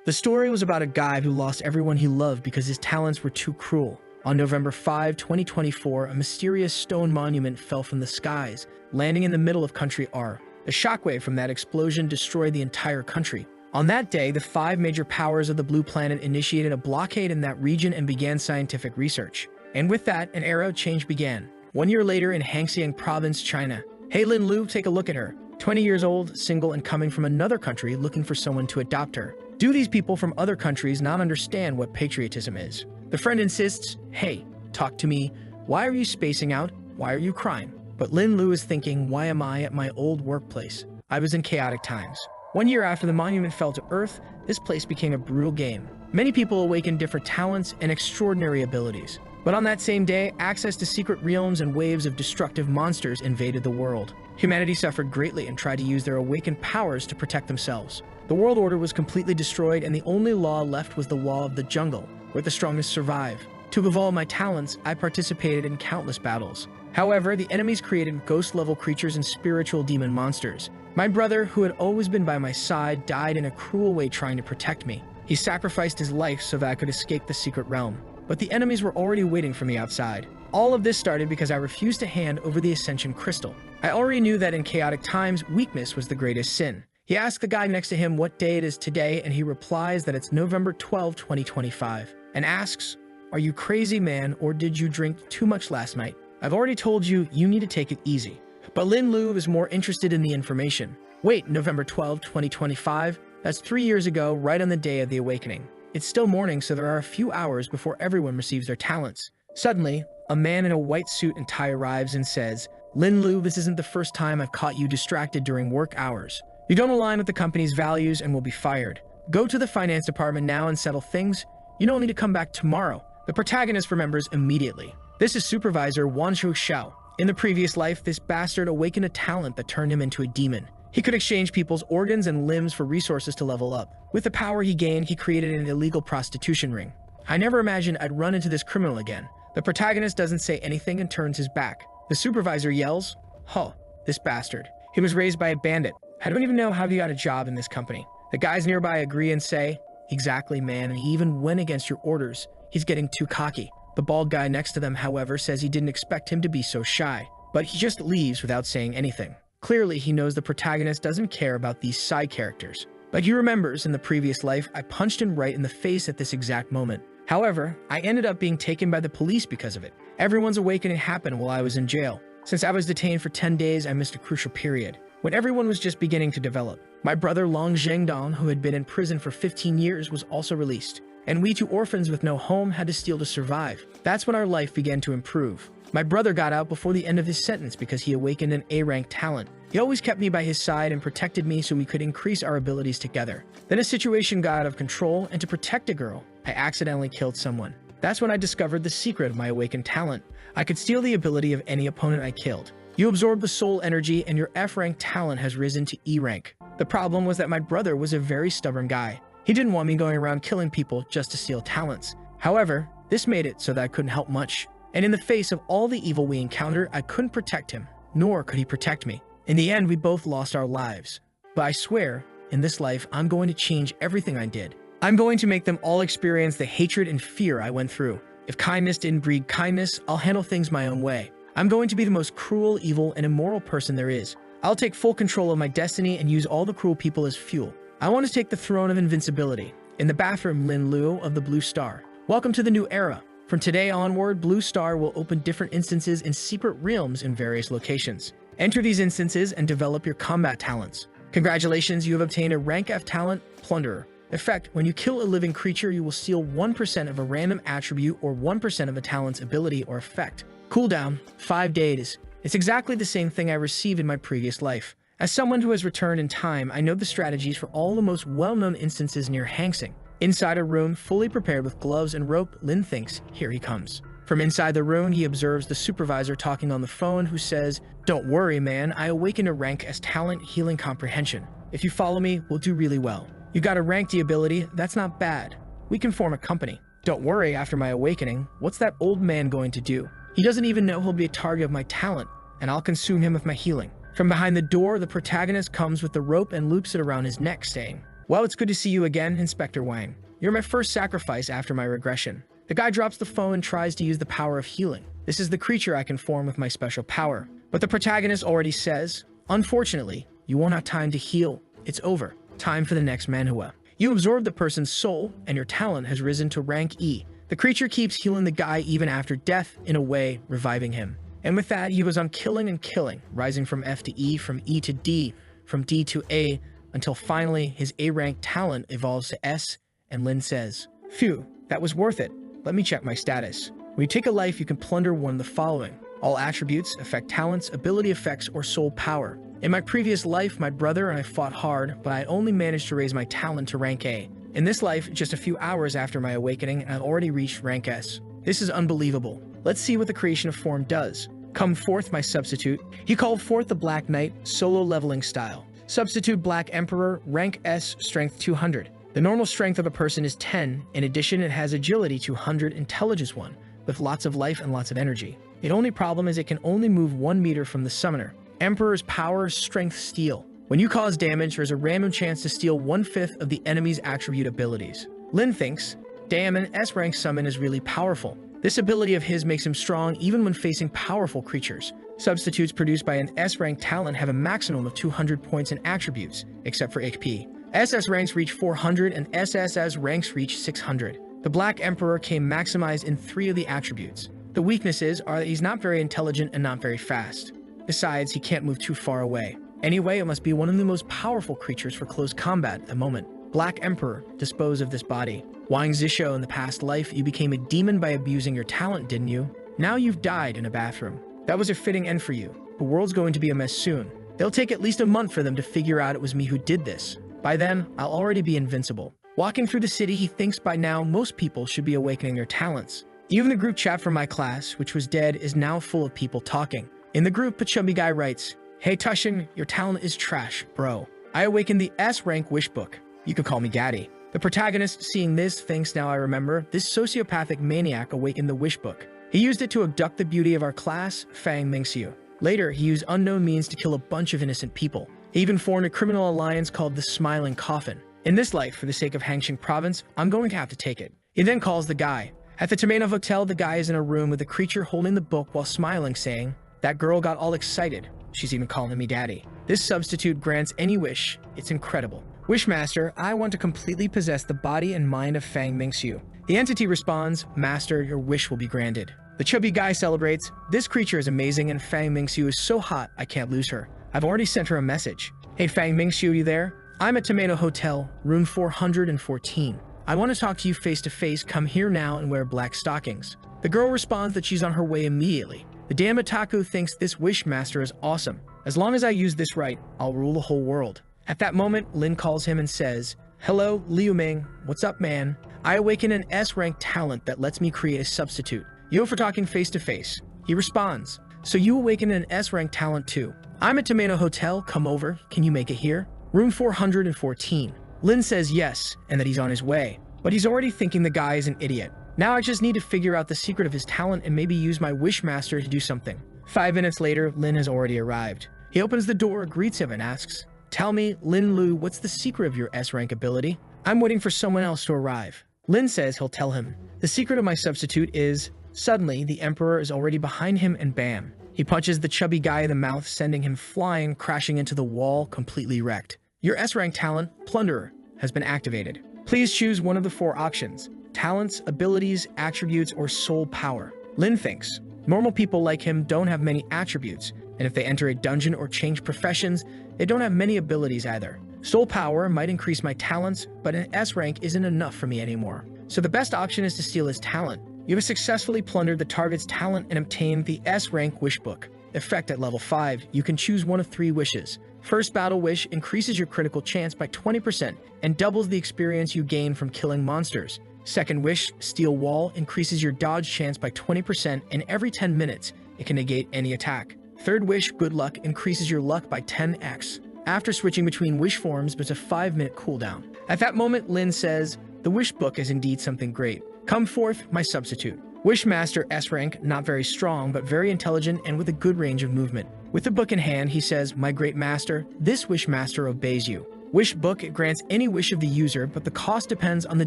The story was about a guy who lost everyone he loved because his talents were too cruel. On November 5, 2024, a mysterious stone monument fell from the skies, landing in the middle of Country R. The shockwave from that explosion destroyed the entire country. On that day, the 5 major powers of the Blue Planet initiated a blockade in that region and began scientific research. And with that, an era of change began. 1 year later in Hangxiang Province, China. Hey Lin Lu, take a look at her. 20 years old, single, and coming from another country looking for someone to adopt her. Do these people from other countries not understand what patriotism is? The friend insists, hey, talk to me. Why are you spacing out? Why are you crying? But Lin Lu is thinking, why am I at my old workplace? I was in chaotic times. 1 year after the monument fell to Earth, this place became a brutal game. Many people awakened different talents and extraordinary abilities. But on that same day, access to secret realms and waves of destructive monsters invaded the world. Humanity suffered greatly and tried to use their awakened powers to protect themselves. The world order was completely destroyed, and the only law left was the law of the jungle, where the strongest survive. To evolve my talents, I participated in countless battles. However, the enemies created ghost-level creatures and spiritual demon monsters. My brother, who had always been by my side, died in a cruel way trying to protect me. He sacrificed his life so that I could escape the secret realm. But the enemies were already waiting for me outside. All of this started because I refused to hand over the Ascension Crystal. I already knew that in chaotic times, weakness was the greatest sin. He asks the guy next to him what day it is today, and he replies that it's November 12, 2025, and asks, are you crazy, man, or did you drink too much last night? I've already told you, you need to take it easy. But Lin Lu is more interested in the information. Wait, November 12, 2025? That's 3 years ago, right on the day of the awakening. It's still morning, so there are a few hours before everyone receives their talents. Suddenly, a man in a white suit and tie arrives and says, Lin Lu, this isn't the first time I've caught you distracted during work hours. You don't align with the company's values and will be fired. Go to the finance department now and settle things. You don't need to come back tomorrow. The protagonist remembers immediately. This is Supervisor Wanshu Xiao. In the previous life, this bastard awakened a talent that turned him into a demon. He could exchange people's organs and limbs for resources to level up. With the power he gained, he created an illegal prostitution ring. I never imagined I'd run into this criminal again. The protagonist doesn't say anything and turns his back. The supervisor yells, huh, this bastard. He was raised by a bandit. I don't even know how he got a job in this company. The guys nearby agree and say, exactly, man, and he even went against your orders. He's getting too cocky. The bald guy next to them, however, says he didn't expect him to be so shy. But he just leaves without saying anything. Clearly, he knows the protagonist doesn't care about these side characters. But he remembers, in the previous life, I punched him right in the face at this exact moment. However, I ended up being taken by the police because of it. Everyone's awakening happened while I was in jail. Since I was detained for 10 days, I missed a crucial period, when everyone was just beginning to develop. My brother Long Zhengdong, who had been in prison for 15 years, was also released. And we 2 orphans with no home had to steal to survive. That's when our life began to improve. My brother got out before the end of his sentence because he awakened an A-rank talent. He always kept me by his side and protected me so we could increase our abilities together. Then a situation got out of control, and to protect a girl, I accidentally killed someone. That's when I discovered the secret of my awakened talent. I could steal the ability of any opponent I killed. You absorb the soul energy, and your F-rank talent has risen to E-rank. The problem was that my brother was a very stubborn guy. He didn't want me going around killing people just to steal talents. However, this made it so that I couldn't help much. And in the face of all the evil we encountered, I couldn't protect him, nor could he protect me. In the end, we both lost our lives. But I swear, in this life, I'm going to change everything I did. I'm going to make them all experience the hatred and fear I went through. If kindness didn't breed kindness, I'll handle things my own way. I'm going to be the most cruel, evil, and immoral person there is. I'll take full control of my destiny and use all the cruel people as fuel. I want to take the throne of invincibility. In the bathroom, Lin Lu of the Blue Star. Welcome to the new era. From today onward, Blue Star will open different instances in secret realms in various locations. Enter these instances and develop your combat talents. Congratulations, you have obtained a rank F talent, Plunderer. Effect: when you kill a living creature, you will steal 1% of a random attribute or 1% of a talent's ability or effect. Cooldown: 5 days. It's exactly the same thing I received in my previous life. As someone who has returned in time, I know the strategies for all the most well-known instances near Hangxiang. Inside a room, fully prepared with gloves and rope, Lin thinks, here he comes. From inside the room, he observes the supervisor talking on the phone, who says, don't worry, man, I awakened a rank as talent healing comprehension. If you follow me, we'll do really well. You got a rank D ability, that's not bad. We can form a company. Don't worry, after my awakening, what's that old man going to do? He doesn't even know he'll be a target of my talent, and I'll consume him with my healing. From behind the door, the protagonist comes with the rope and loops it around his neck, saying, Well, it's good to see you again, Inspector Wang. You're my first sacrifice after my regression. The guy drops the phone and tries to use the power of healing. This is the creature I can form with my special power. But the protagonist already says, unfortunately, you won't have time to heal. It's over. Time for the next Manhwa. You absorb the person's soul, and your talent has risen to rank E. The creature keeps healing the guy even after death, in a way, reviving him. And with that, he goes on killing and killing, rising from F to E, from E to D, from D to A, until finally his A-rank talent evolves to S, and Lin says, "Phew, that was worth it. Let me check my status." When you take a life, you can plunder one of the following. All attributes, effect talents, ability effects, or soul power. In my previous life, my brother and I fought hard, but I only managed to raise my talent to rank A. In this life, just a few hours after my awakening, I've already reached rank S. This is unbelievable. Let's see what the creation of form does. Come forth, my substitute. He called forth the Black Knight, solo leveling style. Substitute Black Emperor, rank S, strength 200. The normal strength of a person is 10. In addition, it has agility 200, intelligence 1, with lots of life and lots of energy. The only problem is it can only move 1 meter from the summoner. Emperor's power, strength steal. When you cause damage, there's a random chance to steal 1/5 of the enemy's attribute abilities. Lin thinks, damn, an S-rank summon is really powerful. This ability of his makes him strong even when facing powerful creatures. Substitutes produced by an S-rank talent have a maximum of 200 points in attributes, except for HP. SS ranks reach 400 and SSS ranks reach 600. The Black Emperor came maximized in 3 of the attributes. The weaknesses are that he's not very intelligent and not very fast. Besides, he can't move too far away. Anyway, it must be one of the most powerful creatures for close combat at the moment. Black Emperor, dispose of this body. Wang Zisho, in the past life, you became a demon by abusing your talent, didn't you? Now you've died in a bathroom. That was a fitting end for you. The world's going to be a mess soon. It'll take at least a month for them to figure out it was me who did this. By then, I'll already be invincible. Walking through the city, he thinks by now most people should be awakening their talents. Even the group chat from my class, which was dead, is now full of people talking. In the group, a chubby guy writes, "Hey Tushin, your talent is trash, bro. I awakened the S-rank wish book. You could call me Gaddy." The protagonist, seeing this, thinks, now I remember, this sociopathic maniac awakened the wish book. He used it to abduct the beauty of our class, Fang Mingxiu. Later, he used unknown means to kill a bunch of innocent people. He even formed a criminal alliance called the Smiling Coffin. In this life, for the sake of Hangxing Province, I'm going to have to take it. He then calls the guy. At the Tomato Hotel, the guy is in a room with a creature holding the book while smiling, saying, "That girl got all excited. She's even calling me daddy." This substitute grants any wish. It's incredible. Wishmaster, I want to completely possess the body and mind of Fang Mingxiu. The entity responds, "Master, your wish will be granted." The chubby guy celebrates, "This creature is amazing and Fang Mingxiu is so hot, I can't lose her. I've already sent her a message. Hey Fang Mingxiu, you there? I'm at Tomato Hotel, room 414. I want to talk to you face to face. Come here now and wear black stockings." The girl responds that she's on her way immediately. The damn otaku thinks this Wishmaster is awesome. As long as I use this right, I'll rule the whole world. At that moment, Lin calls him and says, "Hello, Liu Ming. What's up, man? I awaken an S-rank talent that lets me create a substitute. Yo for talking face to face." He responds, "So you awaken an S-rank talent too? I'm at Tomato Hotel. Come over. Can you make it here? Room 414. Lin says yes, and that he's on his way. But he's already thinking the guy is an idiot. Now I just need to figure out the secret of his talent and maybe use my Wishmaster to do something. 5 minutes later, Lin has already arrived. He opens the door, greets him, and asks, "Tell me, Lin Lu, what's the secret of your S-rank ability? I'm waiting for someone else to arrive." Lin says he'll tell him. The secret of my substitute is... Suddenly, the Emperor is already behind him and bam. He punches the chubby guy in the mouth, sending him flying, crashing into the wall, completely wrecked. Your S-rank talent, Plunderer, has been activated. Please choose one of the 4 options: talents, abilities, attributes, or soul power. Lin thinks, normal people like him don't have many attributes, and if they enter a dungeon or change professions, they don't have many abilities either. Soul power might increase my talents, but an S-rank isn't enough for me anymore. So the best option is to steal his talent. You have successfully plundered the target's talent and obtained the S-rank wish book. Effect at level 5, you can choose one of 3 wishes. First battle wish increases your critical chance by 20% and doubles the experience you gain from killing monsters. Second wish, Steel Wall, increases your dodge chance by 20% and every 10 minutes, it can negate any attack. Third wish, Good Luck, increases your luck by 10x. After switching between wish forms, there's a 5-minute cooldown. At that moment, Lin says, "The wish book is indeed something great. Come forth, my substitute." Wishmaster S-rank, not very strong, but very intelligent and with a good range of movement. With the book in hand, he says, "My great master, this Wishmaster obeys you. Wish Book grants any wish of the user, but the cost depends on the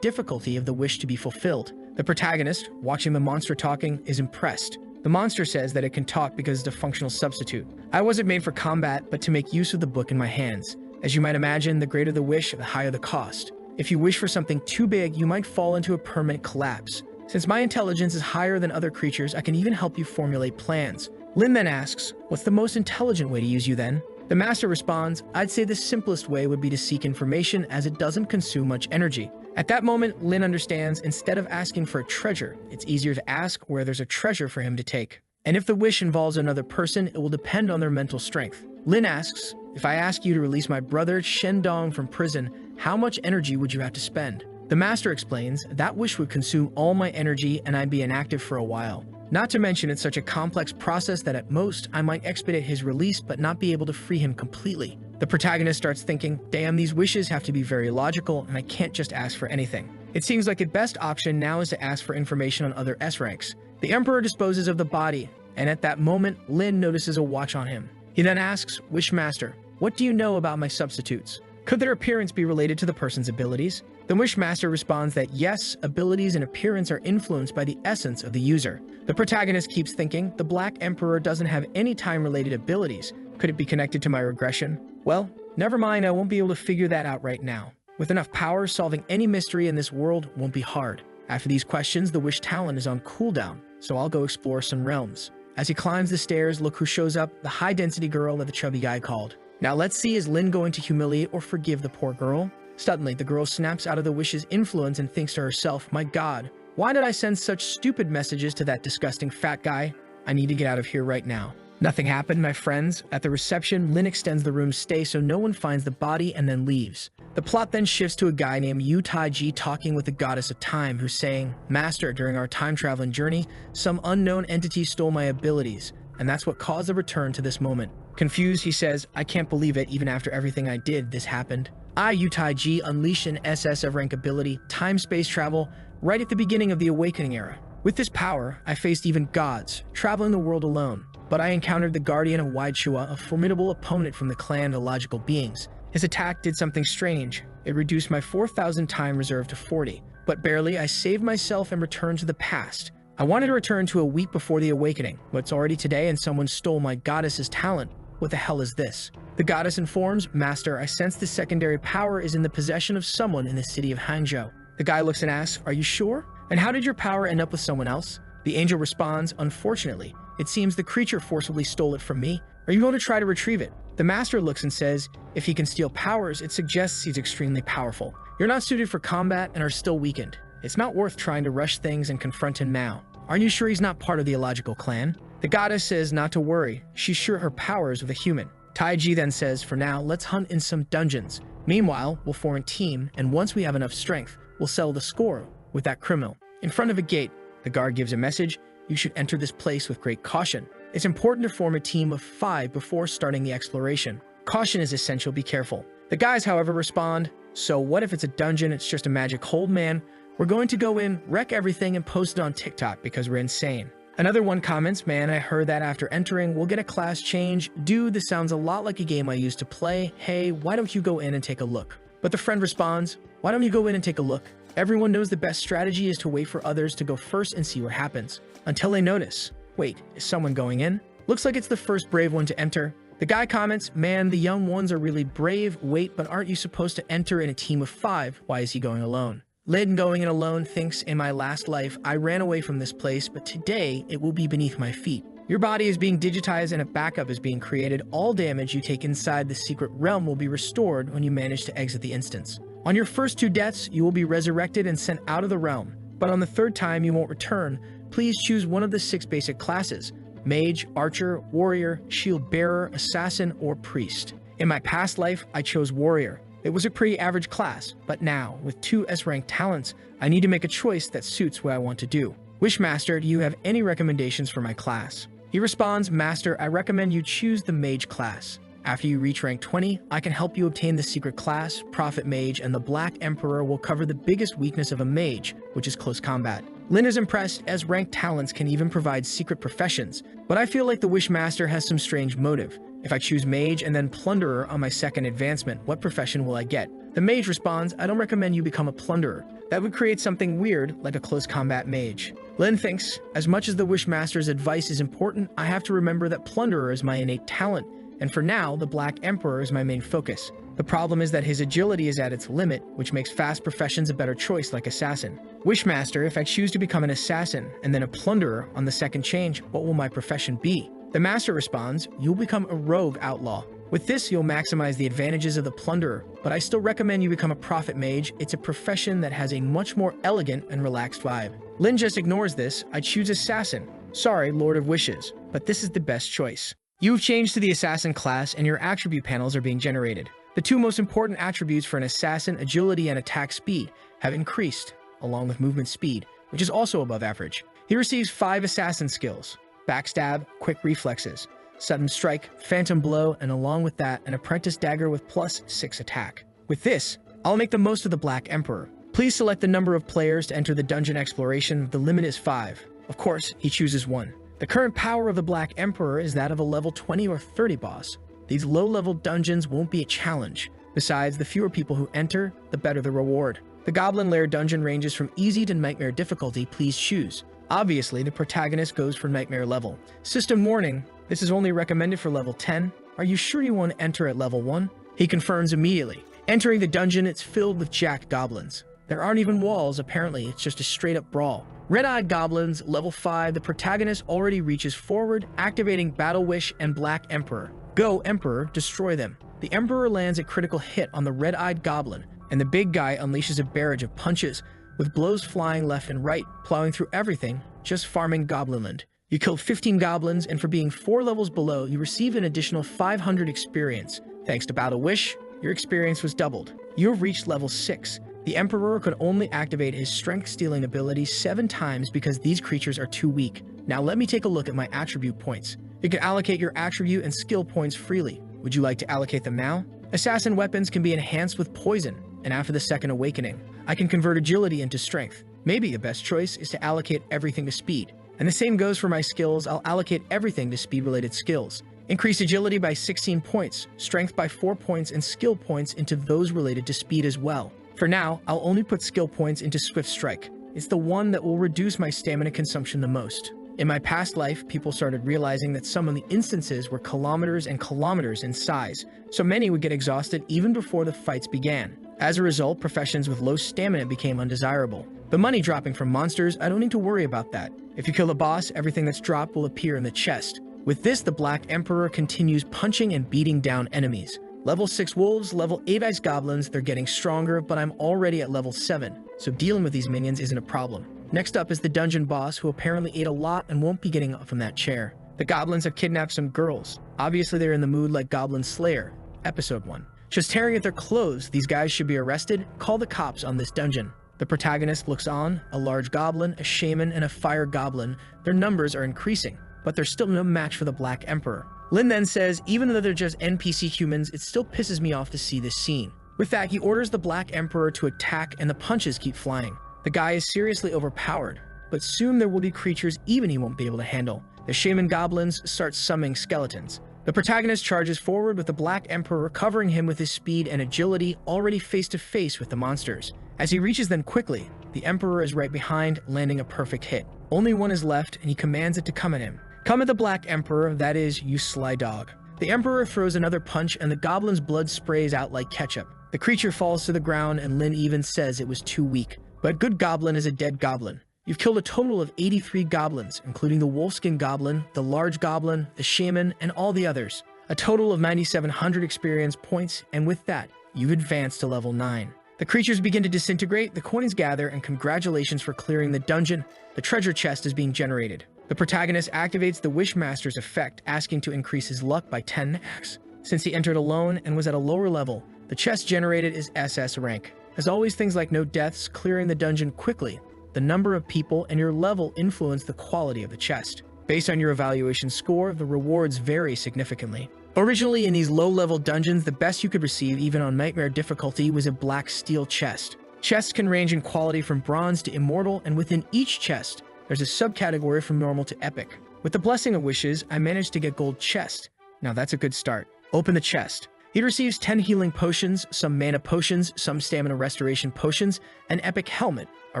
difficulty of the wish to be fulfilled. The protagonist, watching the monster talking, is impressed. The monster says that it can talk because it's a functional substitute. I wasn't made for combat, but to make use of the book in my hands. As you might imagine, the greater the wish, the higher the cost. If you wish for something too big, you might fall into a permanent collapse. Since my intelligence is higher than other creatures, I can even help you formulate plans. Lin then asks, what's the most intelligent way to use you then? The master responds, I'd say the simplest way would be to seek information as it doesn't consume much energy. At that moment, Lin understands instead of asking for a treasure, it's easier to ask where there's a treasure for him to take. And if the wish involves another person, it will depend on their mental strength. Lin asks, if I ask you to release my brother Shendong from prison, how much energy would you have to spend? The master explains, that wish would consume all my energy and I'd be inactive for a while. Not to mention it's such a complex process that at most I might expedite his release but not be able to free him completely. The protagonist starts thinking, damn, these wishes have to be very logical and I can't just ask for anything. It seems like the best option now is to ask for information on other S ranks. The Emperor disposes of the body, and at that moment, Lin notices a watch on him. He then asks, Wishmaster, what do you know about my substitutes? Could their appearance be related to the person's abilities? The Wishmaster responds that yes, abilities and appearance are influenced by the essence of the user. The protagonist keeps thinking, the Black Emperor doesn't have any time-related abilities. Could it be connected to my regression? Well, never mind, I won't be able to figure that out right now. With enough power, solving any mystery in this world won't be hard. After these questions, the wish talent is on cooldown, so I'll go explore some realms. As he climbs the stairs, look who shows up, the high-density girl that the chubby guy called. Now let's see, is Lin going to humiliate or forgive the poor girl? Suddenly, the girl snaps out of the wish's influence and thinks to herself, my god, why did I send such stupid messages to that disgusting fat guy? I need to get out of here right now. Nothing happened, my friends. At the reception, Lin extends the room's stay so no one finds the body and then leaves. The plot then shifts to a guy named Yu Tai-ji talking with the goddess of time, who's saying, Master, during our time-traveling journey, some unknown entity stole my abilities, and that's what caused the return to this moment. Confused, he says, I can't believe it, even after everything I did, this happened. I, Yu Tai-ji, unleashed an SS of rank ability, time-space travel, right at the beginning of the Awakening era. With this power, I faced even gods, traveling the world alone. But I encountered the Guardian of Waidshua, a formidable opponent from the clan of logical beings. His attack did something strange. It reduced my 4,000 time reserve to 40. But barely, I saved myself and returned to the past. I wanted to return to a week before the Awakening, but it's already today and someone stole my goddess's talent. What the hell is this? The goddess informs, Master, I sense this secondary power is in the possession of someone in the city of Hangzhou. The guy looks and asks, are you sure? And how did your power end up with someone else? The angel responds, unfortunately, it seems the creature forcibly stole it from me. Are you going to try to retrieve it? The master looks and says, if he can steal powers, it suggests he's extremely powerful. You're not suited for combat and are still weakened. It's not worth trying to rush things and confront him now. Aren't you sure he's not part of the illogical clan? The goddess says not to worry. She's sure her power is with a human. Tai-ji then says, for now, let's hunt in some dungeons. Meanwhile, we'll form a team, and once we have enough strength, we'll settle the score with that criminal. In front of a gate, the guard gives a message. You should enter this place with great caution. It's important to form a team of 5 before starting the exploration. Caution is essential, be careful. The guys, however, respond, so what if it's a dungeon, it's just a magic hold, man? We're going to go in, wreck everything, and post it on TikTok because we're insane. Another one comments, man, I heard that after entering, we'll get a class change. Dude, this sounds a lot like a game I used to play. Hey, why don't you go in and take a look? But the friend responds, why don't you go in and take a look? Everyone knows the best strategy is to wait for others to go first and see what happens. Until they notice. Wait, is someone going in? Looks like it's the first brave one to enter. The guy comments, man, the young ones are really brave. Wait, but aren't you supposed to enter in a team of 5? Why is he going alone? Lin going in alone thinks, in my last life, I ran away from this place, but today it will be beneath my feet. Your body is being digitized and a backup is being created. All damage you take inside the secret realm will be restored when you manage to exit the instance. On your first 2 deaths, you will be resurrected and sent out of the realm. But on the 3rd time you won't return. Please choose one of the 6 basic classes: Mage, Archer, Warrior, Shield Bearer, Assassin, or Priest. In my past life, I chose Warrior. It was a pretty average class, but now, with 2 S-rank talents, I need to make a choice that suits what I want to do. Wishmaster, do you have any recommendations for my class? He responds, Master, I recommend you choose the Mage class. After you reach rank 20, I can help you obtain the secret class, Prophet Mage, and the Black Emperor will cover the biggest weakness of a mage, which is close combat. Lin is impressed, as ranked talents can even provide secret professions, but I feel like the Wishmaster has some strange motive. If I choose Mage and then Plunderer on my second advancement, what profession will I get? The Mage responds, I don't recommend you become a Plunderer. That would create something weird, like a close combat mage. Lin thinks, as much as the Wishmaster's advice is important, I have to remember that Plunderer is my innate talent, and for now, the Black Emperor is my main focus. The problem is that his agility is at its limit, which makes fast professions a better choice like Assassin. Wishmaster, if I choose to become an Assassin, and then a Plunderer on the second change, what will my profession be? The Master responds, you'll become a Rogue Outlaw. With this, you'll maximize the advantages of the Plunderer, but I still recommend you become a Prophet Mage. It's a profession that has a much more elegant and relaxed vibe. Lin just ignores this. I choose Assassin. Sorry, Lord of Wishes, but this is the best choice. You've changed to the Assassin class, and your attribute panels are being generated. The two most important attributes for an Assassin, agility and attack speed, have increased, along with movement speed, which is also above average. He receives 5 Assassin skills: Backstab, Quick Reflexes, Sudden Strike, Phantom Blow, and along with that, an Apprentice Dagger with +6 attack. With this, I'll make the most of the Black Emperor. Please select the number of players to enter the dungeon exploration. The limit is 5. Of course, he chooses 1. The current power of the Black Emperor is that of a level 20 or 30 boss. These low-level dungeons won't be a challenge. Besides, the fewer people who enter, the better the reward. The Goblin Lair dungeon ranges from easy to nightmare difficulty. Please choose. Obviously, the protagonist goes for nightmare level. System warning, this is only recommended for level 10. Are you sure you want to enter at level 1? He confirms immediately. Entering the dungeon, it's filled with jacked goblins. There aren't even walls, apparently, it's just a straight-up brawl. Red-Eyed Goblins, level 5, the protagonist already reaches forward, activating Battle Wish and Black Emperor. Go, Emperor, destroy them. The Emperor lands a critical hit on the Red-Eyed Goblin, and the big guy unleashes a barrage of punches, with blows flying left and right, plowing through everything, just farming Goblinland. You killed 15 goblins, and for being 4 levels below, you receive an additional 500 experience. Thanks to Battle Wish, your experience was doubled. You have reached level 6. The Emperor could only activate his strength-stealing ability 7 times because these creatures are too weak. Now let me take a look at my attribute points. You can allocate your attribute and skill points freely. Would you like to allocate them now? Assassin weapons can be enhanced with poison, and after the second awakening, I can convert agility into strength. Maybe the best choice is to allocate everything to speed. And the same goes for my skills. I'll allocate everything to speed-related skills. Increase agility by 16 points, strength by 4 points, and skill points into those related to speed as well. For now, I'll only put skill points into Swift Strike. It's the one that will reduce my stamina consumption the most. In my past life, people started realizing that some of the instances were kilometers and kilometers in size, so many would get exhausted even before the fights began. As a result, professions with low stamina became undesirable. The money dropping from monsters, I don't need to worry about that. If you kill a boss, everything that's dropped will appear in the chest. With this, the Black Emperor continues punching and beating down enemies. Level 6 wolves, level 8 ice goblins, they're getting stronger, but I'm already at level 7, so dealing with these minions isn't a problem. Next up is the dungeon boss, who apparently ate a lot and won't be getting up from that chair. The goblins have kidnapped some girls. Obviously they're in the mood like Goblin Slayer, episode 1. Just tearing at their clothes, these guys should be arrested. Call the cops on this dungeon. The protagonist looks on, a large goblin, a shaman, and a fire goblin. Their numbers are increasing, but there's still no match for the Black Emperor. Lin then says, even though they're just NPC humans, it still pisses me off to see this scene. With that, he orders the Black Emperor to attack, and the punches keep flying. The guy is seriously overpowered, but soon there will be creatures even he won't be able to handle. The shaman goblins start summoning skeletons. The protagonist charges forward with the Black Emperor covering him with his speed and agility, already face to face with the monsters. As he reaches them quickly, the Emperor is right behind, landing a perfect hit. Only one is left, and he commands it to come at him. Come at the Black Emperor, that is, you sly dog. The Emperor throws another punch, and the goblin's blood sprays out like ketchup. The creature falls to the ground, and Lin even says it was too weak. But good goblin is a dead goblin. You've killed a total of 83 goblins, including the wolfskin goblin, the large goblin, the shaman, and all the others. A total of 9,700 experience points, and with that, you've advanced to level 9. The creatures begin to disintegrate, the coins gather, and congratulations for clearing the dungeon. The treasure chest is being generated. The protagonist activates the Wishmaster's effect, asking to increase his luck by 10x. Since he entered alone and was at a lower level, the chest generated is SS rank. As always, things like no deaths, clearing the dungeon quickly, the number of people, and your level influence the quality of the chest. Based on your evaluation score, the rewards vary significantly. Originally, in these low-level dungeons, the best you could receive, even on nightmare difficulty, was a black steel chest. Chests can range in quality from bronze to immortal, and within each chest, there's a subcategory from normal to epic. With the Blessing of Wishes, I managed to get gold chest, Now that's a good start. Open the chest. He receives 10 healing potions, some mana potions, some stamina restoration potions, an epic helmet, a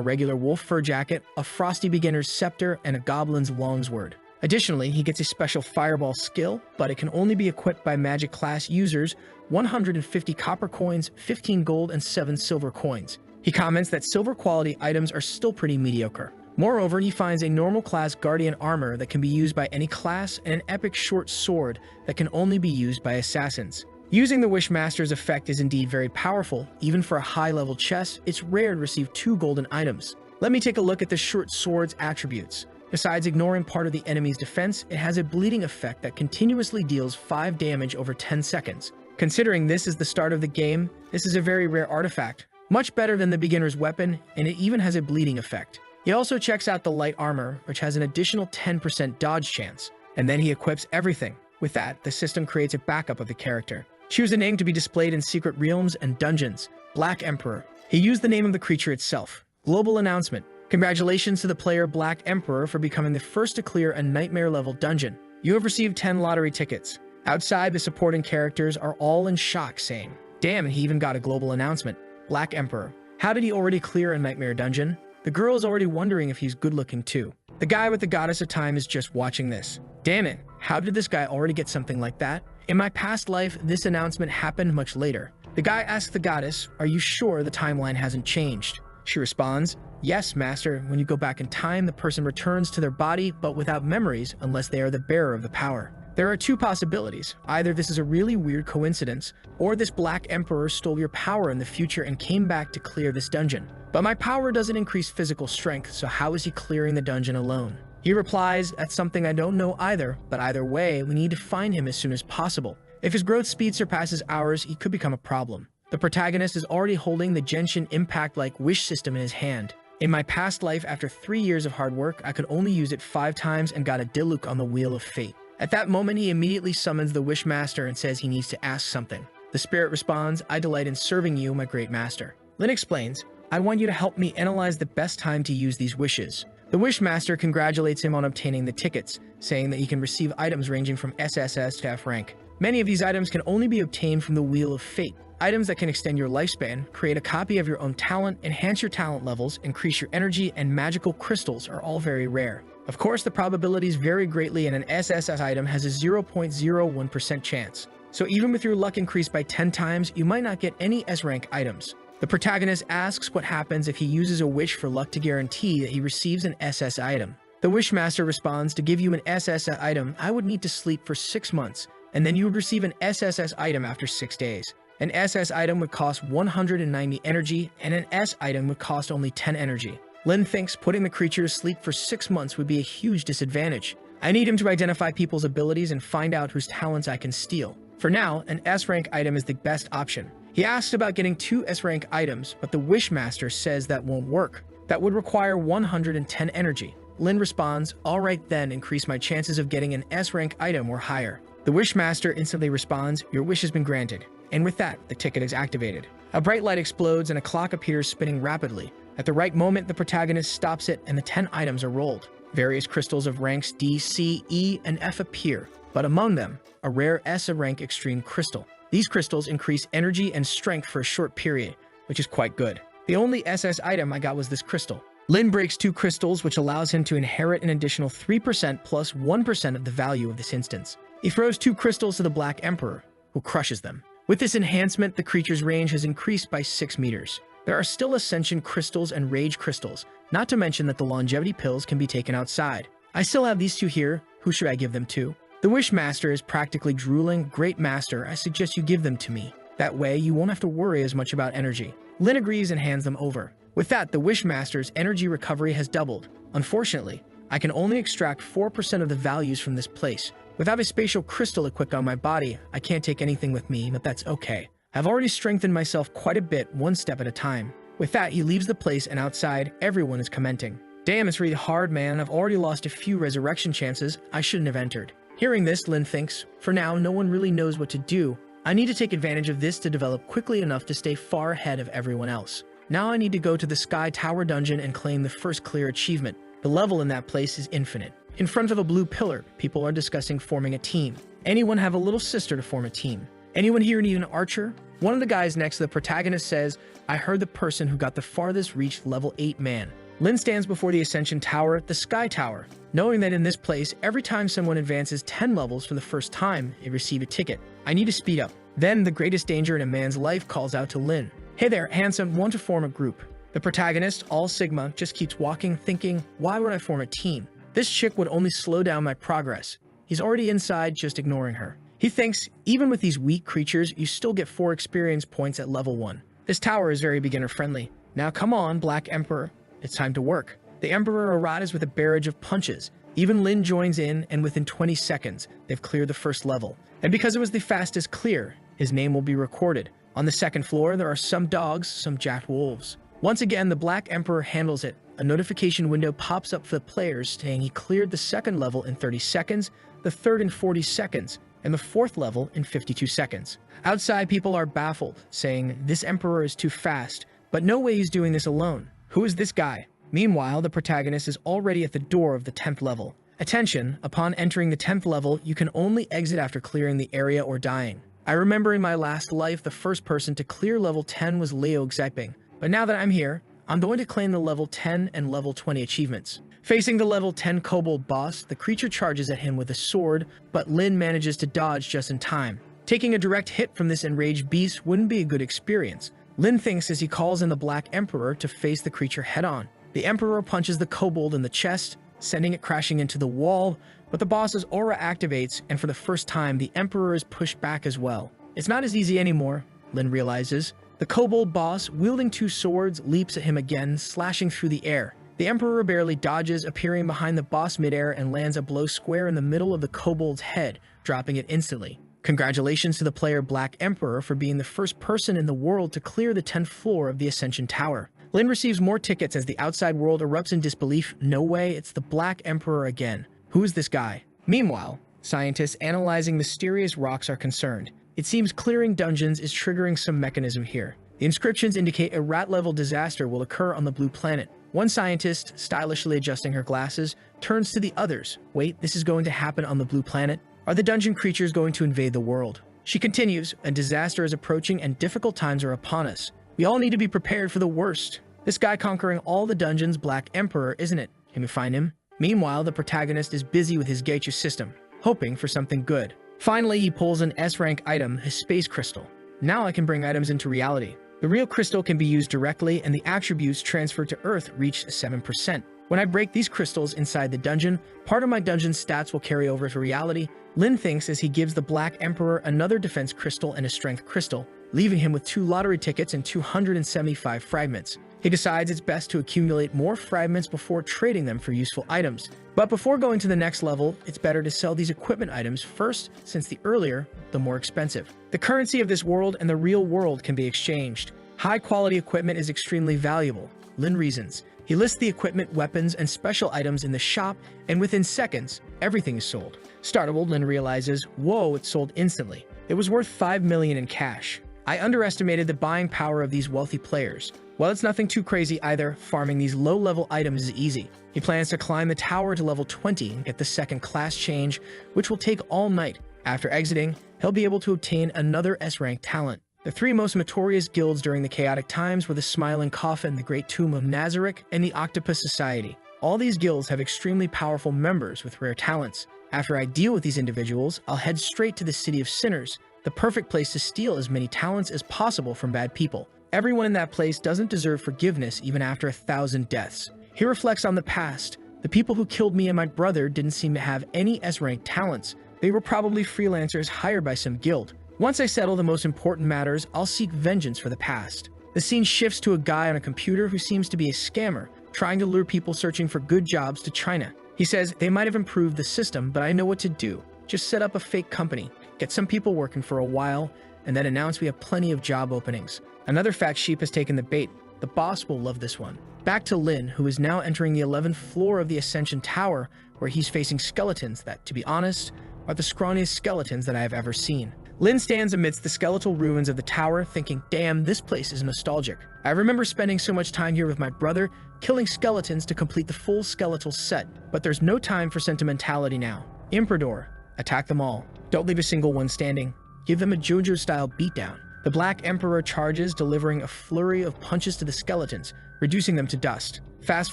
regular wolf fur jacket, a frosty beginner's scepter, and a goblin's longsword. Additionally, he gets a special fireball skill, but it can only be equipped by magic class users, 150 copper coins, 15 gold, and 7 silver coins. He comments that silver quality items are still pretty mediocre. Moreover, he finds a normal class guardian armor that can be used by any class and an epic short sword that can only be used by assassins. Using the Wishmaster's effect is indeed very powerful. Even for a high-level chest, it's rare to receive 2 golden items. Let me take a look at the short sword's attributes. Besides ignoring part of the enemy's defense, it has a bleeding effect that continuously deals 5 damage over 10 seconds. Considering this is the start of the game, this is a very rare artifact, much better than the beginner's weapon, and it even has a bleeding effect. He also checks out the light armor, which has an additional 10% dodge chance, and then he equips everything. With that, the system creates a backup of the character. Choose a name to be displayed in secret realms and dungeons. Black Emperor. He used the name of the creature itself. Global announcement. Congratulations to the player Black Emperor for becoming the first to clear a nightmare-level dungeon. You have received 10 lottery tickets. Outside, the supporting characters are all in shock, saying, "Damn, he even got a global announcement." Black Emperor. How did he already clear a nightmare dungeon? The girl is already wondering if he's good-looking too. The guy with the Goddess of Time is just watching this. Damn it, how did this guy already get something like that? In my past life, this announcement happened much later. The guy asks the goddess, "Are you sure the timeline hasn't changed?" She responds, "Yes, master. When you go back in time, the person returns to their body, but without memories unless they are the bearer of the power." There are 2 possibilities. Either this is a really weird coincidence, or this Black Emperor stole your power in the future and came back to clear this dungeon. But my power doesn't increase physical strength, so how is he clearing the dungeon alone? He replies, "That's something I don't know either, but either way, we need to find him as soon as possible. If his growth speed surpasses ours, he could become a problem." The protagonist is already holding the Genshin Impact-like wish system in his hand. In my past life, after 3 years of hard work, I could only use it 5 times and got a Diluc on the Wheel of Fate. At that moment, he immediately summons the Wishmaster and says he needs to ask something. The spirit responds, "I delight in serving you, my great master." Lin explains, "I want you to help me analyze the best time to use these wishes." The Wishmaster congratulates him on obtaining the tickets, saying that he can receive items ranging from SSS to F rank. Many of these items can only be obtained from the Wheel of Fate. Items that can extend your lifespan, create a copy of your own talent, enhance your talent levels, increase your energy, and magical crystals are all very rare. Of course, the probabilities vary greatly, and an SSS item has a 0.01% chance. So even with your luck increased by 10 times, you might not get any S-rank items. The protagonist asks what happens if he uses a wish for luck to guarantee that he receives an SS item. The Wishmaster responds, "To give you an SSS item, I would need to sleep for 6 months, and then you would receive an SSS item after 6 days. An SS item would cost 190 energy, and an S item would cost only 10 energy. Lin thinks putting the creature to sleep for 6 months would be a huge disadvantage. I need him to identify people's abilities and find out whose talents I can steal. For now, an S-rank item is the best option." He asks about getting 2 S-rank items, but the Wishmaster says that won't work. That would require 110 energy. Lin responds, "Alright then, increase my chances of getting an S-rank item or higher." The Wishmaster instantly responds, "Your wish has been granted." And with that, the ticket is activated. A bright light explodes and a clock appears spinning rapidly. At the right moment, the protagonist stops it and the 10 items are rolled. Various crystals of ranks D, C, E, and F appear, but among them, a rare S rank extreme crystal. These crystals increase energy and strength for a short period, which is quite good. The only SS item I got was this crystal. Lin breaks 2 crystals, which allows him to inherit an additional 3% plus 1% of the value of this instance. He throws 2 crystals to the Black Emperor, who crushes them. With this enhancement, the creature's range has increased by 6 meters. There are still Ascension crystals and Rage crystals, not to mention that the longevity pills can be taken outside. I still have these 2 here. Who should I give them to? The Wishmaster is practically drooling. "Great master, I suggest you give them to me. That way, you won't have to worry as much about energy." Lin agrees and hands them over. With that, the Wishmaster's energy recovery has doubled. Unfortunately, I can only extract 4% of the values from this place. Without a spatial crystal equipped on my body, I can't take anything with me, but that's okay. I've already strengthened myself quite a bit, 1 step at a time. With that, he leaves the place, and outside, everyone is commenting. "Damn, it's really hard, man. I've already lost a few resurrection chances. I shouldn't have entered." Hearing this, Lin thinks, "For now, no one really knows what to do. I need to take advantage of this to develop quickly enough to stay far ahead of everyone else. Now I need to go to the Sky Tower dungeon and claim the first clear achievement. The level in that place is infinite." In front of a blue pillar, people are discussing forming a team. Anyone have a little sister to form a team? Anyone here need an archer? One of the guys next to the protagonist says, I heard the person who got the farthest reached level 8 man. Lin stands before the Ascension Tower, the Sky Tower, knowing that in this place, every time someone advances 10 levels for the first time, they receive a ticket. I need to speed up. Then, the greatest danger in a man's life calls out to Lin. Hey there, handsome, want to form a group? The protagonist, all Sigma, just keeps walking, thinking, why would I form a team? This chick would only slow down my progress. He's already inside, just ignoring her. He thinks, even with these weak creatures, you still get 4 experience points at level 1. This tower is very beginner-friendly. Now come on, Black Emperor. It's time to work. The Emperor arrives with a barrage of punches. Even Lin joins in, and within 20 seconds, they've cleared the first level. And because it was the fastest clear, his name will be recorded. On the second floor, there are some dogs, some jacked wolves. Once again, the Black Emperor handles it. A notification window pops up for the players saying he cleared the second level in 30 seconds, the third in 40 seconds, and the fourth level in 52 seconds. Outside, people are baffled, saying, this Emperor is too fast, but no way he's doing this alone. Who is this guy? Meanwhile, the protagonist is already at the door of the 10th level. Attention, upon entering the 10th level, you can only exit after clearing the area or dying. I remember in my last life, the first person to clear level 10 was Leo Xiping, but now that I'm here, I'm going to claim the level 10 and level 20 achievements. Facing the level 10 kobold boss, the creature charges at him with a sword, but Lin manages to dodge just in time. Taking a direct hit from this enraged beast wouldn't be a good experience. Lin thinks as he calls in the Black Emperor to face the creature head-on. The Emperor punches the kobold in the chest, sending it crashing into the wall, but the boss's aura activates, and for the first time, the Emperor is pushed back as well. It's not as easy anymore, Lin realizes. The kobold boss, wielding 2 swords, leaps at him again, slashing through the air. The Emperor barely dodges, appearing behind the boss midair and lands a blow square in the middle of the kobold's head, dropping it instantly. Congratulations to the player Black Emperor for being the first person in the world to clear the 10th floor of the Ascension Tower. Lin receives more tickets as the outside world erupts in disbelief. No way, it's the Black Emperor again. Who is this guy? Meanwhile, scientists analyzing mysterious rocks are concerned. It seems clearing dungeons is triggering some mechanism here. The inscriptions indicate a rat-level disaster will occur on the blue planet. One scientist, stylishly adjusting her glasses, turns to the others. Wait, this is going to happen on the blue planet? Are the dungeon creatures going to invade the world? She continues, a disaster is approaching and difficult times are upon us. We all need to be prepared for the worst. This guy conquering all the dungeons, Black Emperor, isn't it? Can we find him? Meanwhile, the protagonist is busy with his Geisha system, hoping for something good. Finally, he pulls an S-rank item, his space crystal. Now I can bring items into reality. The real crystal can be used directly, and the attributes transferred to Earth reach 7%. When I break these crystals inside the dungeon, part of my dungeon stats will carry over to reality. Lin thinks as he gives the Black Emperor another defense crystal and a strength crystal, leaving him with 2 lottery tickets and 275 fragments. He decides it's best to accumulate more fragments before trading them for useful items. But before going to the next level, it's better to sell these equipment items first, since the earlier, the more expensive. The currency of this world and the real world can be exchanged. High-quality equipment is extremely valuable, Lin reasons. He lists the equipment, weapons, and special items in the shop, and within seconds, everything is sold. Startled, Lin realizes, whoa, it's sold instantly. It was worth 5 million in cash. I underestimated the buying power of these wealthy players. While it's nothing too crazy either, farming these low-level items is easy. He plans to climb the tower to level 20 and get the second class change, which will take all night. After exiting, he'll be able to obtain another S-rank talent. The 3 most notorious guilds during the chaotic times were the Smiling Coffin, the Great Tomb of Nazareth, and the Octopus Society. All these guilds have extremely powerful members with rare talents. After I deal with these individuals, I'll head straight to the City of Sinners, the perfect place to steal as many talents as possible from bad people. Everyone in that place doesn't deserve forgiveness even after 1,000 deaths. He reflects on the past. The people who killed me and my brother didn't seem to have any S-rank talents. They were probably freelancers hired by some guild. Once I settle the most important matters, I'll seek vengeance for the past. The scene shifts to a guy on a computer who seems to be a scammer, trying to lure people searching for good jobs to China. He says, they might have improved the system, but I know what to do. Just set up a fake company, get some people working for a while, and then announce we have plenty of job openings. Another fat sheep has taken the bait. The boss will love this one. Back to Lin, who is now entering the 11th floor of the Ascension Tower, where he's facing skeletons that, to be honest, are the scrawniest skeletons that I have ever seen. Lin stands amidst the skeletal ruins of the tower, thinking, damn, this place is nostalgic. I remember spending so much time here with my brother. killing skeletons to complete the full skeletal set. But there's no time for sentimentality now. Emperador, attack them all. Don't leave a single one standing. Give them a JoJo-style beatdown. The Black Emperor charges, delivering a flurry of punches to the skeletons, reducing them to dust. Fast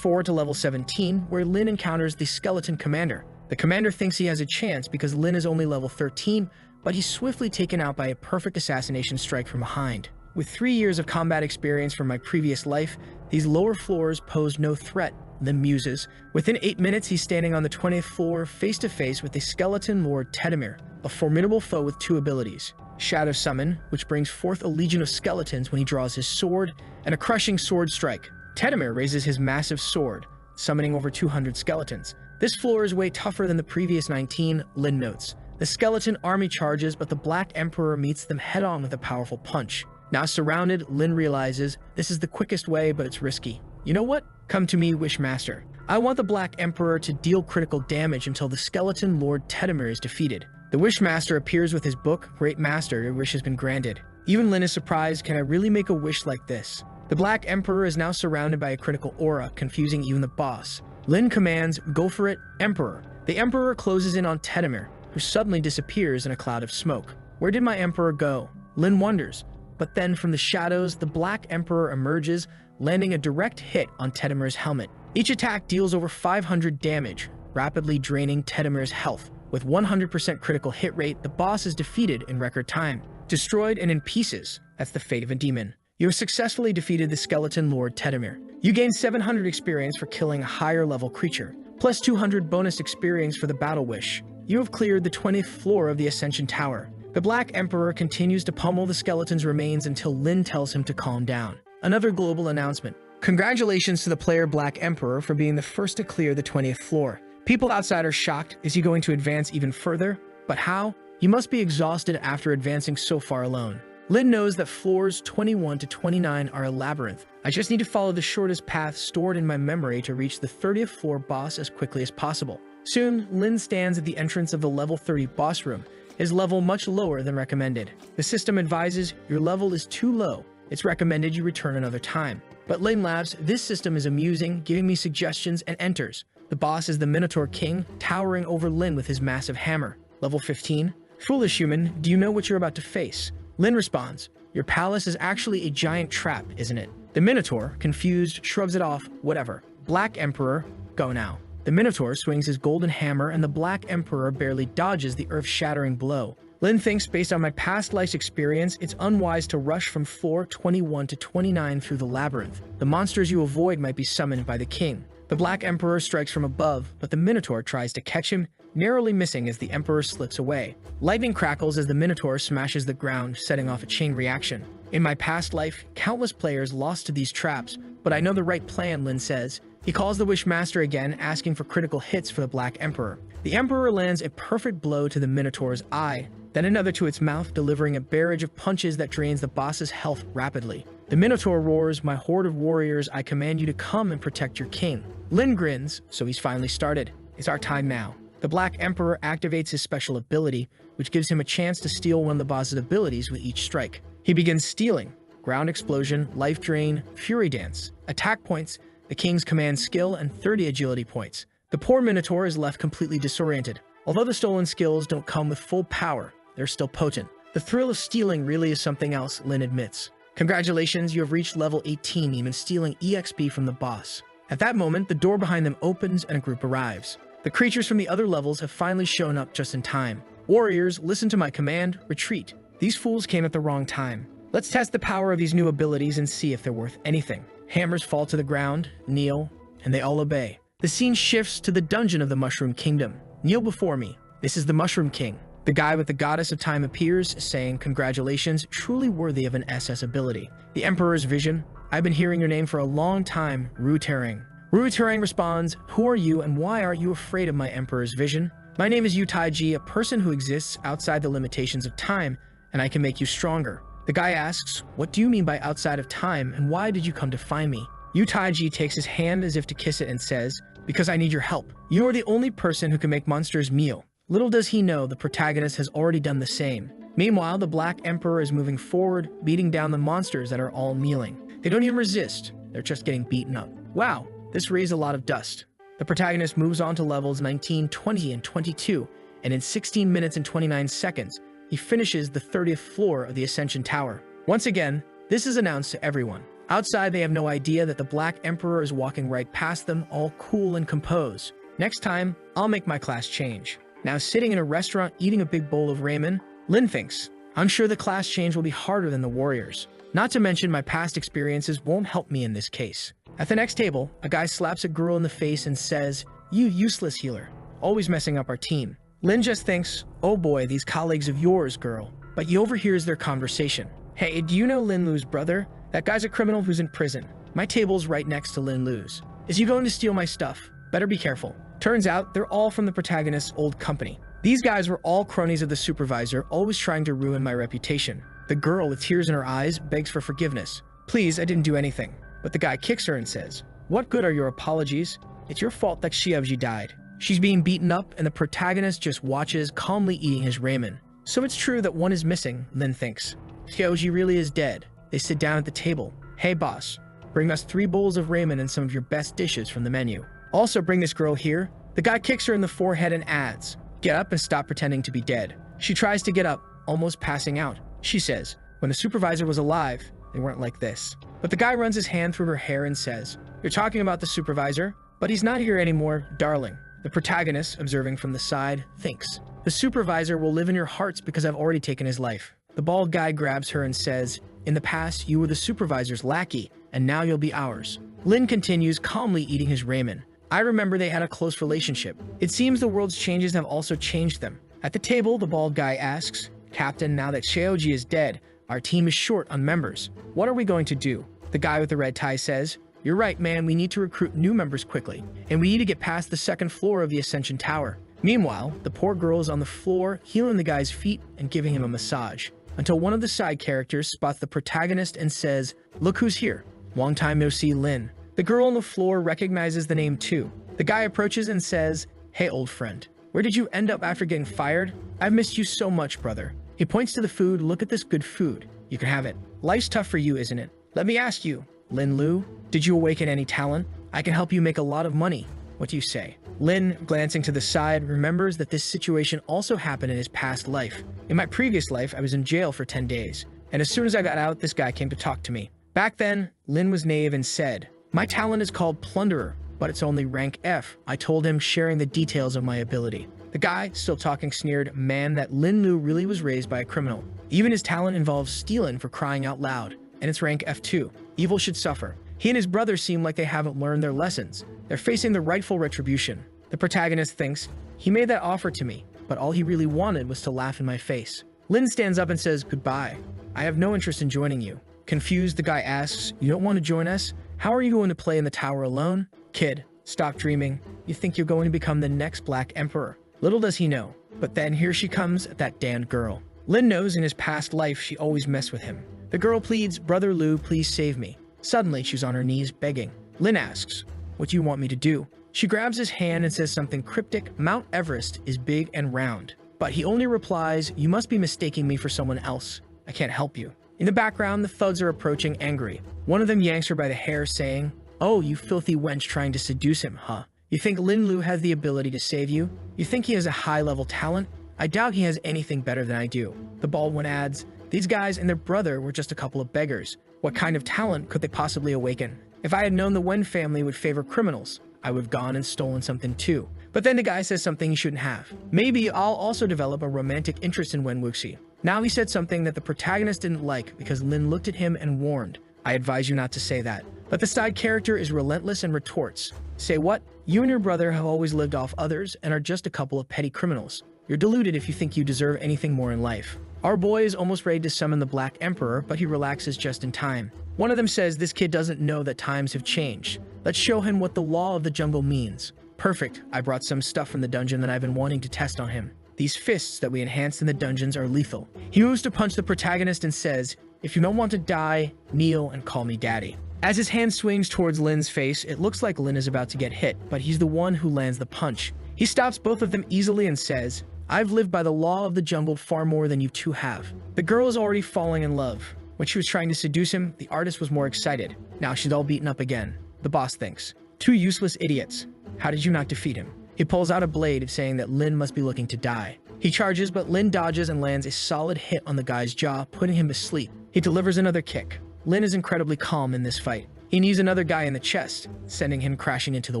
forward to level 17, where Lin encounters the skeleton commander. The commander thinks he has a chance because Lin is only level 13, but he's swiftly taken out by a perfect assassination strike from behind. With 3 years of combat experience from my previous life, these lower floors posed no threat, Lin muses. Within 8 minutes, he's standing on the 20th floor, face-to-face with the skeleton Lord Tedemir, a formidable foe with 2 abilities. Shadow Summon, which brings forth a legion of skeletons when he draws his sword, and a crushing sword strike. Tedemir raises his massive sword, summoning over 200 skeletons. This floor is way tougher than the previous 19, Lin notes. The skeleton army charges, but the Black Emperor meets them head-on with a powerful punch. Now surrounded, Lin realizes this is the quickest way, but it's risky. You know what? Come to me, Wishmaster. I want the Black Emperor to deal critical damage until the skeleton Lord Tedemir is defeated. The Wishmaster appears with his book, Great Master, your wish has been granted. Even Lin is surprised, can I really make a wish like this? The Black Emperor is now surrounded by a critical aura, confusing even the boss. Lin commands, go for it, Emperor. The Emperor closes in on Tedemir, who suddenly disappears in a cloud of smoke. Where did my Emperor go? Lin wonders. But then from the shadows, the Black Emperor emerges, landing a direct hit on Tedemir's helmet. Each attack deals over 500 damage, rapidly draining Tedemir's health. With 100% critical hit rate, the boss is defeated in record time. Destroyed and in pieces, that's the fate of a demon. You have successfully defeated the skeleton Lord Tedemir. You gain 700 experience for killing a higher level creature, plus 200 bonus experience for the battle wish. You have cleared the 20th floor of the Ascension Tower. The Black Emperor continues to pummel the skeleton's remains until Lin tells him to calm down. Another global announcement. Congratulations to the player Black Emperor for being the first to clear the 20th floor. People outside are shocked. Is he going to advance even further? But how? You must be exhausted after advancing so far alone. Lin knows that floors 21 to 29 are a labyrinth. I just need to follow the shortest path stored in my memory to reach the 30th floor boss as quickly as possible. Soon, Lin stands at the entrance of the level 30 boss room, his level much lower than recommended. The system advises your level is too low. It's recommended you return another time. But Lin laughs, this system is amusing, giving me suggestions, and enters. The boss is the Minotaur King, towering over Lin with his massive hammer. Level 15. Foolish human, do you know what you're about to face? Lin responds, your palace is actually a giant trap, isn't it? The Minotaur, confused, shrugs it off, whatever. Black Emperor, go now. The Minotaur swings his golden hammer and the Black Emperor barely dodges the earth-shattering blow. Lin thinks based on my past life's experience, it's unwise to rush from floor 21 to 29 through the labyrinth. The monsters you avoid might be summoned by the king. The Black Emperor strikes from above, but the Minotaur tries to catch him, narrowly missing as the Emperor slips away. Lightning crackles as the Minotaur smashes the ground, setting off a chain reaction. In my past life, countless players lost to these traps, but I know the right plan, Lin says. He calls the Wishmaster again, asking for critical hits for the Black Emperor. The Emperor lands a perfect blow to the Minotaur's eye, then another to its mouth, delivering a barrage of punches that drains the boss's health rapidly. The Minotaur roars, my horde of warriors, I command you to come and protect your king. Lin grins, so he's finally started. It's our time now. The Black Emperor activates his special ability, which gives him a chance to steal one of the boss's abilities with each strike. He begins stealing. Ground Explosion, Life Drain, Fury Dance, Attack Points, the King's Command Skill, and 30 Agility Points. The poor Minotaur is left completely disoriented. Although the stolen skills don't come with full power, they're still potent. The thrill of stealing really is something else, Lin admits. Congratulations, you have reached level 18, even stealing EXP from the boss. At that moment, the door behind them opens and a group arrives. The creatures from the other levels have finally shown up just in time. Warriors, listen to my command, retreat. These fools came at the wrong time. Let's test the power of these new abilities and see if they're worth anything. Hammers fall to the ground, kneel, and they all obey. The scene shifts to the dungeon of the Mushroom Kingdom. Kneel before me. This is the Mushroom King. The guy with the Goddess of Time appears, saying, congratulations, truly worthy of an SS ability. The Emperor's vision. I've been hearing your name for a long time, Ru-Terang. Ru-Terang responds, who are you and why aren't you afraid of my Emperor's vision? My name is Yu-Tai-Ji, a person who exists outside the limitations of time, and I can make you stronger. The guy asks, what do you mean by outside of time, and why did you come to find me? Yu-Tai-Ji takes his hand as if to kiss it and says, because I need your help. You are the only person who can make monsters kneel. Little does he know the protagonist has already done the same. Meanwhile, the Black Emperor is moving forward, beating down the monsters that are all kneeling. They don't even resist, they're just getting beaten up. Wow, This raised a lot of dust. The protagonist moves on to levels 19, 20, and 22, and in 16 minutes and 29 seconds, he finishes the 30th floor of the Ascension Tower. Once again, this is announced to everyone. Outside, they have no idea that the Black Emperor is walking right past them, all cool and composed. Next time, I'll make my class change. Now sitting in a restaurant eating a big bowl of ramen, Lin thinks, I'm sure the class change will be harder than the warriors. Not to mention my past experiences won't help me in this case. At the next table, a guy slaps a girl in the face and says, you useless healer, always messing up our team. Lin just thinks, oh boy, these colleagues of yours, girl. But he overhears their conversation. Hey, do you know Lin Lu's brother? That guy's a criminal who's in prison. My table's right next to Lin Lu's. Is he going to steal my stuff? Better be careful. Turns out, they're all from the protagonist's old company. These guys were all cronies of the supervisor, always trying to ruin my reputation. The girl, with tears in her eyes, begs for forgiveness. Please, I didn't do anything. But the guy kicks her and says, what good are your apologies? It's your fault that Xiaoji died. She's being beaten up, and the protagonist just watches, calmly eating his ramen. So it's true that one is missing, Lin thinks. Xiaoji really is dead. They sit down at the table. Hey boss, bring us 3 bowls of ramen and some of your best dishes from the menu. Also bring this girl here. The guy kicks her in the forehead and adds, get up and stop pretending to be dead. She tries to get up, almost passing out. She says, when the supervisor was alive, they weren't like this. But the guy runs his hand through her hair and says, you're talking about the supervisor? But he's not here anymore, darling. The protagonist, observing from the side, thinks, the supervisor will live in your hearts because I've already taken his life. The bald guy grabs her and says, in the past, you were the supervisor's lackey, and now you'll be ours. Lin continues calmly eating his ramen. I remember they had a close relationship. It seems the world's changes have also changed them. At the table, the bald guy asks, Captain, now that Xiaoji is dead, our team is short on members. What are we going to do? The guy with the red tie says, you're right, man, we need to recruit new members quickly, and we need to get past the 2nd floor of the Ascension Tower. Meanwhile, the poor girl is on the floor, healing the guy's feet and giving him a massage, until one of the side characters spots the protagonist and says, look who's here. Long time no see, Lin. The girl on the floor recognizes the name too. The guy approaches and says, hey old friend, where did you end up after getting fired? I've missed you so much, brother. He points to the food. Look at this good food. You can have it. Life's tough for you, isn't it? Let me ask you, Lin Lu, did you awaken any talent? I can help you make a lot of money. What do you say? Lin, glancing to the side, remembers that this situation also happened in his past life. In my previous life, I was in jail for 10 days, and as soon as I got out, this guy came to talk to me. Back then, Lin was naive and said, my talent is called Plunderer, but it's only rank F. I told him, sharing the details of my ability. The guy, still talking, sneered, man, that Lin Lu really was raised by a criminal. Even his talent involves stealing for crying out loud, and it's rank F2. Evil should suffer. He and his brother seem like they haven't learned their lessons. They're facing the rightful retribution. The protagonist thinks, he made that offer to me, but all he really wanted was to laugh in my face. Lin stands up and says, goodbye. I have no interest in joining you. Confused, the guy asks, you don't want to join us? How are you going to play in the tower alone? Kid, stop dreaming. You think you're going to become the next Black Emperor. Little does he know. But then here she comes, that damned girl. Lin knows in his past life she always messed with him. The girl pleads, Brother Lu, please save me. Suddenly, she's on her knees, begging. Lin asks, what do you want me to do? She grabs his hand and says something cryptic. Mount Everest is big and round. But he only replies, you must be mistaking me for someone else. I can't help you. In the background, the thugs are approaching, angry. One of them yanks her by the hair, saying, oh, you filthy wench trying to seduce him, huh? You think Lin Lu has the ability to save you? You think he has a high-level talent? I doubt he has anything better than I do. The bald one adds, these guys and their brother were just a couple of beggars. What kind of talent could they possibly awaken? If I had known the Wen family would favor criminals, I would have gone and stolen something too. But then the guy says something he shouldn't have. Maybe I'll also develop a romantic interest in Wen Wuxi. Now he said something that the protagonist didn't like because Lin looked at him and warned, I advise you not to say that. But the side character is relentless and retorts, say what? You and your brother have always lived off others and are just a couple of petty criminals. You're deluded if you think you deserve anything more in life. Our boy is almost ready to summon the Black Emperor, but he relaxes just in time. One of them says this kid doesn't know that times have changed. Let's show him what the law of the jungle means. Perfect, I brought some stuff from the dungeon that I've been wanting to test on him. These fists that we enhanced in the dungeons are lethal. He moves to punch the protagonist and says, if you don't want to die, kneel and call me daddy. As his hand swings towards Lin's face, it looks like Lin is about to get hit, but he's the one who lands the punch. He stops both of them easily and says, I've lived by the law of the jungle far more than you two have. The girl is already falling in love. When she was trying to seduce him, the artist was more excited. Now she's all beaten up again. The boss thinks, Two useless idiots. How did you not defeat him? He pulls out a blade, saying that Lin must be looking to die. He charges, but Lin dodges and lands a solid hit on the guy's jaw, putting him to sleep. He delivers another kick. Lin is incredibly calm in this fight. He knees another guy in the chest, sending him crashing into the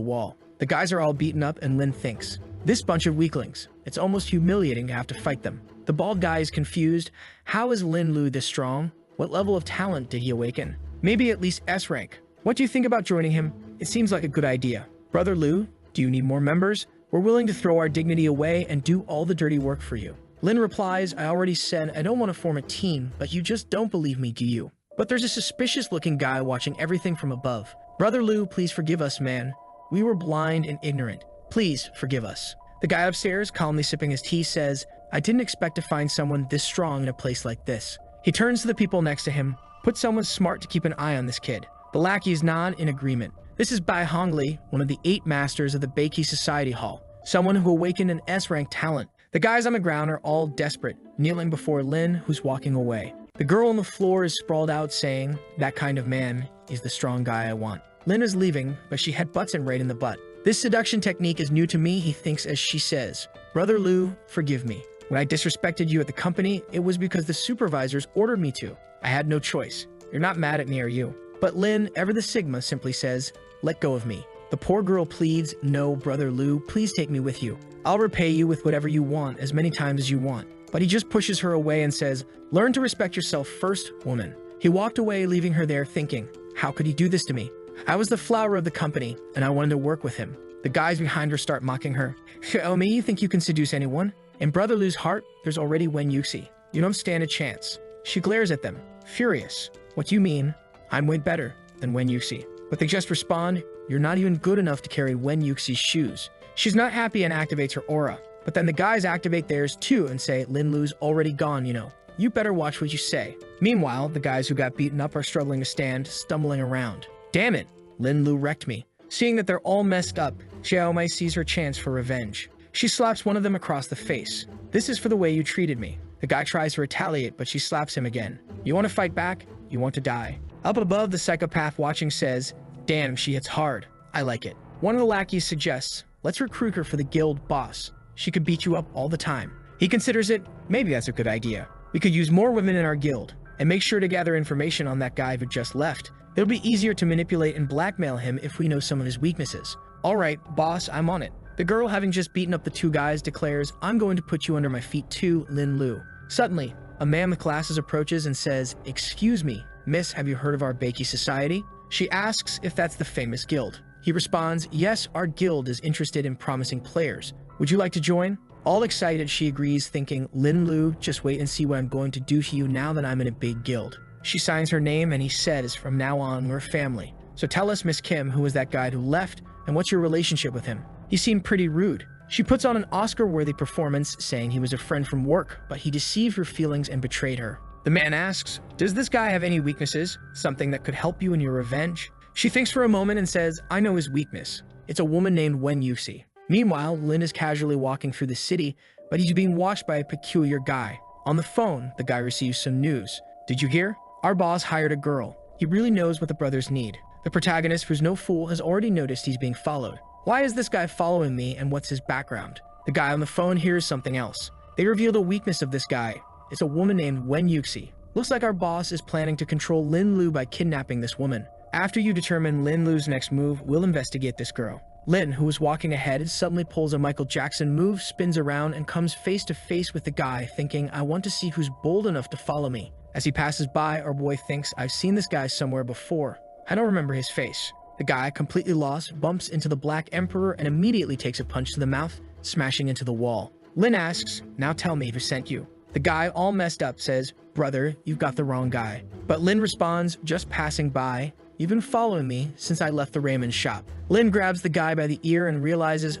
wall. The guys are all beaten up, and Lin thinks, this bunch of weaklings. It's almost humiliating to have to fight them. The bald guy is confused. How is Lin Lu this strong? What level of talent did he awaken? Maybe at least S rank. What do you think about joining him? It seems like a good idea. Brother Lu, do you need more members? We're willing to throw our dignity away and do all the dirty work for you. Lin replies, I already said I don't want to form a team, but you just don't believe me, do you? But there's a suspicious-looking guy watching everything from above. Brother Lu, please forgive us, man. We were blind and ignorant. Please forgive us. The guy upstairs, calmly sipping his tea, says, I didn't expect to find someone this strong in a place like this. He turns to the people next to him. Put someone smart to keep an eye on this kid. The lackeys nod in agreement. This is Bai Hongli, one of the 8 masters of the Beiki Society Hall. Someone who awakened an S-rank talent. The guys on the ground are all desperate, kneeling before Lin, who's walking away. The girl on the floor is sprawled out, saying, that kind of man is the strong guy I want. Lin is leaving, but she headbutts him right in the butt. This seduction technique is new to me, he thinks as she says, Brother Lu, forgive me. When I disrespected you at the company, it was because the supervisors ordered me to. I had no choice. You're not mad at me, are you? But Lin, ever the Sigma, simply says, let go of me. The poor girl pleads, no, Brother Lu, please take me with you. I'll repay you with whatever you want, as many times as you want. But he just pushes her away and says, learn to respect yourself first, woman. He walked away, leaving her there thinking, how could he do this to me? I was the flower of the company, and I wanted to work with him. The guys behind her start mocking her. Oh, me, you think you can seduce anyone? In Brother Lu's heart, there's already Wen Yuxi. You don't stand a chance. She glares at them, furious. What do you mean? I'm way better than Wen Yuxi. But they just respond, you're not even good enough to carry Wen Yuxi's shoes. She's not happy and activates her aura. But then the guys activate theirs too and say, Lin Lu's already gone, you know. You better watch what you say. Meanwhile, the guys who got beaten up are struggling to stand, stumbling around. Damn it, Lin Lu wrecked me. Seeing that they're all messed up, Xiaomei sees her chance for revenge. She slaps one of them across the face. This is for the way you treated me. The guy tries to retaliate, but she slaps him again. You want to fight back? You want to die. Up above, the psychopath watching says, damn, she hits hard. I like it. One of the lackeys suggests, let's recruit her for the guild boss. She could beat you up all the time. He considers it, maybe that's a good idea. We could use more women in our guild, and make sure to gather information on that guy who just left. It'll be easier to manipulate and blackmail him if we know some of his weaknesses. Alright, boss, I'm on it. The girl, having just beaten up the 2 guys, declares, I'm going to put you under my feet too, Lin Lu. Suddenly, a man with glasses approaches and says, excuse me, miss, have you heard of our Beiki Society? She asks if that's the famous guild. He responds, yes, our guild is interested in promising players. Would you like to join? All excited, she agrees, thinking, Lin Lu, just wait and see what I'm going to do to you now that I'm in a big guild. She signs her name and he says, from now on, we're family. So tell us, Miss Kim, who was that guy who left, and what's your relationship with him? He seemed pretty rude. She puts on an Oscar-worthy performance, saying he was a friend from work, but he deceived her feelings and betrayed her. The man asks, does this guy have any weaknesses? Something that could help you in your revenge? She thinks for a moment and says, I know his weakness. It's a woman named Wen Yuxi. Meanwhile, Lin is casually walking through the city, but he's being watched by a peculiar guy. On the phone, the guy receives some news. Did you hear? Our boss hired a girl. He really knows what the brothers need. The protagonist, who's no fool, has already noticed he's being followed. Why is this guy following me, and what's his background? The guy on the phone hears something else. They reveal the weakness of this guy. It's a woman named Wen Yuxi. Looks like our boss is planning to control Lin Lu by kidnapping this woman. After you determine Lin Lu's next move, we'll investigate this girl. Lin, who was walking ahead, suddenly pulls a Michael Jackson move, spins around, and comes face to face with the guy, thinking, I want to see who's bold enough to follow me. As he passes by, our boy thinks, I've seen this guy somewhere before. I don't remember his face. The guy, completely lost, bumps into the Black Emperor and immediately takes a punch to the mouth, smashing into the wall. Lin asks, now tell me who sent you. The guy, all messed up, says, brother, you've got the wrong guy. But Lin responds, just passing by. You've been following me since I left the ramen shop. Lin grabs the guy by the ear and realizes,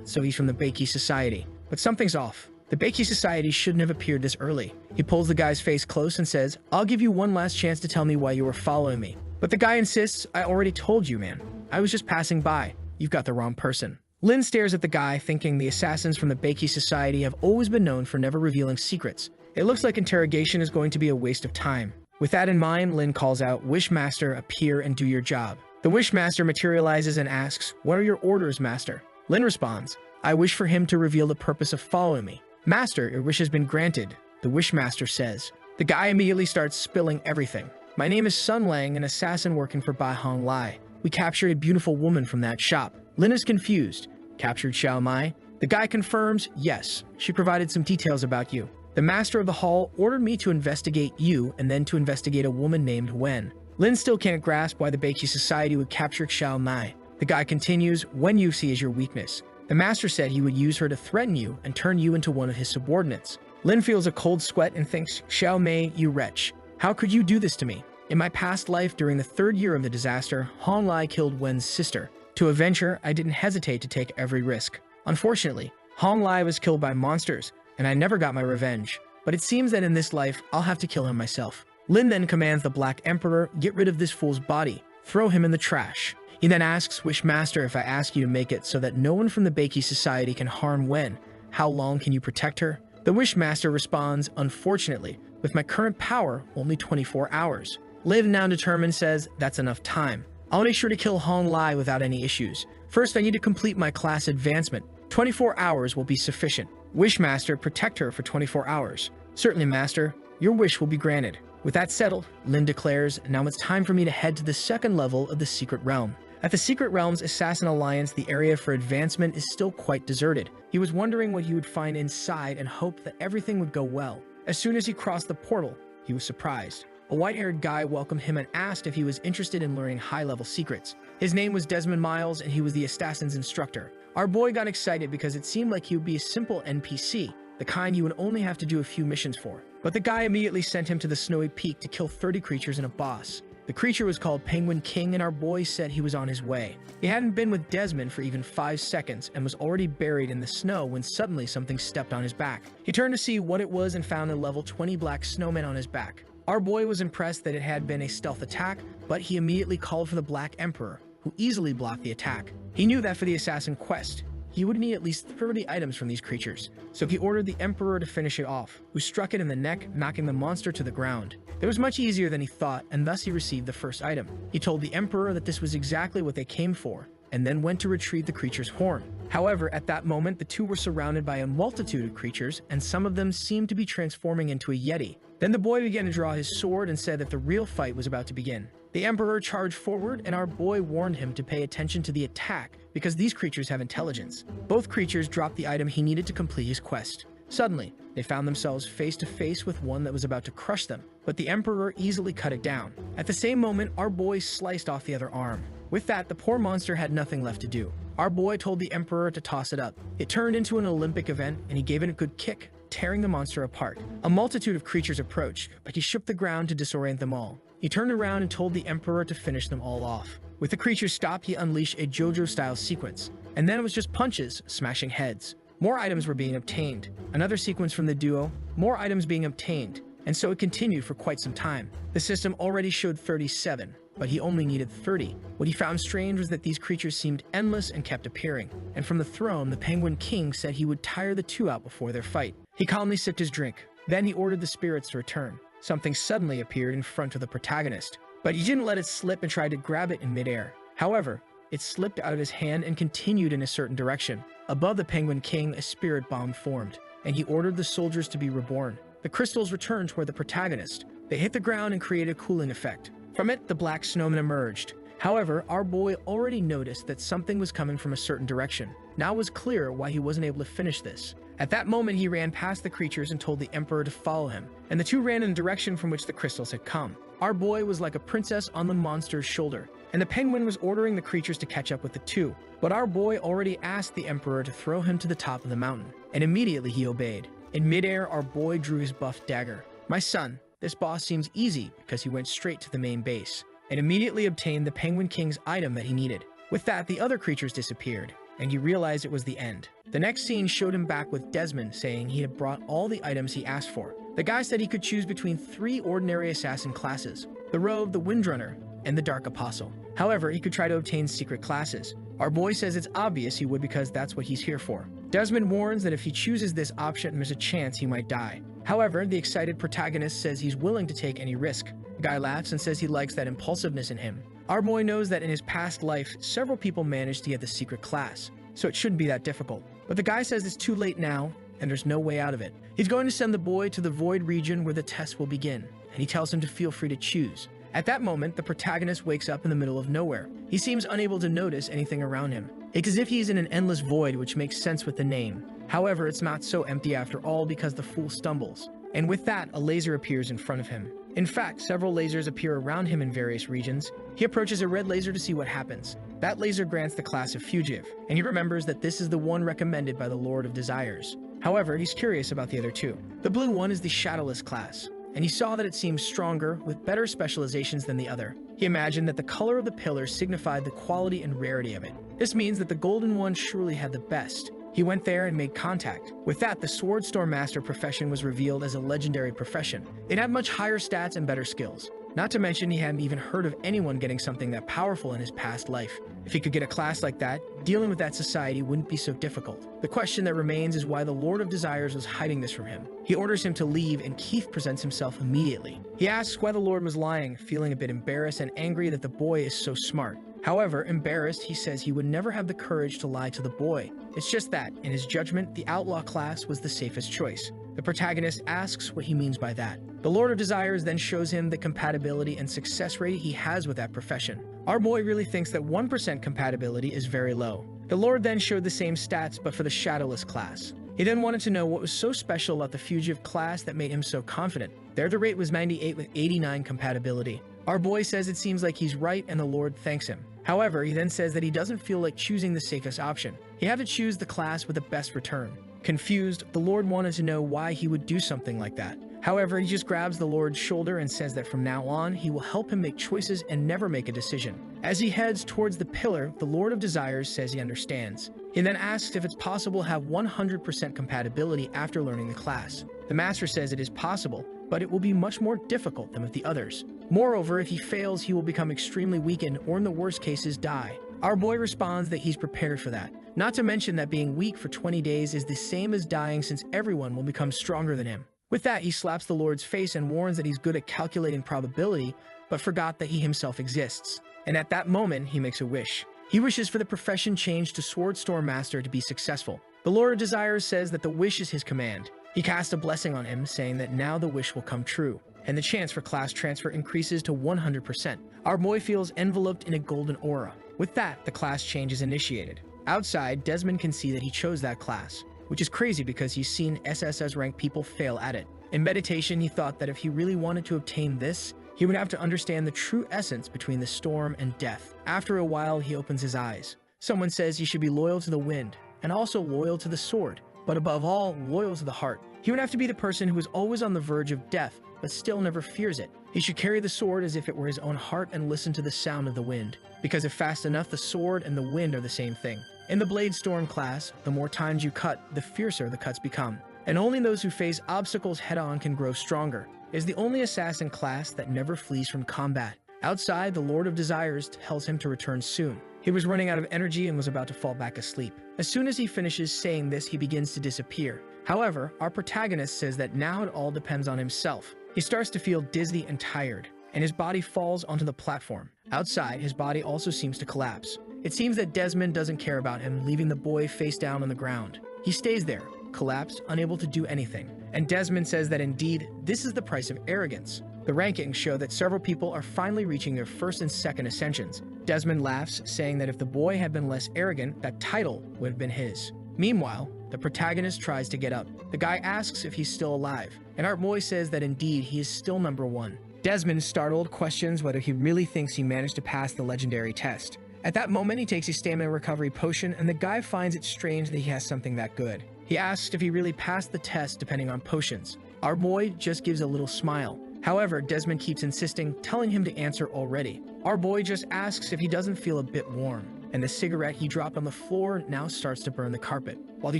so he's from the Beiki Society. But something's off. The Beiki Society shouldn't have appeared this early. He pulls the guy's face close and says, I'll give you one last chance to tell me why you were following me. But the guy insists, I already told you, man. I was just passing by. You've got the wrong person. Lin stares at the guy, thinking the assassins from the Beiki Society have always been known for never revealing secrets. It looks like interrogation is going to be a waste of time. With that in mind, Lin calls out, Wishmaster, appear and do your job. The Wishmaster materializes and asks, "What are your orders, Master?" Lin responds, "I wish for him to reveal the purpose of following me." "Master, your wish has been granted," the Wishmaster says. The guy immediately starts spilling everything. "My name is Sun Lang, an assassin working for Bai Hong Lai. We captured a beautiful woman from that shop." Lin is confused. "Captured Xiao Mai?" The guy confirms, "Yes, she provided some details about you. The master of the hall ordered me to investigate you and then to investigate a woman named Wen." Lin still can't grasp why the Beiki Society would capture Xiao Mai. The guy continues, "Wen you see is your weakness. The master said he would use her to threaten you and turn you into one of his subordinates." Lin feels a cold sweat and thinks, "Xiao Mei, you wretch. How could you do this to me? In my past life, during the 3rd year of the disaster, Hong Lai killed Wen's sister. To avenge her, I didn't hesitate to take every risk. Unfortunately, Hong Lai was killed by monsters, and I never got my revenge. But it seems that in this life, I'll have to kill him myself." Lin then commands the Black Emperor, "Get rid of this fool's body. Throw him in the trash." He then asks Wishmaster, "If I ask you to make it so that no one from the Beiki Society can harm Wen, how long can you protect her?" The Wishmaster responds, "Unfortunately, with my current power, only 24 hours. Lin, now determined, says, "That's enough time. I'll make sure to kill Hong Lai without any issues. First, I need to complete my class advancement. 24 hours will be sufficient. Wishmaster, protect her for 24 hours. "Certainly, Master. Your wish will be granted." With that settled, Lin declares, "Now it's time for me to head to the 2nd level of the Secret Realm." At the Secret Realm's Assassin Alliance, the area for advancement is still quite deserted. He was wondering what he would find inside and hoped that everything would go well. As soon as he crossed the portal, he was surprised. A white-haired guy welcomed him and asked if he was interested in learning high-level secrets. His name was Desmond Miles, and he was the assassin's instructor. Our boy got excited because it seemed like he would be a simple NPC, the kind you would only have to do a few missions for. But the guy immediately sent him to the Snowy Peak to kill 30 creatures and a boss. The creature was called Penguin King, and our boy said he was on his way. He hadn't been with Desmond for even 5 seconds and was already buried in the snow when suddenly something stepped on his back. He turned to see what it was and found a level 20 black snowman on his back. Our boy was impressed that it had been a stealth attack, but he immediately called for the Black Emperor, who easily blocked the attack. He knew that for the assassin quest, he would need at least 30 items from these creatures, so he ordered the Emperor to finish it off, who struck it in the neck, knocking the monster to the ground. It was much easier than he thought, and thus he received the first item. He told the Emperor that this was exactly what they came for, and then went to retrieve the creature's horn. However, at that moment, the two were surrounded by a multitude of creatures, and some of them seemed to be transforming into a Yeti. Then the boy began to draw his sword and said that the real fight was about to begin. The Emperor charged forward, and our boy warned him to pay attention to the attack because these creatures have intelligence. Both creatures dropped the item he needed to complete his quest. Suddenly, they found themselves face to face with one that was about to crush them, but the Emperor easily cut it down. At the same moment, our boy sliced off the other arm. With that, the poor monster had nothing left to do. Our boy told the Emperor to toss it up. It turned into an Olympic event, and he gave it a good kick, tearing the monster apart. A multitude of creatures approached, but he shook the ground to disorient them all. He turned around and told the Emperor to finish them all off. With the creatures stopped, he unleashed a JoJo-style sequence, and then it was just punches, smashing heads. More items were being obtained. Another sequence from the duo, more items being obtained, and so it continued for quite some time. The system already showed 37, but he only needed 30. What he found strange was that these creatures seemed endless and kept appearing, and from the throne, the Penguin King said he would tire the two out before their fight. He calmly sipped his drink. Then he ordered the spirits to return. Something suddenly appeared in front of the protagonist, but he didn't let it slip and tried to grab it in midair. However, it slipped out of his hand and continued in a certain direction. Above the Penguin King, a spirit bomb formed, and he ordered the soldiers to be reborn. The crystals returned toward the protagonist. They hit the ground and created a cooling effect. From it, the black snowman emerged. However, our boy already noticed that something was coming from a certain direction. Now it was clear why he wasn't able to finish this. At that moment, he ran past the creatures and told the Emperor to follow him, and the two ran in the direction from which the crystals had come. Our boy was like a princess on the monster's shoulder, and the penguin was ordering the creatures to catch up with the two. But our boy already asked the Emperor to throw him to the top of the mountain, and immediately he obeyed. In midair, our boy drew his buff dagger. "My son, this boss seems easy," because he went straight to the main base, and immediately obtained the Penguin King's item that he needed. With that, the other creatures disappeared, and he realized it was the end. The next scene showed him back with Desmond, saying he had brought all the items he asked for. The guy said he could choose between 3 ordinary assassin classes: the Rogue, the Windrunner, and the Dark Apostle. However, he could try to obtain secret classes. Our boy says it's obvious he would because that's what he's here for. Desmond warns that if he chooses this option, there's a chance he might die. However, the excited protagonist says he's willing to take any risk. The guy laughs and says he likes that impulsiveness in him. Our boy knows that in his past life, several people managed to get the secret class, so it shouldn't be that difficult. But the guy says it's too late now, and there's no way out of it. He's going to send the boy to the void region where the test will begin, and he tells him to feel free to choose. At that moment, the protagonist wakes up in the middle of nowhere. He seems unable to notice anything around him. It's as if he's in an endless void, which makes sense with the name. However, it's not so empty after all because the fool stumbles. And with that, a laser appears in front of him. In fact, several lasers appear around him in various regions. He approaches a red laser to see what happens. That laser grants the class of Fugitive, and he remembers that this is the one recommended by the Lord of Desires. However, he's curious about the other two. The blue one is the Shadowless class, and he saw that it seemed stronger, with better specializations than the other. He imagined that the color of the pillar signified the quality and rarity of it. This means that the golden one surely had the best. He went there and made contact. With that, the Swordstorm Master profession was revealed as a legendary profession. It had much higher stats and better skills. Not to mention, he hadn't even heard of anyone getting something that powerful in his past life. If he could get a class like that, dealing with that society wouldn't be so difficult. The question that remains is why the Lord of Desires was hiding this from him. He orders him to leave, and Keith presents himself immediately. He asks why the Lord was lying, feeling a bit embarrassed and angry that the boy is so smart. However, embarrassed, he says he would never have the courage to lie to the boy. It's just that, in his judgment, the outlaw class was the safest choice. The protagonist asks what he means by that. The Lord of Desires then shows him the compatibility and success rate he has with that profession. Our boy really thinks that 1% compatibility is very low. The Lord then showed the same stats, but for the Shadowless class. He then wanted to know what was so special about the Fugitive class that made him so confident. There the rate was 98 with 89 compatibility. Our boy says it seems like he's right, and the Lord thanks him. However, he then says that he doesn't feel like choosing the safest option. He had to choose the class with the best return. Confused, the Lord wanted to know why he would do something like that. However, he just grabs the Lord's shoulder and says that from now on, he will help him make choices and never make a decision. As he heads towards the pillar, the Lord of Desires says he understands. He then asks if it's possible to have 100% compatibility after learning the class. The Master says it is possible, but it will be much more difficult than with the others. Moreover, if he fails, he will become extremely weakened or in the worst cases die. Our boy responds that he's prepared for that. Not to mention that being weak for 20 days is the same as dying, since everyone will become stronger than him. With that, he slaps the Lord's face and warns that he's good at calculating probability, but forgot that he himself exists. And at that moment, he makes a wish. He wishes for the profession change to Swordstorm Master to be successful. The Lord of Desires says that the wish is his command. He casts a blessing on him, saying that now the wish will come true, and the chance for class transfer increases to 100%. Our boy feels enveloped in a golden aura. With that, the class change is initiated. Outside, Desmond can see that he chose that class, which is crazy because he's seen SSS rank people fail at it. In meditation, he thought that if he really wanted to obtain this, he would have to understand the true essence between the storm and death. After a while, he opens his eyes. Someone says he should be loyal to the wind, and also loyal to the sword, but above all, loyal to the heart. He would have to be the person who is always on the verge of death, but still never fears it. He should carry the sword as if it were his own heart and listen to the sound of the wind, because if fast enough, the sword and the wind are the same thing. In the Blade Storm class, the more times you cut, the fiercer the cuts become, and only those who face obstacles head-on can grow stronger. It is the only assassin class that never flees from combat. Outside, the Lord of Desires tells him to return soon. He was running out of energy and was about to fall back asleep. As soon as he finishes saying this, he begins to disappear. However, our protagonist says that now it all depends on himself. He starts to feel dizzy and tired, and his body falls onto the platform. Outside, his body also seems to collapse. It seems that Desmond doesn't care about him, leaving the boy face down on the ground. He stays there, collapsed, unable to do anything. And Desmond says that indeed, this is the price of arrogance. The rankings show that several people are finally reaching their first and second ascensions. Desmond laughs, saying that if the boy had been less arrogant, that title would have been his. Meanwhile, the protagonist tries to get up. The guy asks if he's still alive, and our boy says that indeed he is still number one. Desmond, startled, questions whether he really thinks he managed to pass the legendary test. At that moment, he takes a stamina recovery potion, and the guy finds it strange that he has something that good. He asks if he really passed the test depending on potions. Our boy just gives a little smile. However, Desmond keeps insisting, telling him to answer already. Our boy just asks if he doesn't feel a bit warm, and the cigarette he dropped on the floor now starts to burn the carpet. While he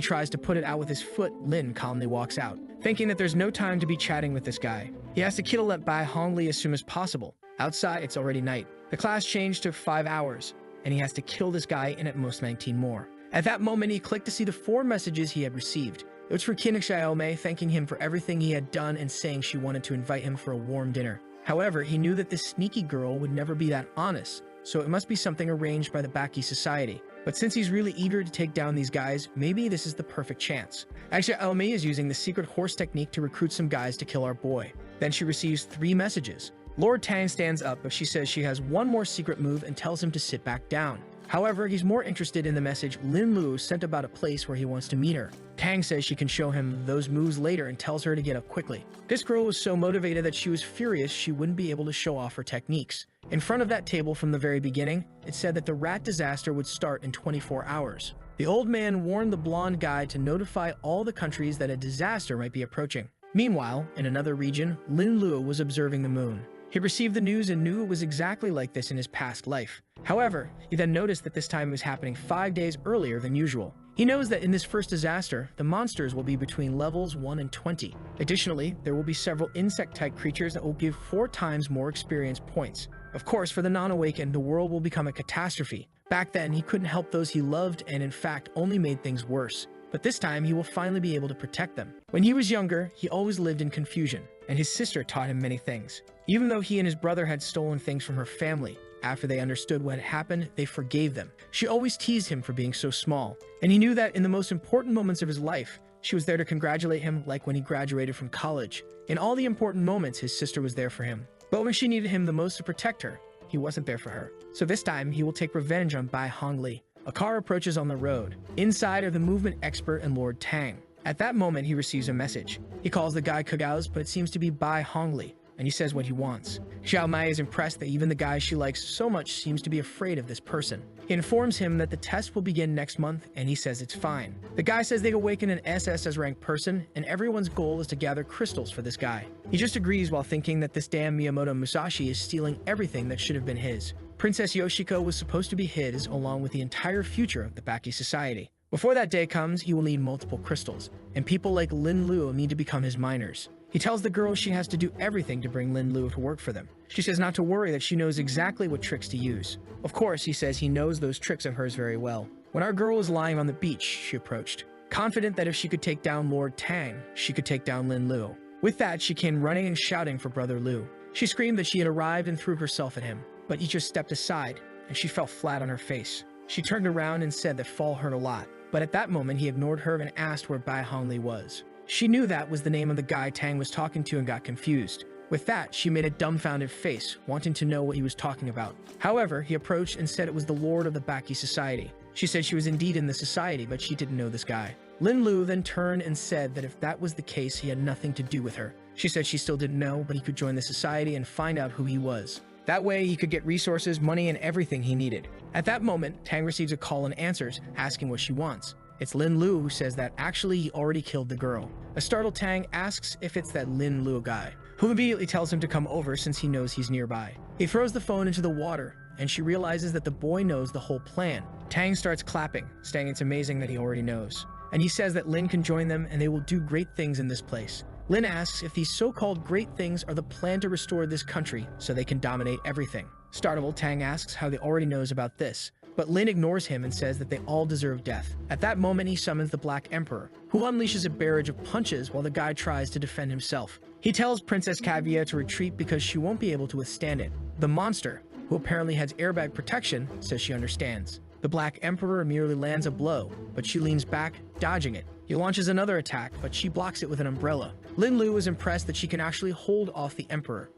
tries to put it out with his foot, Lin calmly walks out, thinking that there's no time to be chatting with this guy. He has to kidnap by Hong Li as soon as possible. Outside, it's already night. The class changed to 5 hours, and he has to kill this guy and at most 19 more. At that moment, he clicked to see the 4 messages he had received. It was for Kinnick Xiaomei, thanking him for everything he had done and saying she wanted to invite him for a warm dinner. However, he knew that this sneaky girl would never be that honest, so it must be something arranged by the Baki Society. But since he's really eager to take down these guys, maybe this is the perfect chance. Actually, Aomi is using the secret horse technique to recruit some guys to kill our boy. Then she receives 3 messages. Lord Tang stands up, but she says she has one more secret move and tells him to sit back down. However, he's more interested in the message Lin Lu sent about a place where he wants to meet her. Tang says she can show him those moves later and tells her to get up quickly. This girl was so motivated that she was furious she wouldn't be able to show off her techniques. In front of that table from the very beginning, it said that the rat disaster would start in 24 hours. The old man warned the blonde guy to notify all the countries that a disaster might be approaching. Meanwhile, in another region, Lin Lu was observing the moon. He received the news and knew it was exactly like this in his past life. However, he then noticed that this time it was happening 5 days earlier than usual. He knows that in this first disaster, the monsters will be between levels 1 and 20. Additionally, there will be several insect-type creatures that will give 4 times more experience points. Of course, for the non-awakened, the world will become a catastrophe. Back then, he couldn't help those he loved and in fact only made things worse. But this time, he will finally be able to protect them. When he was younger, he always lived in confusion, and his sister taught him many things. Even though he and his brother had stolen things from her family, after they understood what had happened, they forgave them. She always teased him for being so small, and he knew that in the most important moments of his life, she was there to congratulate him, like when he graduated from college. In all the important moments, his sister was there for him. But when she needed him the most to protect her, he wasn't there for her. So this time, he will take revenge on Bai Hongli. A car approaches on the road. Inside are the movement expert and Lord Tang. At that moment, he receives a message. He calls the guy Kagao's, but it seems to be Bai Hongli, and he says what he wants. Xiao Mai is impressed that even the guy she likes so much seems to be afraid of this person. He informs him that the test will begin next month, and he says it's fine. The guy says they awaken an SS ranked person, and everyone's goal is to gather crystals for this guy. He just agrees while thinking that this damn Miyamoto Musashi is stealing everything that should have been his. Princess Yoshiko was supposed to be his, along with the entire future of the Baki Society. Before that day comes, he will need multiple crystals, and people like Lin Lu need to become his miners. He tells the girl she has to do everything to bring Lin Lu to work for them. She says not to worry, that she knows exactly what tricks to use. Of course, he says he knows those tricks of hers very well. When our girl was lying on the beach, she approached, confident that if she could take down Lord Tang, she could take down Lin Lu. With that, she came running and shouting for Brother Lu. She screamed that she had arrived and threw herself at him, but he just stepped aside, and she fell flat on her face. She turned around and said that fall hurt a lot, but at that moment he ignored her and asked where Bai Hongli was. She knew that was the name of the guy Tang was talking to and got confused. With that, she made a dumbfounded face, wanting to know what he was talking about. However, he approached and said it was the Lord of the Baki Society. She said she was indeed in the society, but she didn't know this guy. Lin Lu then turned and said that if that was the case, he had nothing to do with her. She said she still didn't know, but he could join the society and find out who he was. That way, he could get resources, money, and everything he needed. At that moment, Tang receives a call and answers, asking what she wants. It's Lin Lu who says that actually he already killed the girl. A startled Tang asks if it's that Lin Lu guy, who immediately tells him to come over since he knows he's nearby. He throws the phone into the water, and she realizes that the boy knows the whole plan. Tang starts clapping, saying it's amazing that he already knows. And he says that Lin can join them and they will do great things in this place. Lin asks if these so-called great things are the plan to restore this country so they can dominate everything. Startled, Tang asks how they already knows about this, but Lin ignores him and says that they all deserve death. At that moment, he summons the Black Emperor, who unleashes a barrage of punches while the guy tries to defend himself. He tells Princess Kaguya to retreat because she won't be able to withstand it. The monster, who apparently has airbag protection, says she understands. The Black Emperor merely lands a blow, but she leans back, dodging it. He launches another attack, but she blocks it with an umbrella. Lin Lu is impressed that she can actually hold off the Emperor.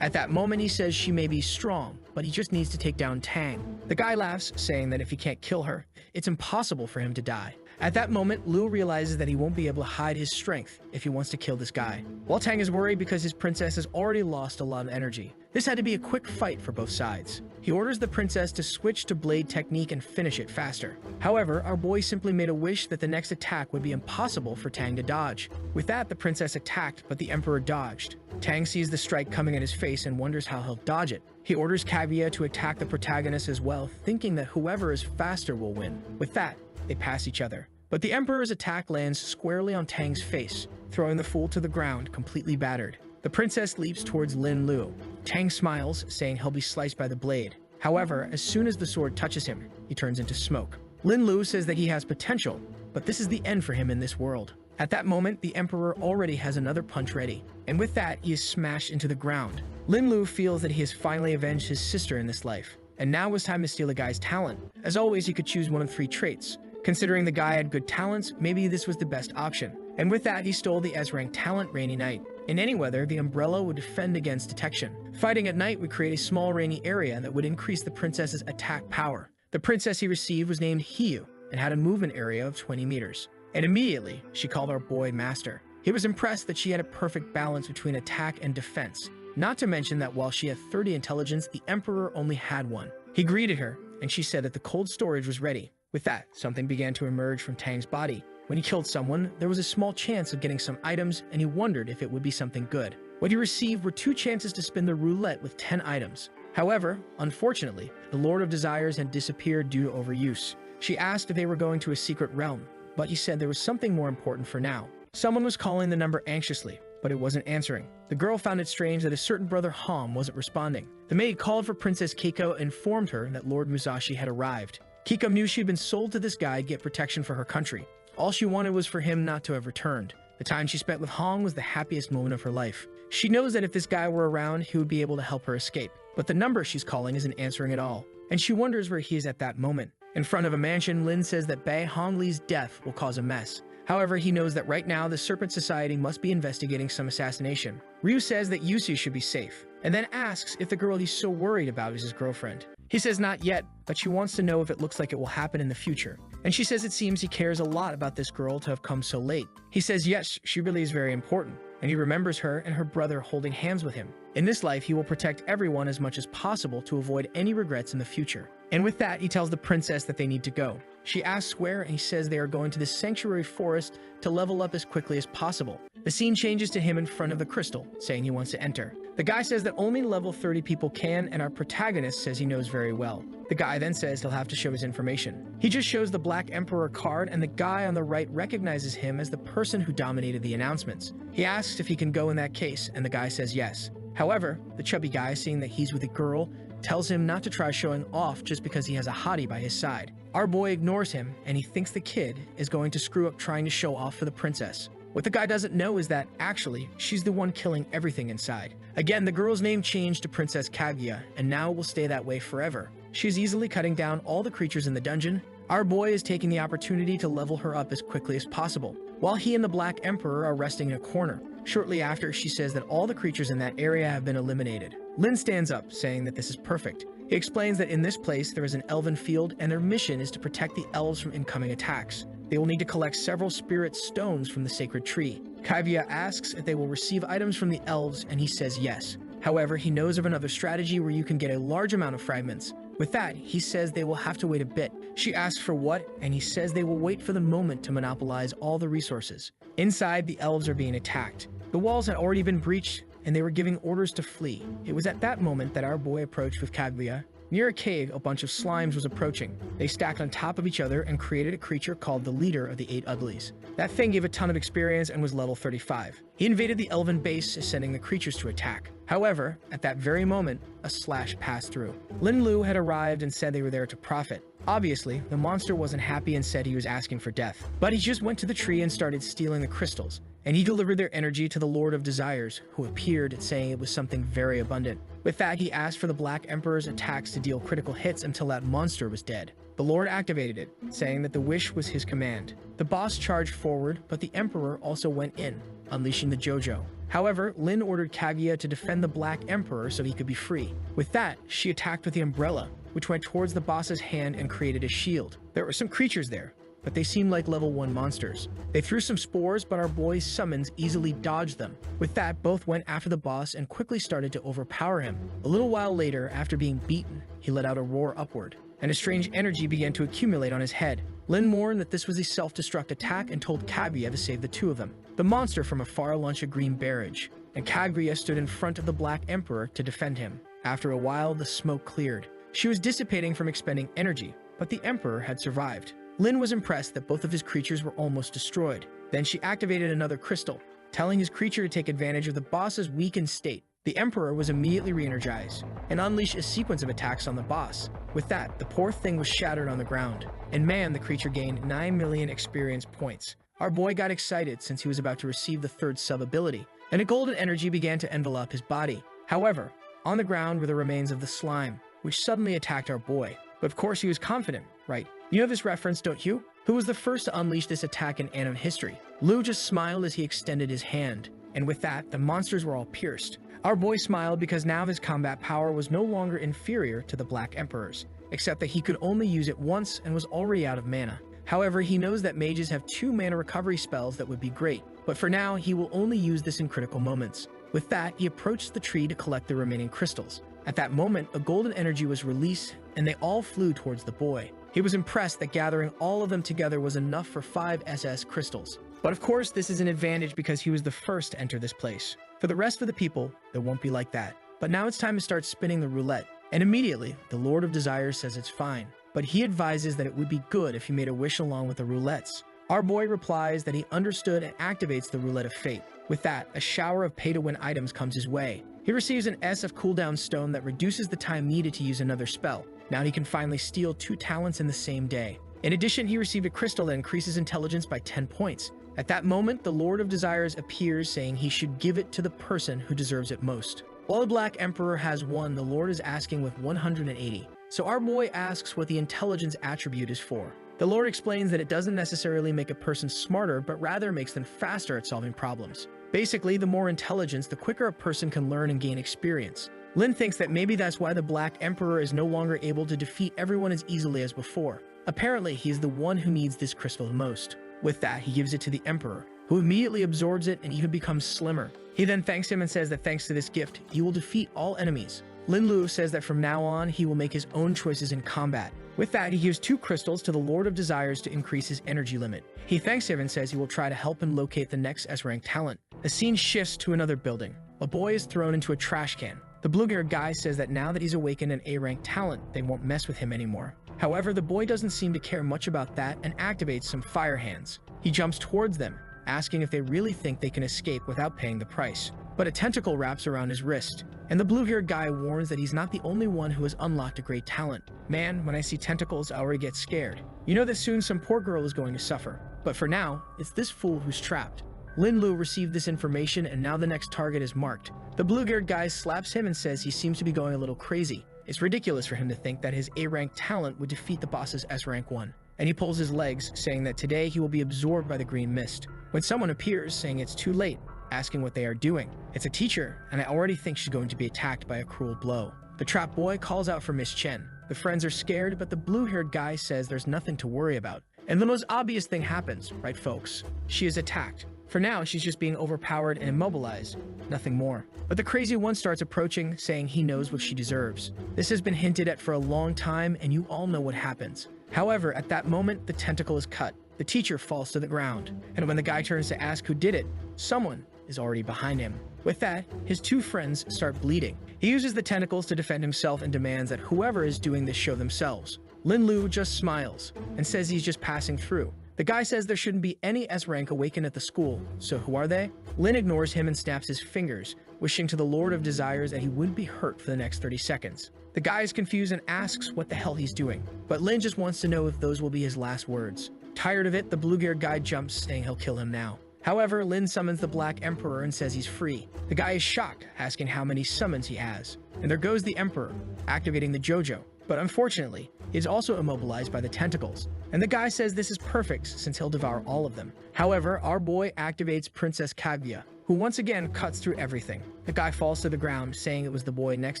At that moment, he says she may be strong, but he just needs to take down Tang. The guy laughs, saying that if he can't kill her, it's impossible for him to die. At that moment, Lu realizes that he won't be able to hide his strength if he wants to kill this guy. While Tang is worried because his princess has already lost a lot of energy. This had to be a quick fight for both sides. He orders the princess to switch to blade technique and finish it faster. However, our boy simply made a wish that the next attack would be impossible for Tang to dodge. With that, the princess attacked, but the emperor dodged. Tang sees the strike coming at his face and wonders how he'll dodge it. He orders Kaguya to attack the protagonist as well, thinking that whoever is faster will win. With that, they pass each other. But the emperor's attack lands squarely on Tang's face, throwing the fool to the ground, completely battered. The princess leaps towards Lin Lu. Tang smiles, saying he'll be sliced by the blade. However, as soon as the sword touches him, he turns into smoke. Lin Lu says that he has potential, but this is the end for him in this world. At that moment, the emperor already has another punch ready, and with that, he is smashed into the ground. Lin Lu feels that he has finally avenged his sister in this life. and now was time to steal the guy's talent. As always, he could choose one of 3 traits. Considering the guy had good talents, maybe this was the best option. And with that, he stole the S-rank talent, Rainy Night. In any weather, the umbrella would defend against detection. Fighting at night would create a small rainy area that would increase the princess's attack power. The princess he received was named Hiyu and had a movement area of 20 meters. And immediately, she called our boy Master. He was impressed that she had a perfect balance between attack and defense. Not to mention that while she had 30 intelligence, the Emperor only had 1. He greeted her, and she said that the cold storage was ready. With that, something began to emerge from Tang's body. When he killed someone, there was a small chance of getting some items, and he wondered if it would be something good. What he received were 2 chances to spin the roulette with 10 items. However, unfortunately, the Lord of Desires had disappeared due to overuse. She asked if they were going to a secret realm, but he said there was something more important for now. Someone was calling the number anxiously, but it wasn't answering. The girl found it strange that a certain brother Ham wasn't responding. The maid called for Princess Keiko and informed her that Lord Musashi had arrived. Keiko knew she'd been sold to this guy to get protection for her country. All she wanted was for him not to have returned. The time she spent with Hong was the happiest moment of her life. She knows that if this guy were around, he would be able to help her escape. But the number she's calling isn't answering at all, and she wonders where he is at that moment. In front of a mansion, Lin says that Bei Hongli's death will cause a mess. However, he knows that right now the Serpent Society must be investigating some assassination. Ryu says that Yusu should be safe, and then asks if the girl he's so worried about is his girlfriend. He says not yet, but she wants to know if it looks like it will happen in the future. And she says it seems he cares a lot about this girl to have come so late. He says yes, she really is very important, and he remembers her and her brother holding hands with him. In this life, he will protect everyone as much as possible to avoid any regrets in the future. And with that, he tells the princess that they need to go. She asks where, and he says they are going to the sanctuary forest to level up as quickly as possible. The scene changes to him in front of the crystal, saying he wants to enter. The guy says that only level 30 people can, and our protagonist says he knows very well. The guy then says he'll have to show his information. He just shows the Black Emperor card, and the guy on the right recognizes him as the person who dominated the announcements. He asks if he can go in that case, and the guy says yes. However, the chubby guy, seeing that he's with a girl, tells him not to try showing off just because he has a hottie by his side. Our boy ignores him, and he thinks the kid is going to screw up trying to show off for the princess. What the guy doesn't know is that, actually, she's the one killing everything inside. Again, the girl's name changed to Princess Kaguya, and now will stay that way forever. She's easily cutting down all the creatures in the dungeon. Our boy is taking the opportunity to level her up as quickly as possible, while he and the Black Emperor are resting in a corner. Shortly after, she says that all the creatures in that area have been eliminated. Lin stands up, saying that this is perfect. He explains that in this place there is an elven field, and their mission is to protect the elves from incoming attacks. They will need to collect several spirit stones from the sacred tree. Kaguya asks if they will receive items from the elves, and he says yes. However, he knows of another strategy where you can get a large amount of fragments. With that, he says they will have to wait a bit. She asks for what, and he says they will wait for the moment to monopolize all the resources. Inside, the elves are being attacked. The walls had already been breached, and they were giving orders to flee. It was at that moment that our boy approached with Kaguya. Near a cave, a bunch of slimes was approaching. They stacked on top of each other and created a creature called the Leader of the 8 Uglies. That thing gave a ton of experience and was level 35. He invaded the elven base, sending the creatures to attack. However, at that very moment, a slash passed through. Lin Lu had arrived and said they were there to profit. Obviously, the monster wasn't happy and said he was asking for death. But he just went to the tree and started stealing the crystals. And he delivered their energy to the Lord of Desires, who appeared saying it was something very abundant. With that, he asked for the Black Emperor's attacks to deal critical hits until that monster was dead. The Lord activated it, saying that the wish was his command. The boss charged forward, but the Emperor also went in, unleashing the JoJo. However, Lin ordered Kaguya to defend the Black Emperor so he could be free. With that, she attacked with the umbrella, which went towards the boss's hand and created a shield. There were some creatures there, but they seemed like level 1 monsters. They threw some spores, but our boy's summons easily dodged them. With that, both went after the boss and quickly started to overpower him. A little while later, after being beaten, he let out a roar upward, and a strange energy began to accumulate on his head. Lin warned that this was a self-destruct attack and told Kaguya to save the 2 of them. The monster from afar launched a green barrage, and Kaguya stood in front of the Black Emperor to defend him. After a while, the smoke cleared. She was dissipating from expending energy, but the Emperor had survived. Lin was impressed that both of his creatures were almost destroyed. Then she activated another crystal, telling his creature to take advantage of the boss's weakened state. The Emperor was immediately re-energized and unleashed a sequence of attacks on the boss. With that, the poor thing was shattered on the ground, and man, the creature gained 9 million experience points. Our boy got excited since he was about to receive the 3rd sub-ability, and a golden energy began to envelop his body. However, on the ground were the remains of the slime. which suddenly attacked our boy. But of course he was confident, right? You know this reference, don't you? Who was the first to unleash this attack in anime history? Lu just smiled as he extended his hand, and with that, the monsters were all pierced. Our boy smiled because now his combat power was no longer inferior to the Black Emperor's, except that he could only use it once and was already out of mana. However, he knows that mages have 2 mana recovery spells that would be great, but for now, he will only use this in critical moments. With that, he approached the tree to collect the remaining crystals. At that moment, a golden energy was released, and they all flew towards the boy. He was impressed that gathering all of them together was enough for 5 SS crystals. But of course, this is an advantage because he was the first to enter this place. For the rest of the people, it won't be like that. But now it's time to start spinning the roulette. And immediately, the Lord of Desires says it's fine. But he advises that it would be good if he made a wish along with the roulettes. Our boy replies that he understood and activates the Roulette of Fate. With that, a shower of pay-to-win items comes his way. He receives an S of cooldown stone that reduces the time needed to use another spell. Now he can finally steal 2 talents in the same day. In addition, he received a crystal that increases intelligence by 10 points. At that moment, the Lord of Desires appears, saying he should give it to the person who deserves it most. While the Black Emperor has 1, the Lord is asking with 180. So our boy asks what the intelligence attribute is for. The Lord explains that it doesn't necessarily make a person smarter, but rather makes them faster at solving problems. Basically, the more intelligence, the quicker a person can learn and gain experience. Lin thinks that maybe that's why the Black Emperor is no longer able to defeat everyone as easily as before. Apparently, he is the one who needs this crystal the most. With that, he gives it to the Emperor, who immediately absorbs it and even becomes slimmer. He then thanks him and says that thanks to this gift, he will defeat all enemies. Lin Lu says that from now on, he will make his own choices in combat. With that, he gives 2 crystals to the Lord of Desires to increase his energy limit. He thanks him and says he will try to help him locate the next S-rank talent. The scene shifts to another building. A boy is thrown into a trash can. The blue-haired guy says that now that he's awakened an A-rank talent, they won't mess with him anymore. However, the boy doesn't seem to care much about that and activates some fire hands. He jumps towards them, asking if they really think they can escape without paying the price. But a tentacle wraps around his wrist, and the blue-haired guy warns that he's not the only one who has unlocked a great talent. Man, when I see tentacles, I already get scared. You know that soon some poor girl is going to suffer. But for now, it's this fool who's trapped. Lin Lu received this information, and now the next target is marked. The blue-haired guy slaps him and says he seems to be going a little crazy. It's ridiculous for him to think that his A-rank talent would defeat the boss's S-rank one. And he pulls his legs, saying that today he will be absorbed by the green mist. When someone appears, saying it's too late, asking what they are doing. It's a teacher, and I already think she's going to be attacked by a cruel blow. The trap boy calls out for Miss Chen. The friends are scared, but the blue-haired guy says there's nothing to worry about. And the most obvious thing happens, right folks? She is attacked. For now, she's just being overpowered and immobilized, nothing more. But the crazy one starts approaching, saying he knows what she deserves. This has been hinted at for a long time, and you all know what happens. However, at that moment, the tentacle is cut. The teacher falls to the ground, and when the guy turns to ask who did it, someone is already behind him. With that, his 2 friends start bleeding. He uses the tentacles to defend himself and demands that whoever is doing this show themselves. Lin Lu just smiles and says he's just passing through. The guy says there shouldn't be any S-rank awakened at the school, so who are they? Lin ignores him and snaps his fingers, wishing to the Lord of Desires that he wouldn't be hurt for the next 30 seconds. The guy is confused and asks what the hell he's doing, but Lin just wants to know if those will be his last words. Tired of it, the blue-haired guy jumps, saying he'll kill him now. However, Lin summons the Black Emperor and says he's free. The guy is shocked, asking how many summons he has. And there goes the Emperor, activating the JoJo. But unfortunately, he is also immobilized by the tentacles. And the guy says this is perfect since he'll devour all of them. However, our boy activates Princess Kaguya, who once again cuts through everything. The guy falls to the ground, saying it was the boy next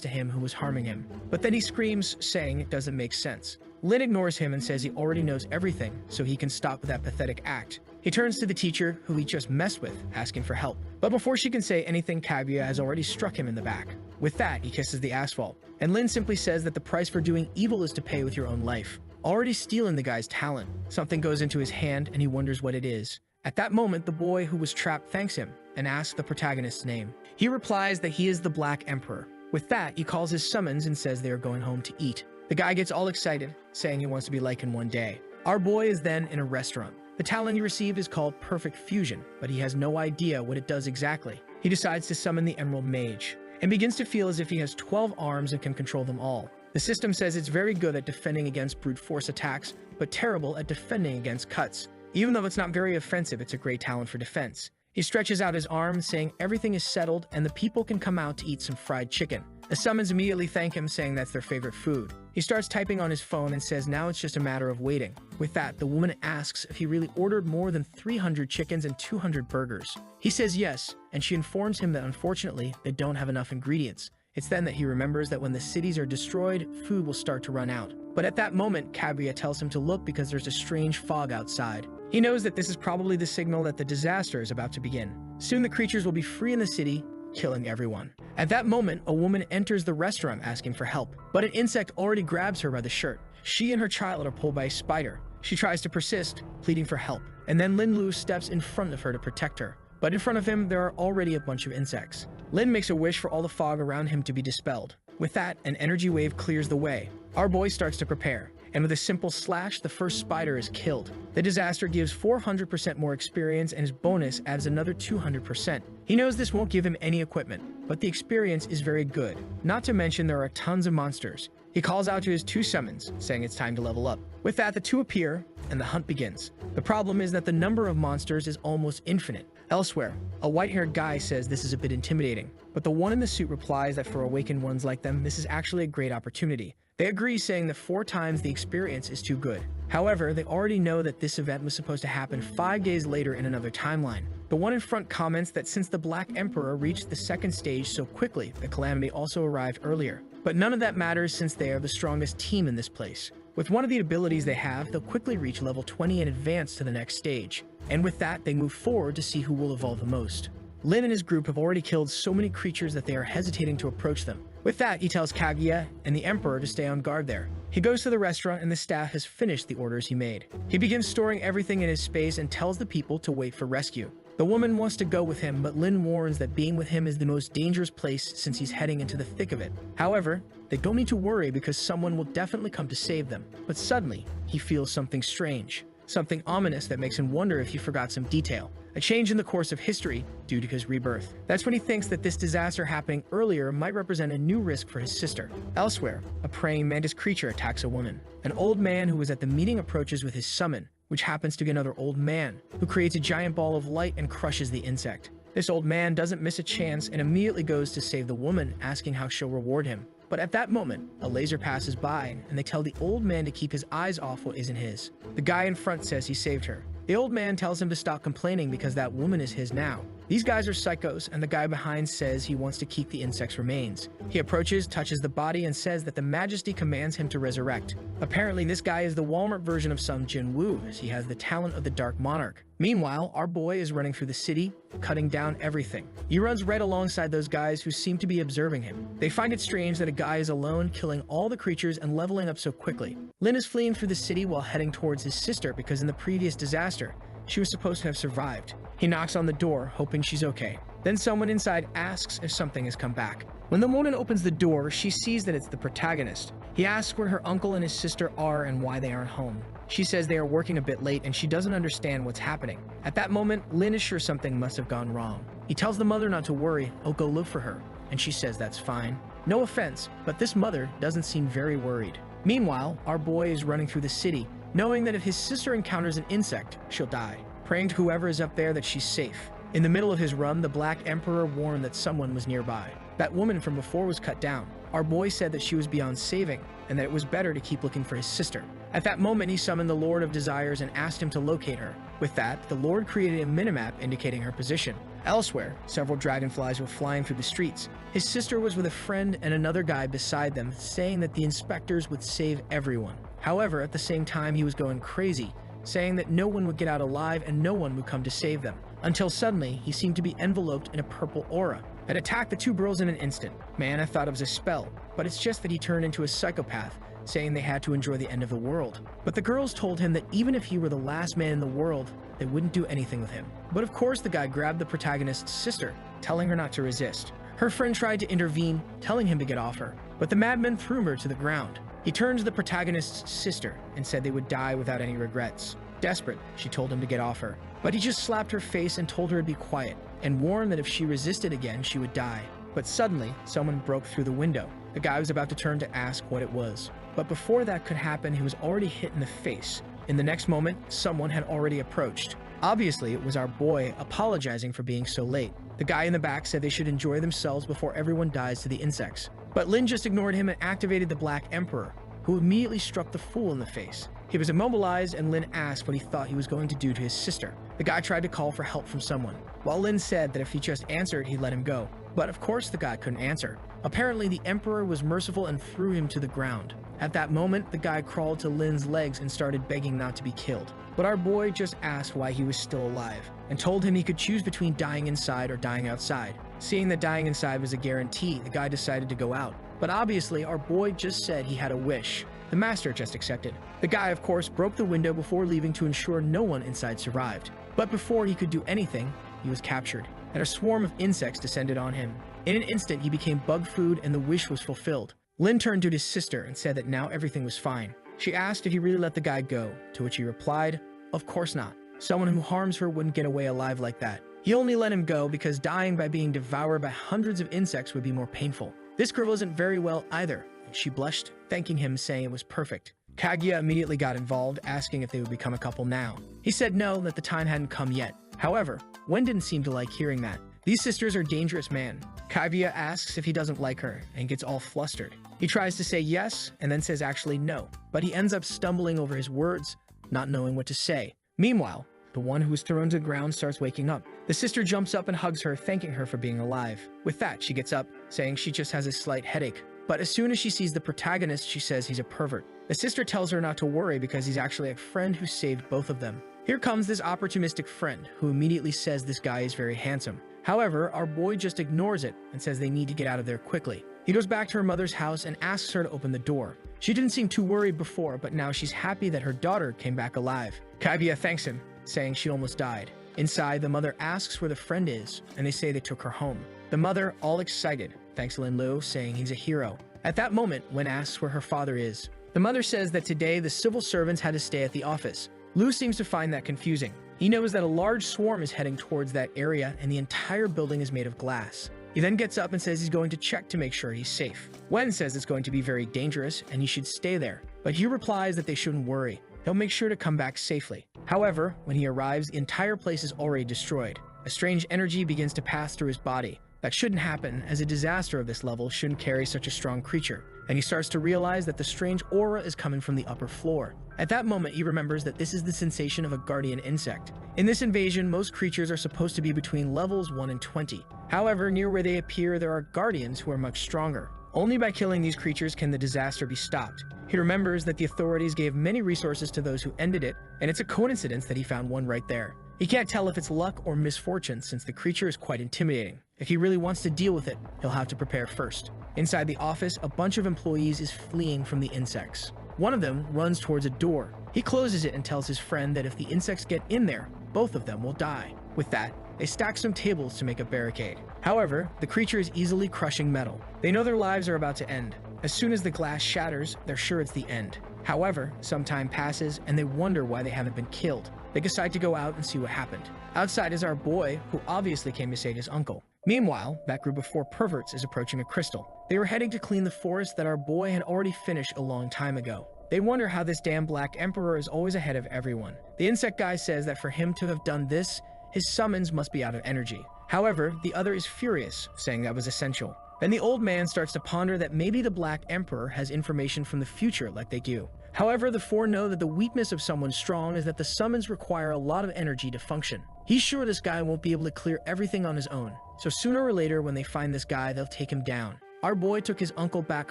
to him who was harming him. But then he screams, saying it doesn't make sense. Lin ignores him and says he already knows everything, so he can stop with that pathetic act. He turns to the teacher, who he just messed with, asking for help. But before she can say anything, Kaguya has already struck him in the back. With that, he kisses the asphalt, and Lin simply says that the price for doing evil is to pay with your own life. Already stealing the guy's talent. Something goes into his hand, and he wonders what it is. At that moment, the boy who was trapped thanks him, and asks the protagonist's name. He replies that he is the Black Emperor. With that, he calls his summons and says they are going home to eat. The guy gets all excited, saying he wants to be like him one day. Our boy is then in a restaurant. The talent he received is called Perfect Fusion, but he has no idea what it does exactly. He decides to summon the Emerald Mage, and begins to feel as if he has 12 arms and can control them all. The system says it's very good at defending against brute force attacks, but terrible at defending against cuts. Even though it's not very offensive, it's a great talent for defense. He stretches out his arm, saying everything is settled and the people can come out to eat some fried chicken. The summons immediately thank him, saying that's their favorite food. He starts typing on his phone and says now it's just a matter of waiting. With that, the woman asks if he really ordered more than 300 chickens and 200 burgers. He says yes, and she informs him that unfortunately, they don't have enough ingredients. It's then that he remembers that when the cities are destroyed, food will start to run out. But at that moment, Kaguya tells him to look because there's a strange fog outside. He knows that this is probably the signal that the disaster is about to begin. Soon the creatures will be free in the city, killing everyone. At that moment, a woman enters the restaurant asking for help, but an insect already grabs her by the shirt. She and her child are pulled by a spider. She tries to persist, pleading for help, and then Lin Lu steps in front of her to protect her. But in front of him, there are already a bunch of insects. Lin makes a wish for all the fog around him to be dispelled. With that, an energy wave clears the way. Our boy starts to prepare, and with a simple slash, the first spider is killed. The disaster gives 400% more experience, and his bonus adds another 200%. He knows this won't give him any equipment, but the experience is very good. Not to mention there are tons of monsters. He calls out to his two summons, saying it's time to level up. With that, the two appear, and the hunt begins. The problem is that the number of monsters is almost infinite. Elsewhere, a white-haired guy says this is a bit intimidating, but the one in the suit replies that for awakened ones like them, this is actually a great opportunity. They agree, saying that 4 times the experience is too good. However, they already know that this event was supposed to happen 5 days later in another timeline. The one in front comments that since the Black Emperor reached the second stage so quickly, the Calamity also arrived earlier. But none of that matters since they are the strongest team in this place. With one of the abilities they have, they'll quickly reach level 20 and advance to the next stage. And with that, they move forward to see who will evolve the most. Lin and his group have already killed so many creatures that they are hesitating to approach them. With that, he tells Kaguya and the Emperor to stay on guard there. He goes to the restaurant and the staff has finished the orders he made. He begins storing everything in his space and tells the people to wait for rescue. The woman wants to go with him, but Lin warns that being with him is the most dangerous place since he's heading into the thick of it. However, they don't need to worry because someone will definitely come to save them. But suddenly, he feels something strange. Something ominous that makes him wonder if he forgot some detail. A change in the course of history due to his rebirth. That's when he thinks that this disaster happening earlier might represent a new risk for his sister. Elsewhere, a praying mantis creature attacks a woman. An old man who was at the meeting approaches with his summon, which happens to be another old man, who creates a giant ball of light and crushes the insect. This old man doesn't miss a chance and immediately goes to save the woman, asking how she'll reward him. But at that moment, a laser passes by, and they tell the old man to keep his eyes off what isn't his. The guy in front says he saved her. The old man tells him to stop complaining because that woman is his now. These guys are psychos, and the guy behind says he wants to keep the insect's remains. He approaches, touches the body, and says that the Majesty commands him to resurrect. Apparently, this guy is the Walmart version of some Jin Woo, as he has the talent of the Dark Monarch. Meanwhile, our boy is running through the city, cutting down everything. He runs right alongside those guys who seem to be observing him. They find it strange that a guy is alone, killing all the creatures and leveling up so quickly. Lin is fleeing through the city while heading towards his sister because in the previous disaster, she was supposed to have survived. He knocks on the door, hoping she's okay. Then someone inside asks if something has come back. When the woman opens the door, she sees that it's the protagonist. He asks where her uncle and his sister are and why they aren't home. She says they are working a bit late and she doesn't understand what's happening. At that moment, Lin is sure something must have gone wrong. He tells the mother not to worry, he'll go look for her, and she says that's fine. No offense, but this mother doesn't seem very worried. Meanwhile, our boy is running through the city, knowing that if his sister encounters an insect, she'll die, praying to whoever is up there that she's safe. In the middle of his run, the Black Emperor warned that someone was nearby. That woman from before was cut down. Our boy said that she was beyond saving, and that it was better to keep looking for his sister. At that moment, he summoned the Lord of Desires and asked him to locate her. With that, the Lord created a minimap indicating her position. Elsewhere, several dragonflies were flying through the streets. His sister was with a friend and another guy beside them, saying that the inspectors would save everyone. However, at the same time, he was going crazy, saying that no one would get out alive and no one would come to save them. Until suddenly, he seemed to be enveloped in a purple aura. It attacked the two girls in an instant. Man, I thought it was a spell, but it's just that he turned into a psychopath, saying they had to enjoy the end of the world. But the girls told him that even if he were the last man in the world, they wouldn't do anything with him. But of course the guy grabbed the protagonist's sister, telling her not to resist. Her friend tried to intervene, telling him to get off her, but the madman threw her to the ground. He turned to the protagonist's sister and said they would die without any regrets. Desperate, she told him to get off her, but he just slapped her face and told her to be quiet, and warned that if she resisted again, she would die. But suddenly, someone broke through the window. The guy was about to turn to ask what it was. But before that could happen, he was already hit in the face. In the next moment, someone had already approached. Obviously, it was our boy apologizing for being so late. The guy in the back said they should enjoy themselves before everyone dies to the insects. But Lin just ignored him and activated the Black Emperor, who immediately struck the fool in the face. He was immobilized, and Lin asked what he thought he was going to do to his sister. The guy tried to call for help from someone, while Lin said that if he just answered, he'd let him go. But of course the guy couldn't answer. Apparently the Emperor was merciful and threw him to the ground. At that moment, the guy crawled to Lin's legs and started begging not to be killed. But our boy just asked why he was still alive, and told him he could choose between dying inside or dying outside. Seeing that dying inside was a guarantee, the guy decided to go out. But obviously, our boy just said he had a wish. The master just accepted. The guy, of course, broke the window before leaving to ensure no one inside survived. But before he could do anything, he was captured, and a swarm of insects descended on him. In an instant, he became bug food and the wish was fulfilled. Lin turned to his sister and said that now everything was fine. She asked if he really let the guy go, to which he replied, "Of course not. Someone who harms her wouldn't get away alive like that. He only let him go because dying by being devoured by hundreds of insects would be more painful." This girl isn't very well either. She blushed, thanking him, saying it was perfect. Kaguya immediately got involved, asking if they would become a couple now. He said no, that the time hadn't come yet. However, Wen didn't seem to like hearing that. These sisters are dangerous, man. Kaguya asks if he doesn't like her and gets all flustered. He tries to say yes and then says actually no, but he ends up stumbling over his words, not knowing what to say. Meanwhile, the one who was thrown to the ground starts waking up. The sister jumps up and hugs her, thanking her for being alive. With that, she gets up, saying she just has a slight headache. But as soon as she sees the protagonist, she says he's a pervert. The sister tells her not to worry because he's actually a friend who saved both of them. Here comes this opportunistic friend, who immediately says this guy is very handsome. However, our boy just ignores it and says they need to get out of there quickly. He goes back to her mother's house and asks her to open the door. She didn't seem too worried before, but now she's happy that her daughter came back alive. Kaguya thanks him, saying she almost died. Inside, the mother asks where the friend is, and they say they took her home. The mother, all excited, thanks Lin Lu, saying he's a hero. At that moment, Wen asks where her father is. The mother says that today the civil servants had to stay at the office. Lu seems to find that confusing. He knows that a large swarm is heading towards that area and the entire building is made of glass. He then gets up and says he's going to check to make sure he's safe. Wen says it's going to be very dangerous and he should stay there, but he replies that they shouldn't worry. He'll make sure to come back safely. However, when he arrives, the entire place is already destroyed. A strange energy begins to pass through his body. That shouldn't happen, as a disaster of this level shouldn't carry such a strong creature, and he starts to realize that the strange aura is coming from the upper floor. At that moment, he remembers that this is the sensation of a guardian insect. In this invasion, most creatures are supposed to be between levels 1 and 20. However, near where they appear, there are guardians who are much stronger. Only by killing these creatures can the disaster be stopped. He remembers that the authorities gave many resources to those who ended it, and it's a coincidence that he found one right there. He can't tell if it's luck or misfortune since the creature is quite intimidating. If he really wants to deal with it, he'll have to prepare first. Inside the office, a bunch of employees is fleeing from the insects. One of them runs towards a door. He closes it and tells his friend that if the insects get in there, both of them will die. With that, they stack some tables to make a barricade. However, the creature is easily crushing metal. They know their lives are about to end. As soon as the glass shatters, they're sure it's the end. However, some time passes and they wonder why they haven't been killed. They decide to go out and see what happened. Outside is our boy, who obviously came to save his uncle. Meanwhile, that group of 4 perverts is approaching a crystal. They were heading to clean the forest that our boy had already finished a long time ago. They wonder how this damn Black Emperor is always ahead of everyone. The insect guy says that for him to have done this, his summons must be out of energy. However, the other is furious, saying that was essential. Then the old man starts to ponder that maybe the Black Emperor has information from the future like they do. However, the 4 know that the weakness of someone strong is that the summons require a lot of energy to function. He's sure this guy won't be able to clear everything on his own, so sooner or later when they find this guy, they'll take him down. Our boy took his uncle back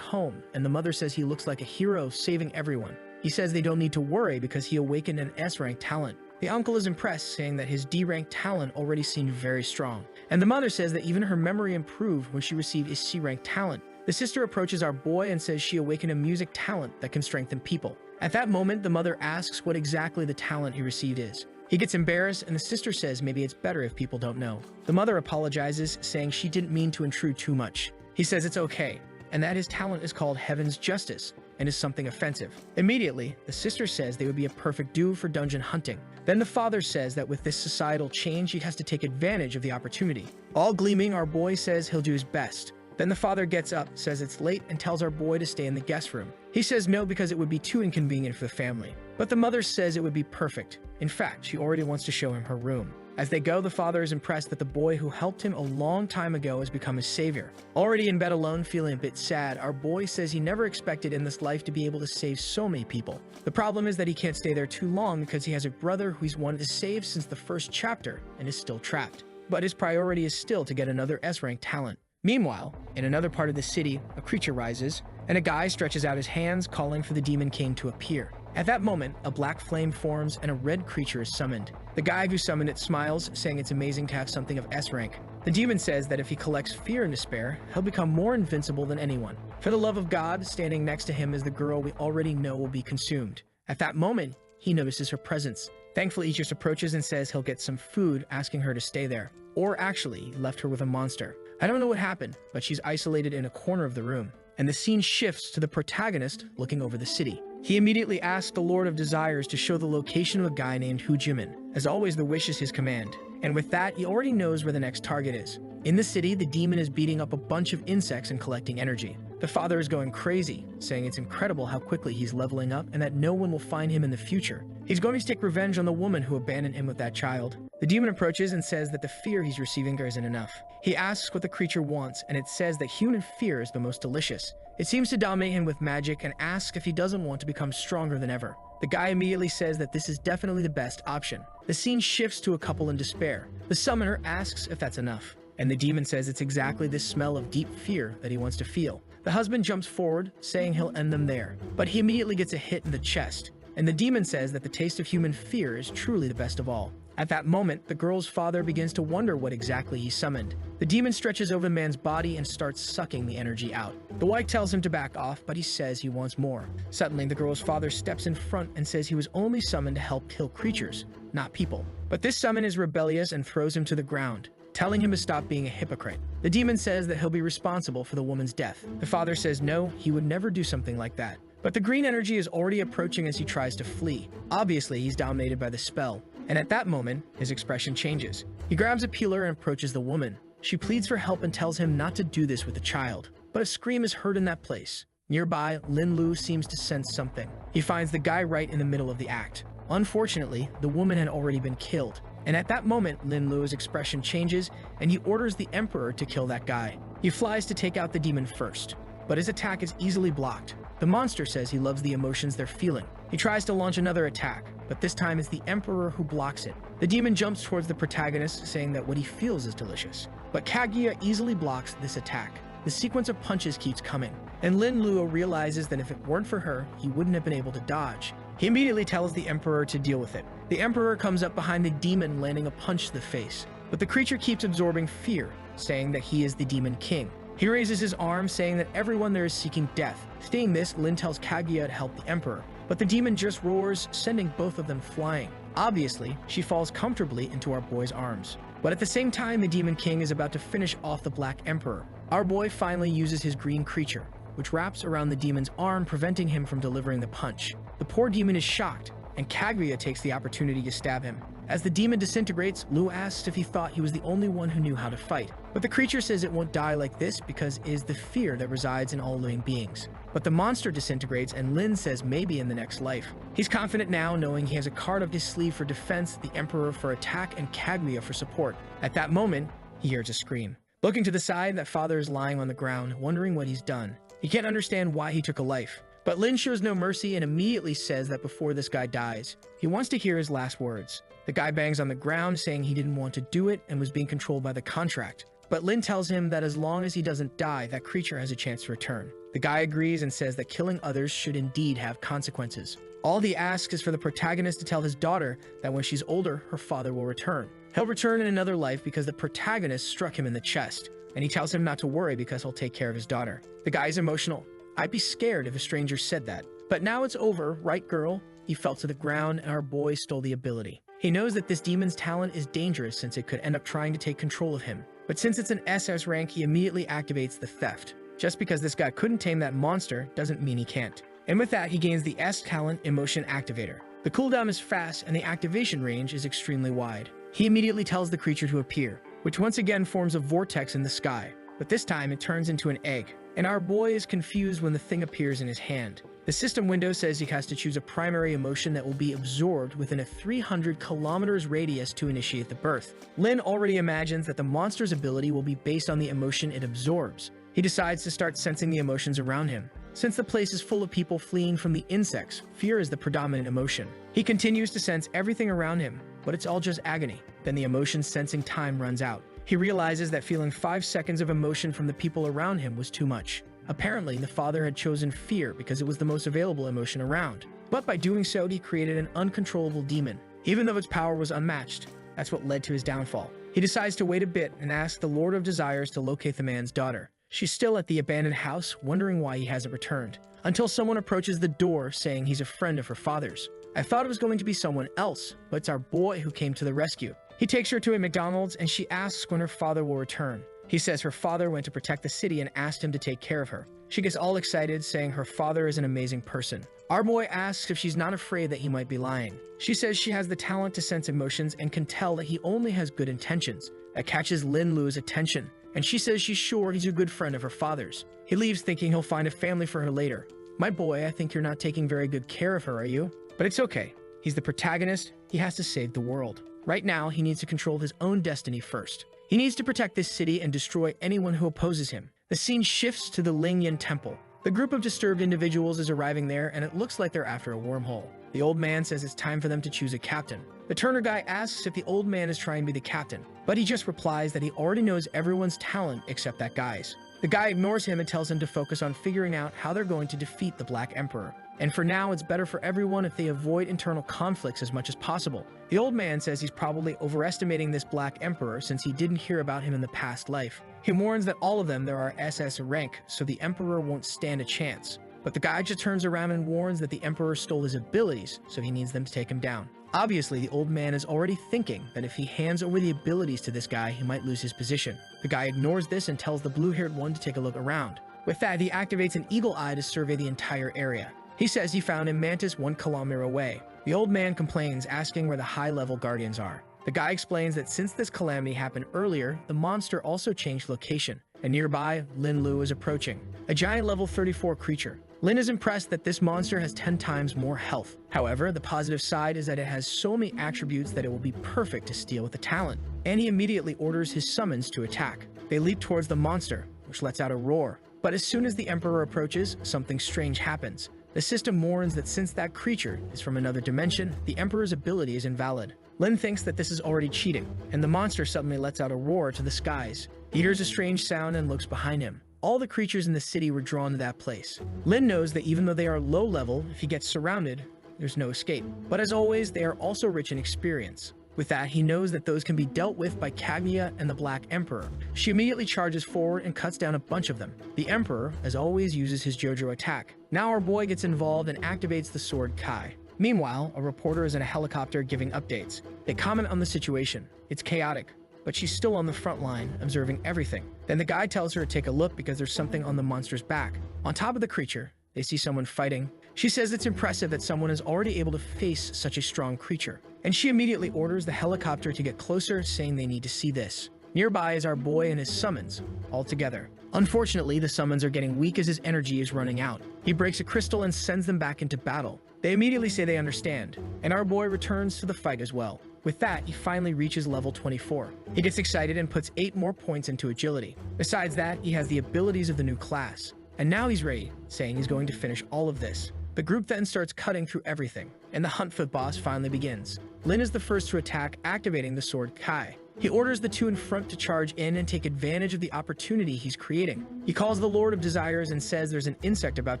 home, and the mother says he looks like a hero saving everyone. He says they don't need to worry because he awakened an S-rank talent. The uncle is impressed, saying that his D-rank talent already seemed very strong. And the mother says that even her memory improved when she received his C-rank talent. The sister approaches our boy and says she awakened a music talent that can strengthen people. At that moment, the mother asks what exactly the talent he received is. He gets embarrassed, and the sister says maybe it's better if people don't know. The mother apologizes, saying she didn't mean to intrude too much. He says it's okay, and that his talent is called Heaven's Justice, and is something offensive. Immediately, the sister says they would be a perfect duo for dungeon hunting. Then the father says that with this societal change, he has to take advantage of the opportunity. All gleaming, our boy says he'll do his best. Then the father gets up, says it's late, and tells our boy to stay in the guest room. He says no because it would be too inconvenient for the family. But the mother says it would be perfect. In fact, she already wants to show him her room. As they go, the father is impressed that the boy who helped him a long time ago has become his savior. Already in bed alone, feeling a bit sad, our boy says he never expected in this life to be able to save so many people. The problem is that he can't stay there too long because he has a brother who he's wanted to save since the first chapter and is still trapped. But his priority is still to get another S-rank talent. Meanwhile, in another part of the city, a creature rises, and a guy stretches out his hands, calling for the Demon King to appear. At that moment, a black flame forms and a red creature is summoned. The guy who summoned it smiles, saying it's amazing to have something of S rank. The demon says that if he collects fear and despair, he'll become more invincible than anyone. For the love of God, standing next to him is the girl we already know will be consumed. At that moment, he notices her presence. Thankfully, he just approaches and says he'll get some food, asking her to stay there. Or actually, he left her with a monster. I don't know what happened, but she's isolated in a corner of the room. And the scene shifts to the protagonist looking over the city. He immediately asks the Lord of Desires to show the location of a guy named Hu Jimin. As always, the wish is his command. And with that, he already knows where the next target is. In the city, the demon is beating up a bunch of insects and collecting energy. The father is going crazy, saying it's incredible how quickly he's leveling up and that no one will find him in the future. He's going to take revenge on the woman who abandoned him with that child. The demon approaches and says that the fear he's receiving isn't enough. He asks what the creature wants, and it says that human fear is the most delicious. It seems to dominate him with magic and asks if he doesn't want to become stronger than ever. The guy immediately says that this is definitely the best option. The scene shifts to a couple in despair. The summoner asks if that's enough, and the demon says it's exactly this smell of deep fear that he wants to feel. The husband jumps forward, saying he'll end them there, but he immediately gets a hit in the chest, and the demon says that the taste of human fear is truly the best of all. At that moment, the girl's father begins to wonder what exactly he summoned. The demon stretches over the man's body and starts sucking the energy out. The wife tells him to back off, but he says he wants more. Suddenly, the girl's father steps in front and says he was only summoned to help kill creatures, not people. But this summon is rebellious and throws him to the ground, telling him to stop being a hypocrite. The demon says that he'll be responsible for the woman's death. The father says no, he would never do something like that. But the green energy is already approaching as he tries to flee. Obviously, he's dominated by the spell. And at that moment, his expression changes. He grabs a peeler and approaches the woman. She pleads for help and tells him not to do this with the child. But a scream is heard in that place. Nearby, Lin Lu seems to sense something. He finds the guy right in the middle of the act. Unfortunately, the woman had already been killed. And at that moment, Lin Lu's expression changes, and he orders the Emperor to kill that guy. He flies to take out the demon first, but his attack is easily blocked. The monster says he loves the emotions they're feeling. He tries to launch another attack, but this time it's the Emperor who blocks it. The demon jumps towards the protagonist, saying that what he feels is delicious. But Kaguya easily blocks this attack. The sequence of punches keeps coming, and Lin Luo realizes that if it weren't for her, he wouldn't have been able to dodge. He immediately tells the Emperor to deal with it. The Emperor comes up behind the demon, landing a punch to the face. But the creature keeps absorbing fear, saying that he is the Demon King. He raises his arm, saying that everyone there is seeking death. Seeing this, Lin tells Kaguya to help the Emperor, but the demon just roars, sending both of them flying. Obviously, she falls comfortably into our boy's arms. But at the same time, the Demon King is about to finish off the Black Emperor. Our boy finally uses his green creature, which wraps around the demon's arm, preventing him from delivering the punch. The poor demon is shocked, and Kaguya takes the opportunity to stab him. As the demon disintegrates, Lu asks if he thought he was the only one who knew how to fight. But the creature says it won't die like this because it is the fear that resides in all living beings. But the monster disintegrates, and Lin says maybe in the next life. He's confident now, knowing he has a card up his sleeve for defense, the Emperor for attack, and Kaguya for support. At that moment, he hears a scream. Looking to the side, that father is lying on the ground, wondering what he's done. He can't understand why he took a life. But Lin shows no mercy and immediately says that before this guy dies, he wants to hear his last words. The guy bangs on the ground, saying he didn't want to do it and was being controlled by the contract. But Lin tells him that as long as he doesn't die, that creature has a chance to return. The guy agrees and says that killing others should indeed have consequences. All he asks is for the protagonist to tell his daughter that when she's older, her father will return. He'll return in another life because the protagonist struck him in the chest, and he tells him not to worry because he'll take care of his daughter. The guy is emotional. I'd be scared if a stranger said that. But now it's over, right girl? He fell to the ground and our boy stole the ability. He knows that this demon's talent is dangerous since it could end up trying to take control of him. But since it's an SS rank, he immediately activates the theft. Just because this guy couldn't tame that monster doesn't mean he can't. And with that, he gains the S talent Emotion Activator. The cooldown is fast and the activation range is extremely wide. He immediately tells the creature to appear, which once again forms a vortex in the sky. but this time it turns into an egg, and our boy is confused when the thing appears in his hand. The system window says he has to choose a primary emotion that will be absorbed within a 300 kilometers radius to initiate the birth. Lin already imagines that the monster's ability will be based on the emotion it absorbs. He decides to start sensing the emotions around him. Since the place is full of people fleeing from the insects, fear is the predominant emotion. He continues to sense everything around him, but it's all just agony. Then the emotion sensing time runs out. He realizes that feeling 5 seconds of emotion from the people around him was too much. Apparently, the father had chosen fear because it was the most available emotion around. But by doing so, he created an uncontrollable demon, even though its power was unmatched. That's what led to his downfall. He decides to wait a bit and asks the Lord of Desires to locate the man's daughter. She's still at the abandoned house, wondering why he hasn't returned, until someone approaches the door saying he's a friend of her father's. I thought it was going to be someone else, but it's our boy who came to the rescue. He takes her to a McDonald's and she asks when her father will return. He says her father went to protect the city and asked him to take care of her. She gets all excited, saying her father is an amazing person. Our boy asks if she's not afraid that he might be lying. She says she has the talent to sense emotions and can tell that he only has good intentions. That catches Lin Lu's attention, and she says she's sure he's a good friend of her father's. He leaves thinking he'll find a family for her later. My boy, I think you're not taking very good care of her, are you? But it's okay. He's the protagonist. He has to save the world. Right now, he needs to control his own destiny first. He needs to protect this city and destroy anyone who opposes him. The scene shifts to the Lingyan Temple. The group of disturbed individuals is arriving there, and it looks like they're after a wormhole. The old man says it's time for them to choose a captain. The Turner guy asks if the old man is trying to be the captain, but he just replies that he already knows everyone's talent except that guy's. The guy ignores him and tells him to focus on figuring out how they're going to defeat the Black Emperor. And for now, it's better for everyone if they avoid internal conflicts as much as possible. The old man says he's probably overestimating this Black Emperor since he didn't hear about him in the past life. He warns that all of them there are SS rank, so the Emperor won't stand a chance. But the guy just turns around and warns that the Emperor stole his abilities, so he needs them to take him down. Obviously, the old man is already thinking that if he hands over the abilities to this guy, he might lose his position. The guy ignores this and tells the blue-haired one to take a look around. With that, he activates an eagle eye to survey the entire area. He says he found a mantis 1 kilometer away. The old man complains, asking where the high-level guardians are. The guy explains that since this calamity happened earlier, the monster also changed location, and nearby, Lin Lu is approaching, a giant level 34 creature. Lin is impressed that this monster has 10 times more health. However, the positive side is that it has so many attributes that it will be perfect to steal with the talent, and he immediately orders his summons to attack. They leap towards the monster, which lets out a roar. But as soon as the Emperor approaches, something strange happens. The system warns that since that creature is from another dimension, the Emperor's ability is invalid. Lin thinks that this is already cheating, and the monster suddenly lets out a roar to the skies. He hears a strange sound and looks behind him. All the creatures in the city were drawn to that place. Lin knows that even though they are low level, if he gets surrounded, there's no escape. But as always, they are also rich in experience. With that, he knows that those can be dealt with by Kaguya and the Black Emperor. She immediately charges forward and cuts down a bunch of them. The Emperor, as always, uses his JoJo attack. Now our boy gets involved and activates the sword Kai. Meanwhile, a reporter is in a helicopter giving updates. They comment on the situation. It's chaotic, but she's still on the front line, observing everything. Then the guy tells her to take a look because there's something on the monster's back. On top of the creature, they see someone fighting. She says it's impressive that someone is already able to face such a strong creature. And she immediately orders the helicopter to get closer, saying they need to see this. Nearby is our boy and his summons, all together. Unfortunately, the summons are getting weak as his energy is running out. He breaks a crystal and sends them back into battle. They immediately say they understand, and our boy returns to the fight as well. With that, he finally reaches level 24. He gets excited and puts 8 more points into agility. Besides that, he has the abilities of the new class. And now he's ready, saying he's going to finish all of this. The group then starts cutting through everything, and the hunt for the boss finally begins. Lin is the first to attack, activating the sword Kai. He orders the two in front to charge in and take advantage of the opportunity he's creating. He calls the Lord of Desires and says there's an insect about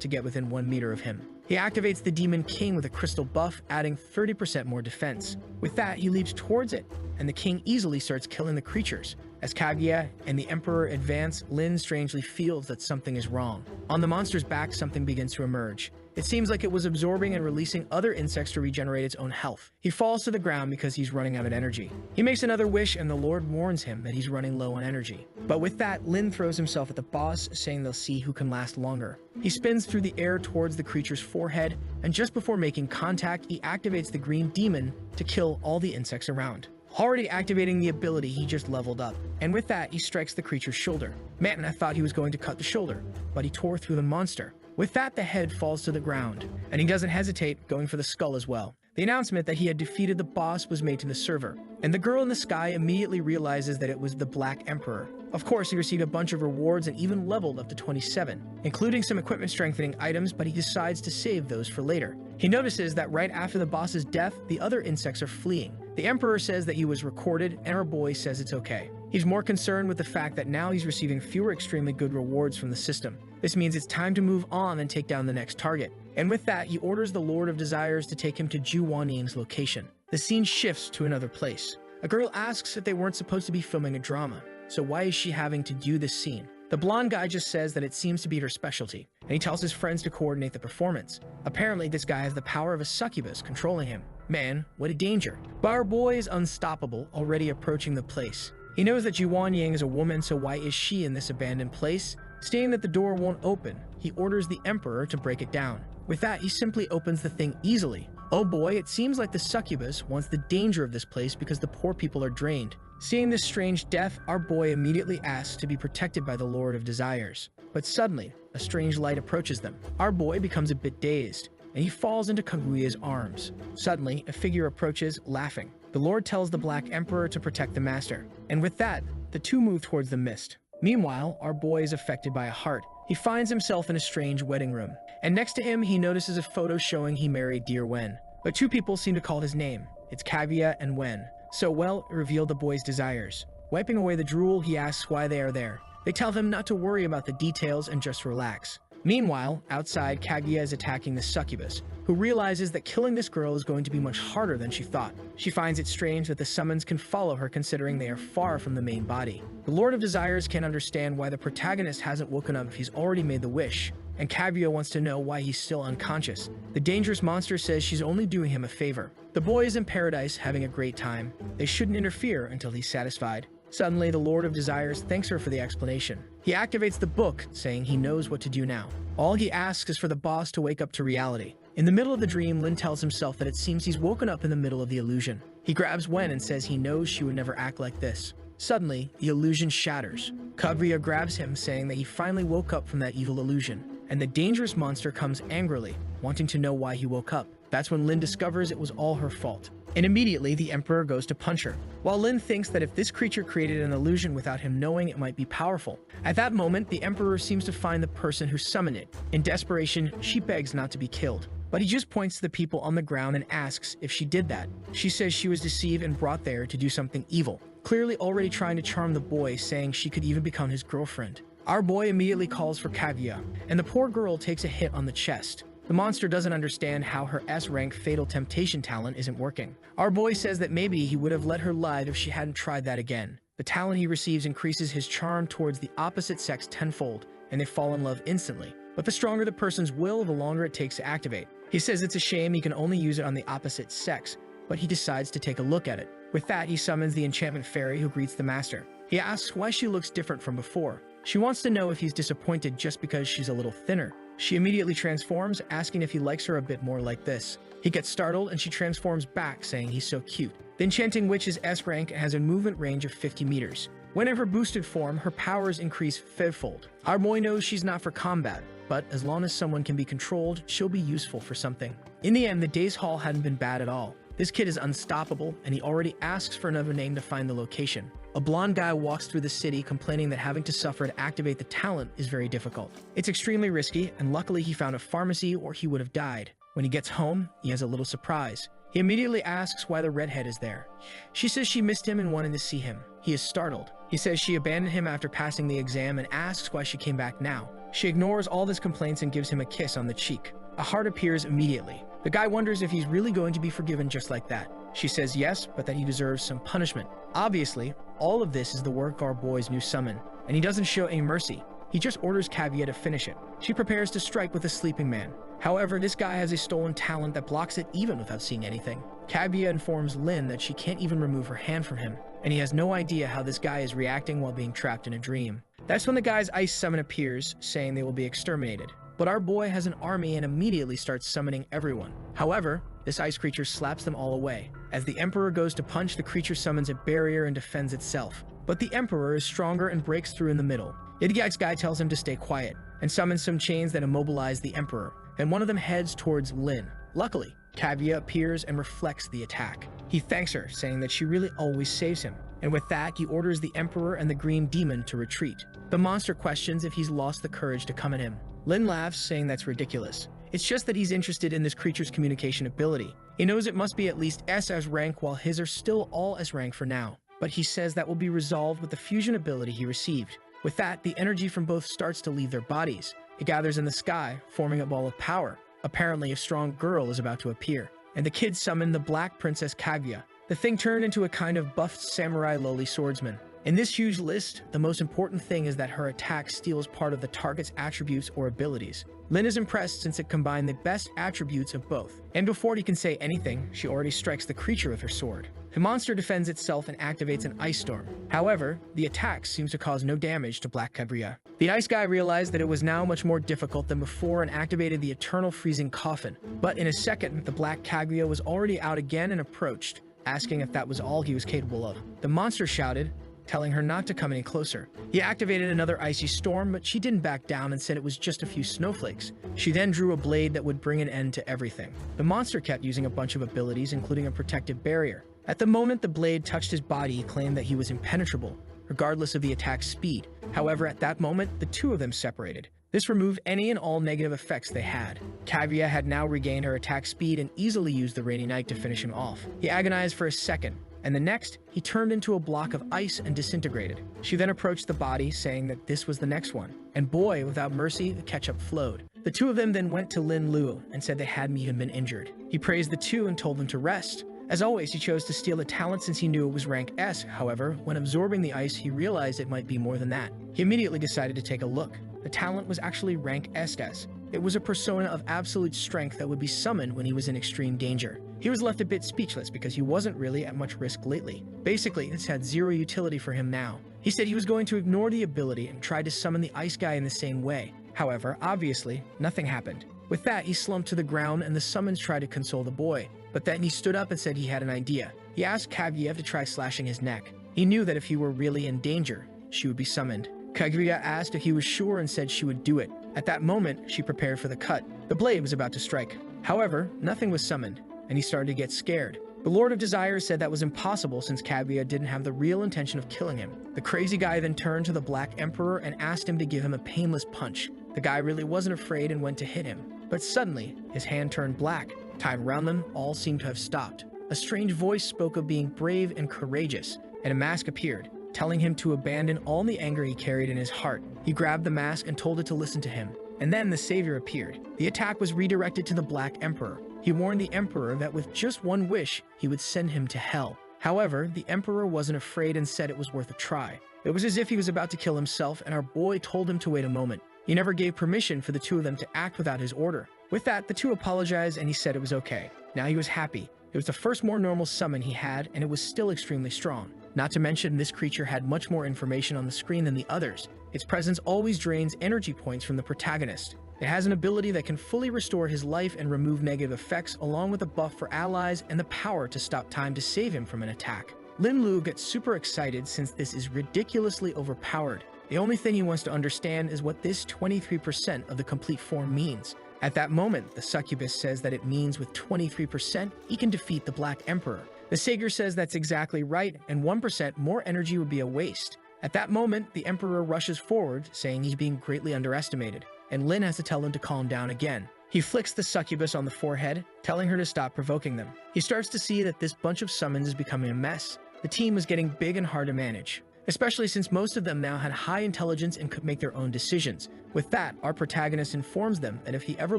to get within 1 meter of him. He activates the Demon King with a crystal buff, adding 30% more defense. With that, he leaps towards it, and the king easily starts killing the creatures. As Kaguya and the Emperor advance, Lin strangely feels that something is wrong. On the monster's back, something begins to emerge. It seems like it was absorbing and releasing other insects to regenerate its own health. He falls to the ground because he's running out of energy. He makes another wish and the Lord warns him that he's running low on energy. But with that, Lin throws himself at the boss, saying they'll see who can last longer. He spins through the air towards the creature's forehead, and just before making contact, he activates the green demon to kill all the insects around. already activating the ability he just leveled up. And with that, he strikes the creature's shoulder. Man, I thought he was going to cut the shoulder, but he tore through the monster. With that, the head falls to the ground, and he doesn't hesitate, going for the skull as well. The announcement that he had defeated the boss was made to the server, and the girl in the sky immediately realizes that it was the Black Emperor. Of course, he received a bunch of rewards and even leveled up to 27, including some equipment strengthening items, but he decides to save those for later. He notices that right after the boss's death, the other insects are fleeing. The Emperor says that he was recorded, and our boy says it's okay. He's more concerned with the fact that now he's receiving fewer extremely good rewards from the system. This means it's time to move on and take down the next target. And with that, he orders the Lord of Desires to take him to Ju Wanying's location. The scene shifts to another place. A girl asks if they weren't supposed to be filming a drama, so why is she having to do this scene? The blonde guy just says that it seems to be her specialty, and he tells his friends to coordinate the performance. Apparently, this guy has the power of a succubus controlling him. Man, what a danger. But our boy is unstoppable, already approaching the place. He knows that Ju Wanying is a woman, so why is she in this abandoned place? Seeing that the door won't open, he orders the Emperor to break it down. With that, he simply opens the thing easily. Oh boy, it seems like the succubus wants the danger of this place because the poor people are drained. Seeing this strange death, our boy immediately asks to be protected by the Lord of Desires. But suddenly, a strange light approaches them. Our boy becomes a bit dazed, and he falls into Kaguya's arms. Suddenly, a figure approaches, laughing. The Lord tells the Black Emperor to protect the Master. And with that, the two move towards the mist. Meanwhile, our boy is affected by a heart. He finds himself in a strange wedding room, and next to him he notices a photo showing he married Dear Wen. But two people seem to call his name. It's Kaguya and Wen. So well, it revealed the boy's desires. Wiping away the drool, he asks why they are there. They tell him not to worry about the details and just relax. Meanwhile, outside, Kaguya is attacking the succubus, who realizes that killing this girl is going to be much harder than she thought. She finds it strange that the summons can follow her considering they are far from the main body. The Lord of Desires can't understand why the protagonist hasn't woken up if he's already made the wish, and Kaguya wants to know why he's still unconscious. The dangerous monster says she's only doing him a favor. The boy is in paradise having a great time. They shouldn't interfere until he's satisfied. Suddenly, the Lord of Desires thanks her for the explanation. He activates the book, saying he knows what to do now. All he asks is for the boss to wake up to reality. In the middle of the dream, Lin tells himself that it seems he's woken up in the middle of the illusion. He grabs Wen and says he knows she would never act like this. Suddenly, the illusion shatters. Kaguya grabs him, saying that he finally woke up from that evil illusion. And the dangerous monster comes angrily, wanting to know why he woke up. That's when Lin discovers it was all her fault. And immediately, the Emperor goes to punch her, while Lin thinks that if this creature created an illusion without him knowing, it might be powerful. At that moment, the Emperor seems to find the person who summoned it. In desperation, she begs not to be killed. But he just points to the people on the ground and asks if she did that. She says she was deceived and brought there to do something evil, clearly already trying to charm the boy, saying she could even become his girlfriend. Our boy immediately calls for Kaguya, and the poor girl takes a hit on the chest. The monster doesn't understand how her S-rank Fatal Temptation talent isn't working. Our boy says that maybe he would have let her live if she hadn't tried that again. The talent he receives increases his charm towards the opposite sex tenfold, and they fall in love instantly. But the stronger the person's will, the longer it takes to activate. He says it's a shame he can only use it on the opposite sex, but he decides to take a look at it. With that, he summons the enchantment fairy who greets the master. He asks why she looks different from before. She wants to know if he's disappointed just because she's a little thinner. She immediately transforms, asking if he likes her a bit more like this. He gets startled and she transforms back, saying he's so cute. The enchanting witch is S-rank and has a movement range of 50 meters. When in her boosted form, her powers increase fivefold. Our boy knows she's not for combat, but as long as someone can be controlled, she'll be useful for something. In the end, the day's haul hadn't been bad at all. This kid is unstoppable, and he already asks for another name to find the location. A blonde guy walks through the city complaining that having to suffer to activate the talent is very difficult. It's extremely risky, and luckily he found a pharmacy or he would have died. When he gets home, he has a little surprise. He immediately asks why the redhead is there. She says she missed him and wanted to see him. He is startled. He says she abandoned him after passing the exam and asks why she came back now. She ignores all his complaints and gives him a kiss on the cheek. A heart appears immediately. The guy wonders if he's really going to be forgiven just like that. She says yes, but that he deserves some punishment. Obviously, all of this is the work of our boy's new summon, and he doesn't show any mercy. He just orders Kaguya to finish it. She prepares to strike with a sleeping man. However, this guy has a stolen talent that blocks it even without seeing anything. Kaguya informs Lin that she can't even remove her hand from him, and he has no idea how this guy is reacting while being trapped in a dream. That's when the guy's ice summon appears, saying they will be exterminated. But our boy has an army and immediately starts summoning everyone. However, this ice creature slaps them all away. As the Emperor goes to punch, the creature summons a barrier and defends itself. But the Emperor is stronger and breaks through in the middle. The ice guy tells him to stay quiet and summons some chains that immobilize the Emperor, and one of them heads towards Lin. Luckily, Kaguya appears and reflects the attack. He thanks her, saying that she really always saves him, and with that, he orders the Emperor and the Green Demon to retreat. The monster questions if he's lost the courage to come at him. Lin laughs, saying that's ridiculous. It's just that he's interested in this creature's communication ability. He knows it must be at least S as rank, while his are still all S rank for now. But he says that will be resolved with the fusion ability he received. With that, the energy from both starts to leave their bodies. It gathers in the sky, forming a ball of power. Apparently, a strong girl is about to appear, and the kids summon the Black Princess Kaguya. The thing turned into a kind of buffed samurai lowly swordsman. In this huge list, the most important thing is that her attack steals part of the target's attributes or abilities. Lin is impressed since it combined the best attributes of both, and before he can say anything, she already strikes the creature with her sword. The monster defends itself and activates an ice storm. However, the attack seems to cause no damage to Black Kaguya. The ice guy realized that it was now much more difficult than before and activated the eternal freezing coffin. But in a second, the Black Kaguya was already out again and approached, asking if that was all he was capable of. The monster shouted, telling her not to come any closer. He activated another icy storm, but she didn't back down and said it was just a few snowflakes. She then drew a blade that would bring an end to everything. The monster kept using a bunch of abilities, including a protective barrier. At the moment the blade touched his body, he claimed that he was impenetrable, regardless of the attack's speed. However, at that moment, the two of them separated. This removed any and all negative effects they had. Kaguya had now regained her attack speed and easily used the Rainy Knight to finish him off. He agonized for a second, and the next, he turned into a block of ice and disintegrated. She then approached the body, saying that this was the next one. And boy, without mercy, the ketchup flowed. The two of them then went to Lin Lu and said they hadn't even been injured. He praised the two and told them to rest. As always, he chose to steal the talent since he knew it was rank S. However, when absorbing the ice, he realized it might be more than that. He immediately decided to take a look. The talent was actually rank SS. It was a persona of absolute strength that would be summoned when he was in extreme danger. He was left a bit speechless because he wasn't really at much risk lately. Basically, this had zero utility for him now. He said he was going to ignore the ability and tried to summon the ice guy in the same way. However, obviously, nothing happened. With that, he slumped to the ground and the summons tried to console the boy. But then he stood up and said he had an idea. He asked Kaguya to try slashing his neck. He knew that if he were really in danger, she would be summoned. Kaguya asked if he was sure and said she would do it. At that moment, she prepared for the cut. The blade was about to strike. However, nothing was summoned, and he started to get scared. The Lord of Desire said that was impossible since Kaguya didn't have the real intention of killing him. The crazy guy then turned to the Black Emperor and asked him to give him a painless punch. The guy really wasn't afraid and went to hit him. But suddenly, his hand turned black. Time around them all seemed to have stopped. A strange voice spoke of being brave and courageous, and a mask appeared, telling him to abandon all the anger he carried in his heart. He grabbed the mask and told it to listen to him. And then the savior appeared. The attack was redirected to the Black Emperor. He warned the Emperor that with just one wish, he would send him to hell. However, the Emperor wasn't afraid and said it was worth a try. It was as if he was about to kill himself, and our boy told him to wait a moment. He never gave permission for the two of them to act without his order. With that, the two apologized and he said it was okay. Now he was happy. It was the first more normal summon he had, and it was still extremely strong. Not to mention, this creature had much more information on the screen than the others. Its presence always drains energy points from the protagonist. It has an ability that can fully restore his life and remove negative effects, along with a buff for allies and the power to stop time to save him from an attack. Lin Lu gets super excited since this is ridiculously overpowered. The only thing he wants to understand is what this 23% of the complete form means. At that moment, the succubus says that it means with 23%, he can defeat the Black Emperor. The savior says that's exactly right, and 1% more energy would be a waste. At that moment, the Emperor rushes forward, saying he's being greatly underestimated, and Lin has to tell him to calm down again. He flicks the succubus on the forehead, telling her to stop provoking them. He starts to see that this bunch of summons is becoming a mess. The team was getting big and hard to manage, especially since most of them now had high intelligence and could make their own decisions. With that, our protagonist informs them that if he ever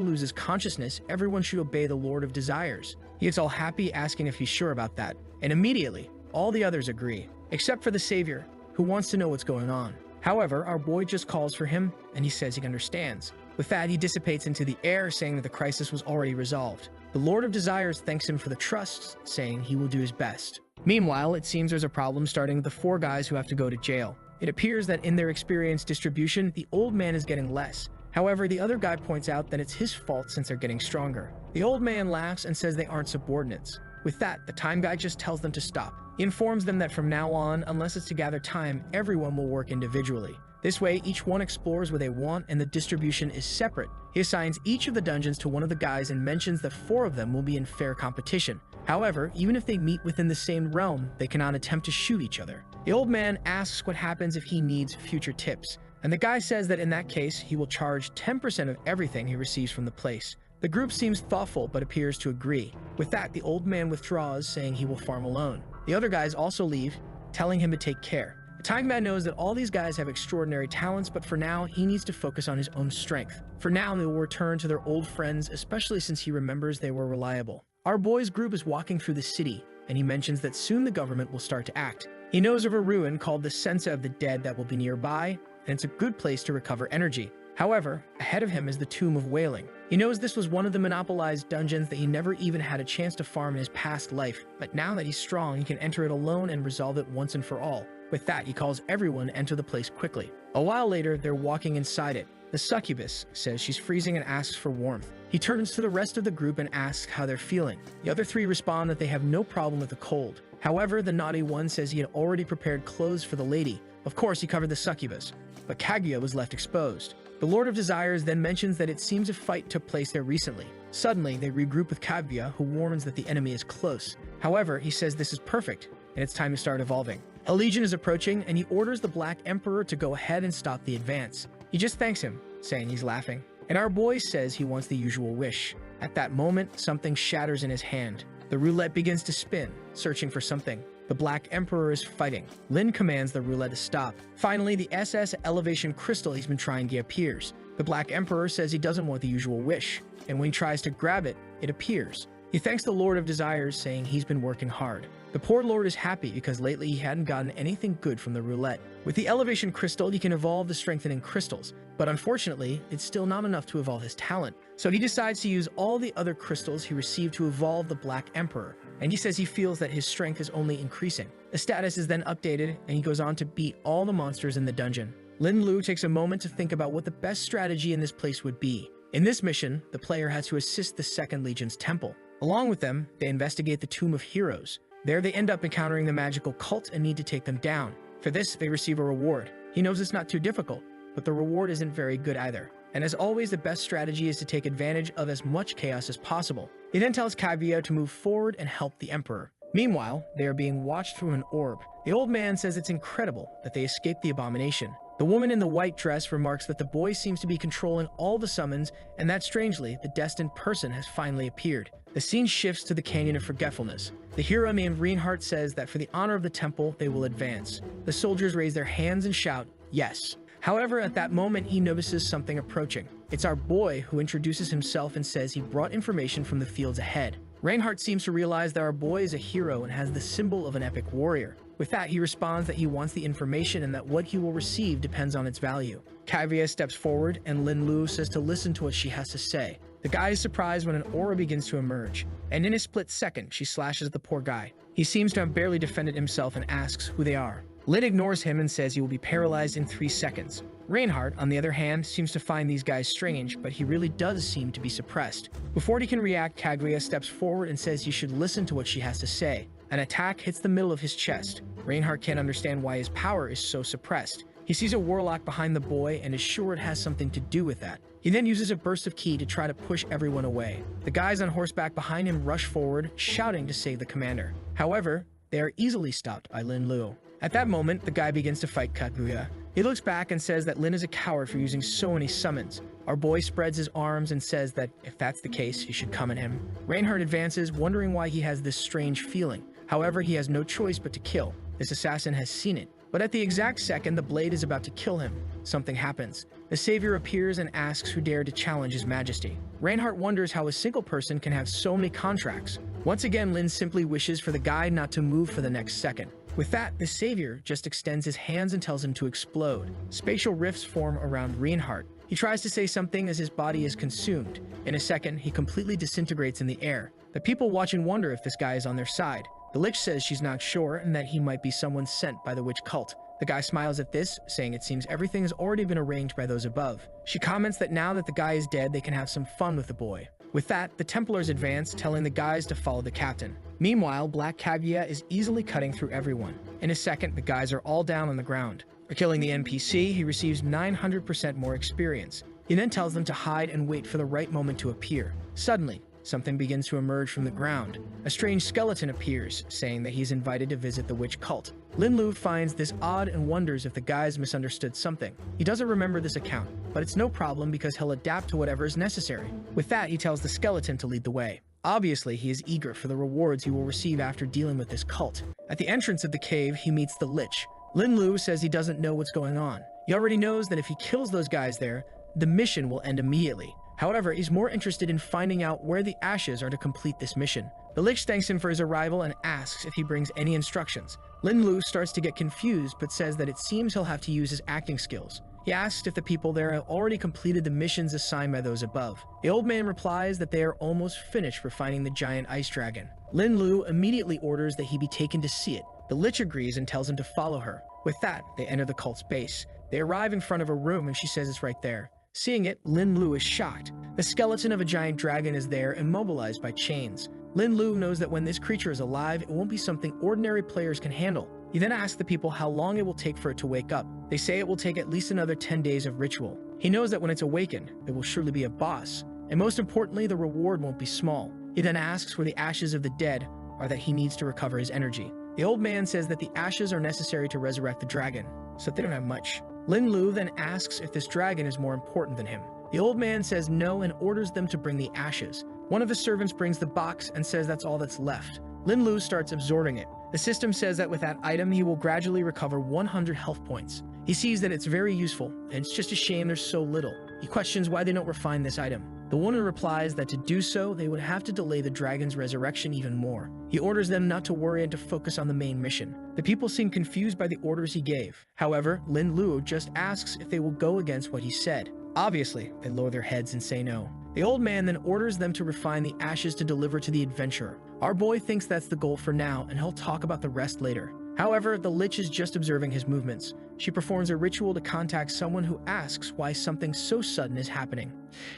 loses consciousness, everyone should obey the Lord of Desires. He gets all happy, asking if he's sure about that, and immediately, all the others agree, except for the savior, who wants to know what's going on. However, our boy just calls for him, and he says he understands. With that, he dissipates into the air, saying that the crisis was already resolved. The Lord of Desires thanks him for the trust, saying he will do his best. Meanwhile, it seems there's a problem starting with the 4 guys who have to go to jail. It appears that in their experience distribution, the old man is getting less. However, the other guy points out that it's his fault since they're getting stronger. The old man laughs and says they aren't subordinates. With that, the time guy just tells them to stop. He informs them that from now on, unless it's to gather time, everyone will work individually. This way, each one explores where they want and the distribution is separate. He assigns each of the dungeons to one of the guys and mentions that 4 of them will be in fair competition. However, even if they meet within the same realm, they cannot attempt to shoot each other. The old man asks what happens if he needs future tips, and the guy says that in that case, he will charge 10% of everything he receives from the place. The group seems thoughtful but appears to agree. With that, the old man withdraws, saying he will farm alone. The other guys also leave, telling him to take care. The time man knows that all these guys have extraordinary talents, but for now, he needs to focus on his own strength. For now, they will return to their old friends, especially since he remembers they were reliable. Our boy's group is walking through the city, and he mentions that soon the government will start to act. He knows of a ruin called the Sensa of the Dead that will be nearby, and it's a good place to recover energy. However, ahead of him is the Tomb of Wailing. He knows this was one of the monopolized dungeons that he never even had a chance to farm in his past life, but now that he's strong, he can enter it alone and resolve it once and for all. With that, he calls everyone to enter the place quickly. A while later, they're walking inside it. The succubus says she's freezing and asks for warmth. He turns to the rest of the group and asks how they're feeling. The other 3 respond that they have no problem with the cold. However, the naughty one says he had already prepared clothes for the lady. Of course, he covered the succubus, but Kaguya was left exposed. The Lord of Desires then mentions that it seems a fight took place there recently. Suddenly, they regroup with Kaguya, who warns that the enemy is close. However, he says this is perfect, and it's time to start evolving. A legion is approaching, and he orders the Black Emperor to go ahead and stop the advance. He just thanks him, saying he's laughing. And our boy says he wants the usual wish. At that moment, something shatters in his hand. The roulette begins to spin, searching for something. The Black Emperor is fighting. Lin commands the roulette to stop. Finally, the SS elevation crystal he's been trying to get appears. The Black Emperor says he doesn't want the usual wish, and when he tries to grab it, it appears. He thanks the Lord of Desires, saying he's been working hard. The poor Lord is happy because lately he hadn't gotten anything good from the roulette. With the elevation crystal, he can evolve the strengthening crystals, but unfortunately, it's still not enough to evolve his talent. So he decides to use all the other crystals he received to evolve the Black Emperor, and he says he feels that his strength is only increasing. The status is then updated, and he goes on to beat all the monsters in the dungeon. Lin Lu takes a moment to think about what the best strategy in this place would be. In this mission, the player has to assist the Second Legion's temple. Along with them, they investigate the Tomb of Heroes. There they end up encountering the magical cult and need to take them down. For this, they receive a reward. He knows it's not too difficult, but the reward isn't very good either. And as always, the best strategy is to take advantage of as much chaos as possible. He then tells Kaguya to move forward and help the Emperor. Meanwhile, they are being watched through an orb. The old man says it's incredible that they escaped the abomination. The woman in the white dress remarks that the boy seems to be controlling all the summons, and that strangely, the destined person has finally appeared. The scene shifts to the Canyon of Forgetfulness. The hero named Reinhardt says that for the honor of the temple, they will advance. The soldiers raise their hands and shout, yes. However, at that moment, he notices something approaching. It's our boy who introduces himself and says he brought information from the fields ahead. Reinhardt seems to realize that our boy is a hero and has the symbol of an epic warrior. With that, he responds that he wants the information and that what he will receive depends on its value. Kaguya steps forward, and Lin Lu says to listen to what she has to say. The guy is surprised when an aura begins to emerge, and in a split second, she slashes the poor guy. He seems to have barely defended himself and asks who they are. Lin ignores him and says he will be paralyzed in 3 seconds. Reinhardt, on the other hand, seems to find these guys strange, but he really does seem to be suppressed. Before he can react, Kaguya steps forward and says he should listen to what she has to say. An attack hits the middle of his chest. Reinhardt can't understand why his power is so suppressed. He sees a warlock behind the boy and is sure it has something to do with that. He then uses a burst of ki to try to push everyone away. The guys on horseback behind him rush forward, shouting to save the commander. However, they are easily stopped by Lin Lu. At that moment, the guy begins to fight Kaguya. He looks back and says that Lin is a coward for using so many summons. Our boy spreads his arms and says that if that's the case, he should come at him. Reinhardt advances, wondering why he has this strange feeling. However, he has no choice but to kill. This assassin has seen it. But at the exact second the blade is about to kill him, something happens. The savior appears and asks who dared to challenge his majesty. Reinhardt wonders how a single person can have so many contracts. Once again, Lin simply wishes for the guy not to move for the next second. With that, the savior just extends his hands and tells him to explode. Spatial rifts form around Reinhardt. He tries to say something as his body is consumed. In a second, he completely disintegrates in the air. The people watching wonder if this guy is on their side. The Lich says she's not sure and that he might be someone sent by the witch cult. The guy smiles at this, saying it seems everything has already been arranged by those above. She comments that now that the guy is dead, they can have some fun with the boy. With that, the Templars advance, telling the guys to follow the captain. Meanwhile, Black Kaguya is easily cutting through everyone. In a second, the guys are all down on the ground. For killing the NPC, he receives 900% more experience. He then tells them to hide and wait for the right moment to appear. Suddenly, something begins to emerge from the ground. A strange skeleton appears, saying that he's invited to visit the witch cult. Lin Lu finds this odd and wonders if the guys misunderstood something. He doesn't remember this account, but it's no problem because he'll adapt to whatever is necessary. With that, he tells the skeleton to lead the way. Obviously, he is eager for the rewards he will receive after dealing with this cult. At the entrance of the cave, he meets the Lich. Lin Lu says he doesn't know what's going on. He already knows that if he kills those guys there, the mission will end immediately. However, he's more interested in finding out where the ashes are to complete this mission. The Lich thanks him for his arrival and asks if he brings any instructions. Lin Lu starts to get confused but says that it seems he'll have to use his acting skills. He asks if the people there have already completed the missions assigned by those above. The old man replies that they are almost finished refining the giant ice dragon. Lin Lu immediately orders that he be taken to see it. The Lich agrees and tells him to follow her. With that, they enter the cult's base. They arrive in front of a room and she says it's right there. Seeing it, Lin Lu is shocked. The skeleton of a giant dragon is there, immobilized by chains. Lin Lu knows that when this creature is alive, it won't be something ordinary players can handle. He then asks the people how long it will take for it to wake up. They say it will take at least another 10 days of ritual. He knows that when it's awakened, there will surely be a boss. And most importantly, the reward won't be small. He then asks where the ashes of the dead are that he needs to recover his energy. The old man says that the ashes are necessary to resurrect the dragon, so they don't have much. Lin Lu then asks if this dragon is more important than him. The old man says no and orders them to bring the ashes. One of the servants brings the box and says that's all that's left. Lin Lu starts absorbing it. The system says that with that item, he will gradually recover 100 health points. He sees that it's very useful, and it's just a shame there's so little. He questions why they don't refine this item. The woman replies that to do so, they would have to delay the dragon's resurrection even more. He orders them not to worry and to focus on the main mission. The people seem confused by the orders he gave. However, Lin Lu just asks if they will go against what he said. Obviously, they lower their heads and say no. The old man then orders them to refine the ashes to deliver to the adventurer. Our boy thinks that's the goal for now, and he'll talk about the rest later. However, the Lich is just observing his movements. She performs a ritual to contact someone who asks why something so sudden is happening.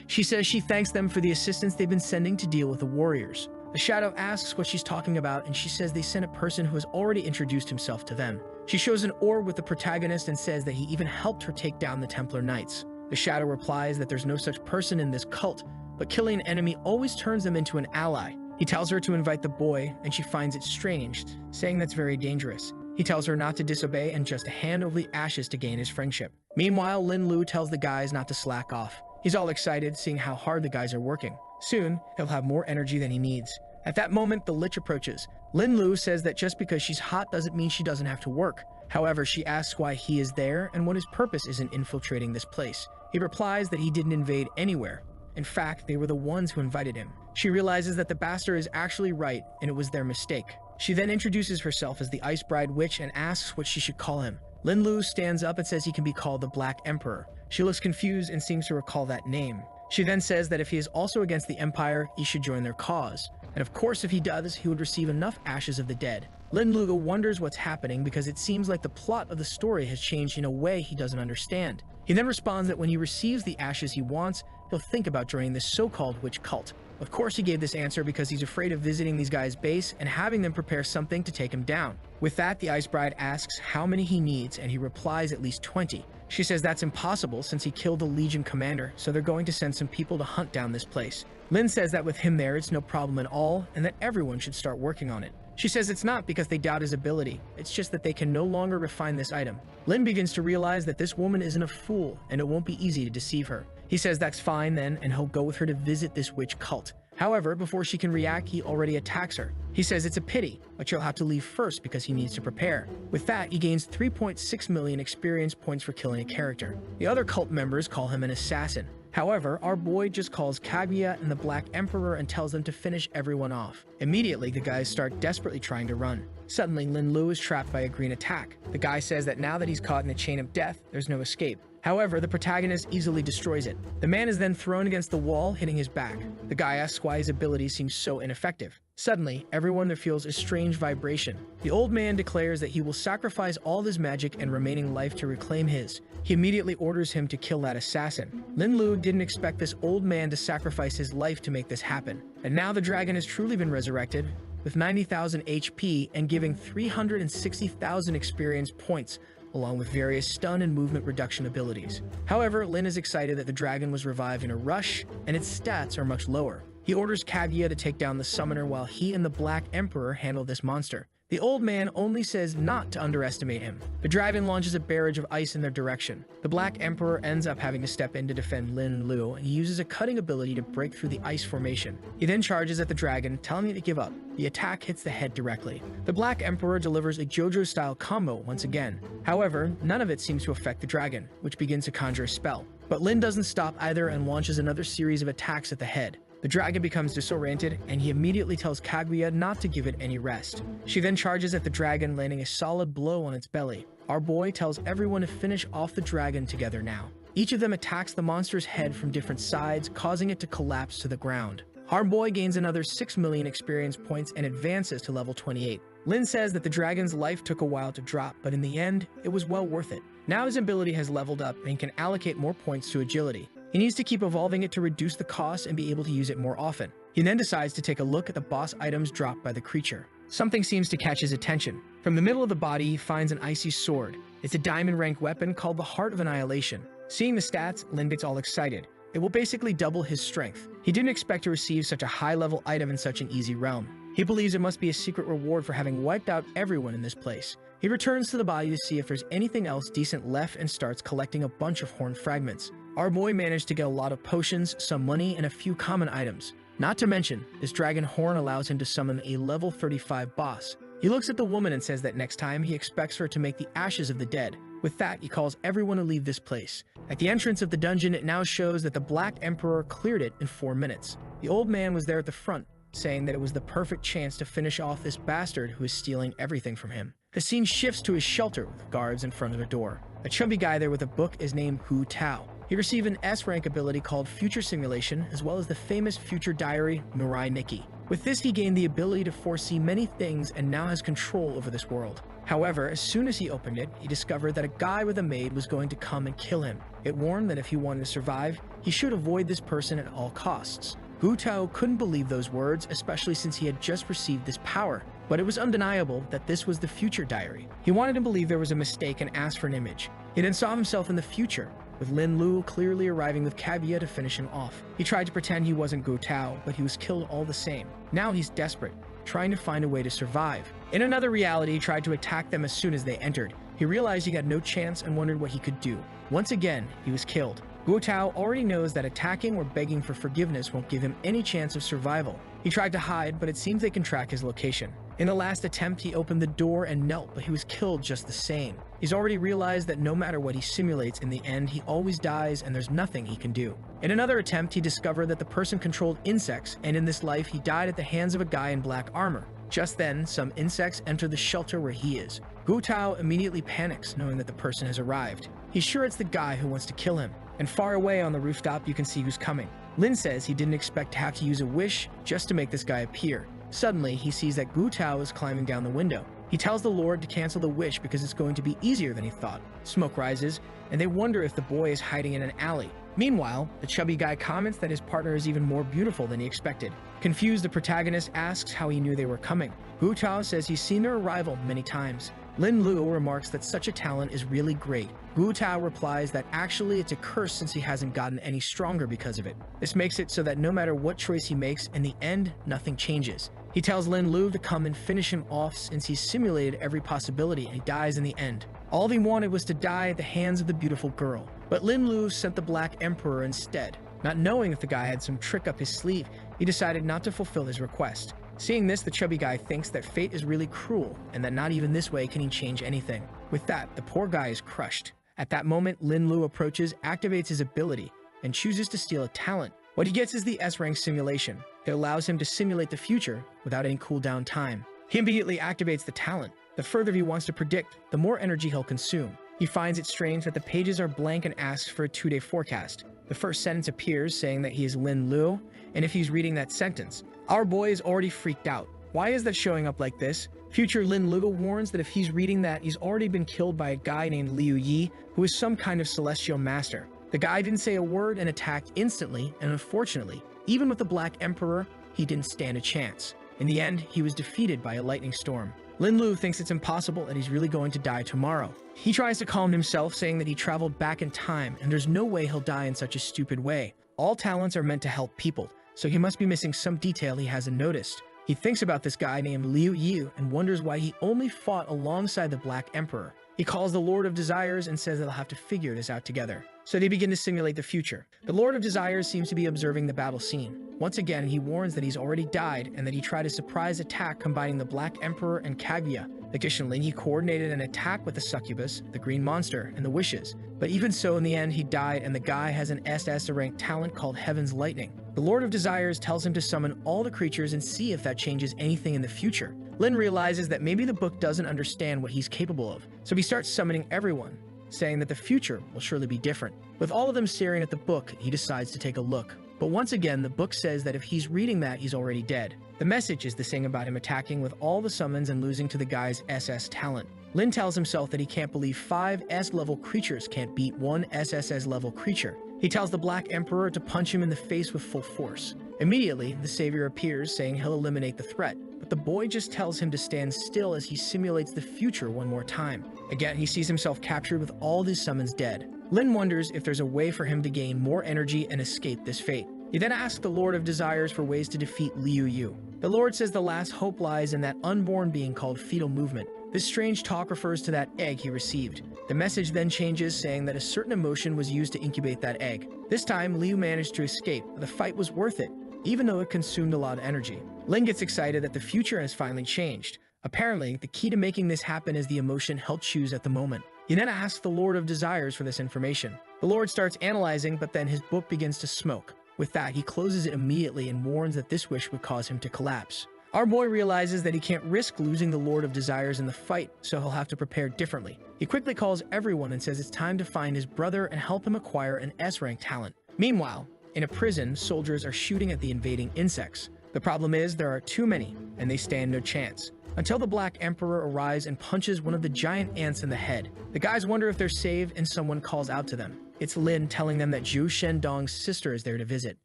She says she thanks them for the assistance they've been sending to deal with the warriors. The shadow asks what she's talking about, and she says they sent a person who has already introduced himself to them. She shows an orb with the protagonist and says that he even helped her take down the Templar Knights. The shadow replies that there's no such person in this cult, but killing an enemy always turns them into an ally. He tells her to invite the boy, and she finds it strange, saying that's very dangerous. He tells her not to disobey and just to hand over the ashes to gain his friendship. Meanwhile, Lin Lu tells the guys not to slack off. He's all excited, seeing how hard the guys are working. Soon, he'll have more energy than he needs. At that moment, the Lich approaches. Lin Lu says that just because she's hot doesn't mean she doesn't have to work. However, she asks why he is there and what his purpose is in infiltrating this place. He replies that he didn't invade anywhere. In fact, they were the ones who invited him. She realizes that the bastard is actually right, and it was their mistake. She then introduces herself as the Ice Bride Witch and asks what she should call him. Lin Lu stands up and says he can be called the Black Emperor. She looks confused and seems to recall that name. She then says that if he is also against the Empire, he should join their cause. And of course, if he does, he would receive enough ashes of the dead. Lin Lu wonders what's happening because it seems like the plot of the story has changed in a way he doesn't understand. He then responds that when he receives the ashes he wants, he'll think about joining this so-called witch cult. Of course he gave this answer because he's afraid of visiting these guys' base and having them prepare something to take him down. With that, the Ice Bride asks how many he needs, and he replies at least 20. She says that's impossible since he killed the Legion commander, so they're going to send some people to hunt down this place. Lin says that with him there, it's no problem at all, and that everyone should start working on it. She says it's not because they doubt his ability, it's just that they can no longer refine this item. Lin begins to realize that this woman isn't a fool, and it won't be easy to deceive her. He says that's fine then, and he'll go with her to visit this witch cult. However, before she can react, he already attacks her. He says it's a pity, but she'll have to leave first because he needs to prepare. With that, he gains 3.6 million experience points for killing a character. The other cult members call him an assassin. However, our boy just calls Kaguya and the Black Emperor and tells them to finish everyone off. Immediately, the guys start desperately trying to run. Suddenly, Lin Lu is trapped by a green attack. The guy says that now that he's caught in the chain of death, there's no escape. However, the protagonist easily destroys it. The man is then thrown against the wall, hitting his back. The guy asks why his abilities seem so ineffective. Suddenly, everyone there feels a strange vibration. The old man declares that he will sacrifice all his magic and remaining life to reclaim his. He immediately orders him to kill that assassin. Lin Lu didn't expect this old man to sacrifice his life to make this happen. And now the dragon has truly been resurrected, with 90,000 HP and giving 360,000 experience points, along with various stun and movement reduction abilities. However, Lin is excited that the dragon was revived in a rush, and its stats are much lower. He orders Kaguya to take down the summoner while he and the Black Emperor handle this monster. The old man only says not to underestimate him. The dragon launches a barrage of ice in their direction. The Black Emperor ends up having to step in to defend Lin Lu, and he uses a cutting ability to break through the ice formation. He then charges at the dragon, telling it to give up. The attack hits the head directly. The Black Emperor delivers a JoJo-style combo once again. However, none of it seems to affect the dragon, which begins to conjure a spell. But Lin doesn't stop either and launches another series of attacks at the head. The dragon becomes disoriented, and he immediately tells Kaguya not to give it any rest. She then charges at the dragon, landing a solid blow on its belly. Our boy tells everyone to finish off the dragon together now. Each of them attacks the monster's head from different sides, causing it to collapse to the ground. Our boy gains another 6 million experience points and advances to level 28. Lin says that the dragon's life took a while to drop, but in the end, it was well worth it. Now his ability has leveled up and can allocate more points to agility. He needs to keep evolving it to reduce the cost and be able to use it more often. He then decides to take a look at the boss items dropped by the creature. Something seems to catch his attention. From the middle of the body, he finds an icy sword. It's a diamond rank weapon called the Heart of Annihilation. Seeing the stats, Lin gets all excited. It will basically double his strength. He didn't expect to receive such a high-level item in such an easy realm. He believes it must be a secret reward for having wiped out everyone in this place. He returns to the body to see if there's anything else decent left and starts collecting a bunch of horn fragments. Our boy managed to get a lot of potions, some money, and a few common items. Not to mention, this dragon horn allows him to summon a level 35 boss. He looks at the woman and says that next time he expects her to make the ashes of the dead. With that, he calls everyone to leave this place. At the entrance of the dungeon, it now shows that the Black Emperor cleared it in 4 minutes. The old man was there at the front, saying that it was the perfect chance to finish off this bastard who is stealing everything from him. The scene shifts to his shelter with guards in front of the door. A chubby guy there with a book is named Hu Tao. He received an S-rank ability called Future Simulation, as well as the famous Future Diary, Mirai Nikki. With this, he gained the ability to foresee many things and now has control over this world. However, as soon as he opened it, he discovered that a guy with a maid was going to come and kill him. It warned that if he wanted to survive, he should avoid this person at all costs. Hu Tao couldn't believe those words, especially since he had just received this power. But it was undeniable that this was the Future Diary. He wanted to believe there was a mistake and asked for an image. He then saw himself in the future, with Lin Lu clearly arriving with Kaguya to finish him off. He tried to pretend he wasn't Gu Tao, but he was killed all the same. Now he's desperate, trying to find a way to survive. In another reality, he tried to attack them as soon as they entered. He realized he got no chance and wondered what he could do. Once again, he was killed. Gu Tao already knows that attacking or begging for forgiveness won't give him any chance of survival. He tried to hide, but it seems they can track his location. In the last attempt, he opened the door and knelt, but he was killed just the same. He's already realized that no matter what he simulates, in the end, he always dies and there's nothing he can do. In another attempt, he discovered that the person controlled insects, and in this life, he died at the hands of a guy in black armor. Just then, some insects enter the shelter where he is. Gu Tao immediately panics, knowing that the person has arrived. He's sure it's the guy who wants to kill him. And far away on the rooftop, you can see who's coming. Lin says he didn't expect to have to use a wish just to make this guy appear. Suddenly, he sees that Gu Tao is climbing down the window. He tells the Lord to cancel the wish because it's going to be easier than he thought. Smoke rises, and they wonder if the boy is hiding in an alley. Meanwhile, the chubby guy comments that his partner is even more beautiful than he expected. Confused, the protagonist asks how he knew they were coming. Gu Tao says he's seen their arrival many times. Lin Lu remarks that such a talent is really great. Gu Tao replies that actually it's a curse since he hasn't gotten any stronger because of it. This makes it so that no matter what choice he makes, in the end, nothing changes. He tells Lin Lu to come and finish him off since he's simulated every possibility and he dies in the end. All he wanted was to die at the hands of the beautiful girl. But Lin Lu sent the Black Emperor instead. Not knowing if the guy had some trick up his sleeve, he decided not to fulfill his request. Seeing this, the chubby guy thinks that fate is really cruel and that not even this way can he change anything. With that, the poor guy is crushed. At that moment, Lin Lu approaches, activates his ability, and chooses to steal a talent. What he gets is the S-rank simulation. It allows him to simulate the future without any cooldown time. He immediately activates the talent. The further he wants to predict, the more energy he'll consume. He finds it strange that the pages are blank and asks for a 2-day forecast. The first sentence appears saying that he is Lin Lu, and if he's reading that sentence. Our boy is already freaked out. Why is that showing up like this? Future Lin Luo warns that if he's reading that, he's already been killed by a guy named Liu Yi, who is some kind of celestial master. The guy didn't say a word and attacked instantly, and unfortunately, even with the Black Emperor, he didn't stand a chance. In the end, he was defeated by a lightning storm. Lin Lu thinks it's impossible and he's really going to die tomorrow. He tries to calm himself, saying that he traveled back in time and there's no way he'll die in such a stupid way. All talents are meant to help people, so he must be missing some detail he hasn't noticed. He thinks about this guy named Liu Yi and wonders why he only fought alongside the Black Emperor. He calls the Lord of Desires and says they'll have to figure this out together. So they begin to simulate the future. The Lord of Desires seems to be observing the battle scene. Once again, he warns that he's already died and that he tried a surprise attack combining the Black Emperor and Kaguya. The Gishinlingi coordinated an attack with the succubus, the green monster, and the wishes. But even so, in the end, he died and the guy has an SS rank talent called Heaven's Lightning. The Lord of Desires tells him to summon all the creatures and see if that changes anything in the future. Lin realizes that maybe the book doesn't understand what he's capable of, so he starts summoning everyone, saying that the future will surely be different. With all of them staring at the book, he decides to take a look. But once again, the book says that if he's reading that, he's already dead. The message is the thing about him attacking with all the summons and losing to the guy's SS talent. Lin tells himself that he can't believe 5 S-level creatures can't beat 1 SSS-level creature. He tells the Black Emperor to punch him in the face with full force. Immediately, the savior appears, saying he'll eliminate the threat, but the boy just tells him to stand still as he simulates the future one more time. Again, he sees himself captured with all his summons dead. Lin wonders if there's a way for him to gain more energy and escape this fate. He then asks the Lord of Desires for ways to defeat Liu Yu. The Lord says the last hope lies in that unborn being called fetal movement. This strange talk refers to that egg he received. The message then changes, saying that a certain emotion was used to incubate that egg. This time, Liu managed to escape, but the fight was worth it, even though it consumed a lot of energy. Lin gets excited that the future has finally changed. Apparently, the key to making this happen is the emotion he'll choose at the moment. He then asks the Lord of Desires for this information. The Lord starts analyzing, but then his book begins to smoke. With that, he closes it immediately and warns that this wish would cause him to collapse. Our boy realizes that he can't risk losing the Lord of Desires in the fight, so he'll have to prepare differently. He quickly calls everyone and says it's time to find his brother and help him acquire an S-rank talent. Meanwhile, in a prison, soldiers are shooting at the invading insects. The problem is there are too many, and they stand no chance. Until the Black Emperor arrives and punches one of the giant ants in the head. The guys wonder if they're saved and someone calls out to them. It's Lin telling them that Zhu Shendong's sister is there to visit.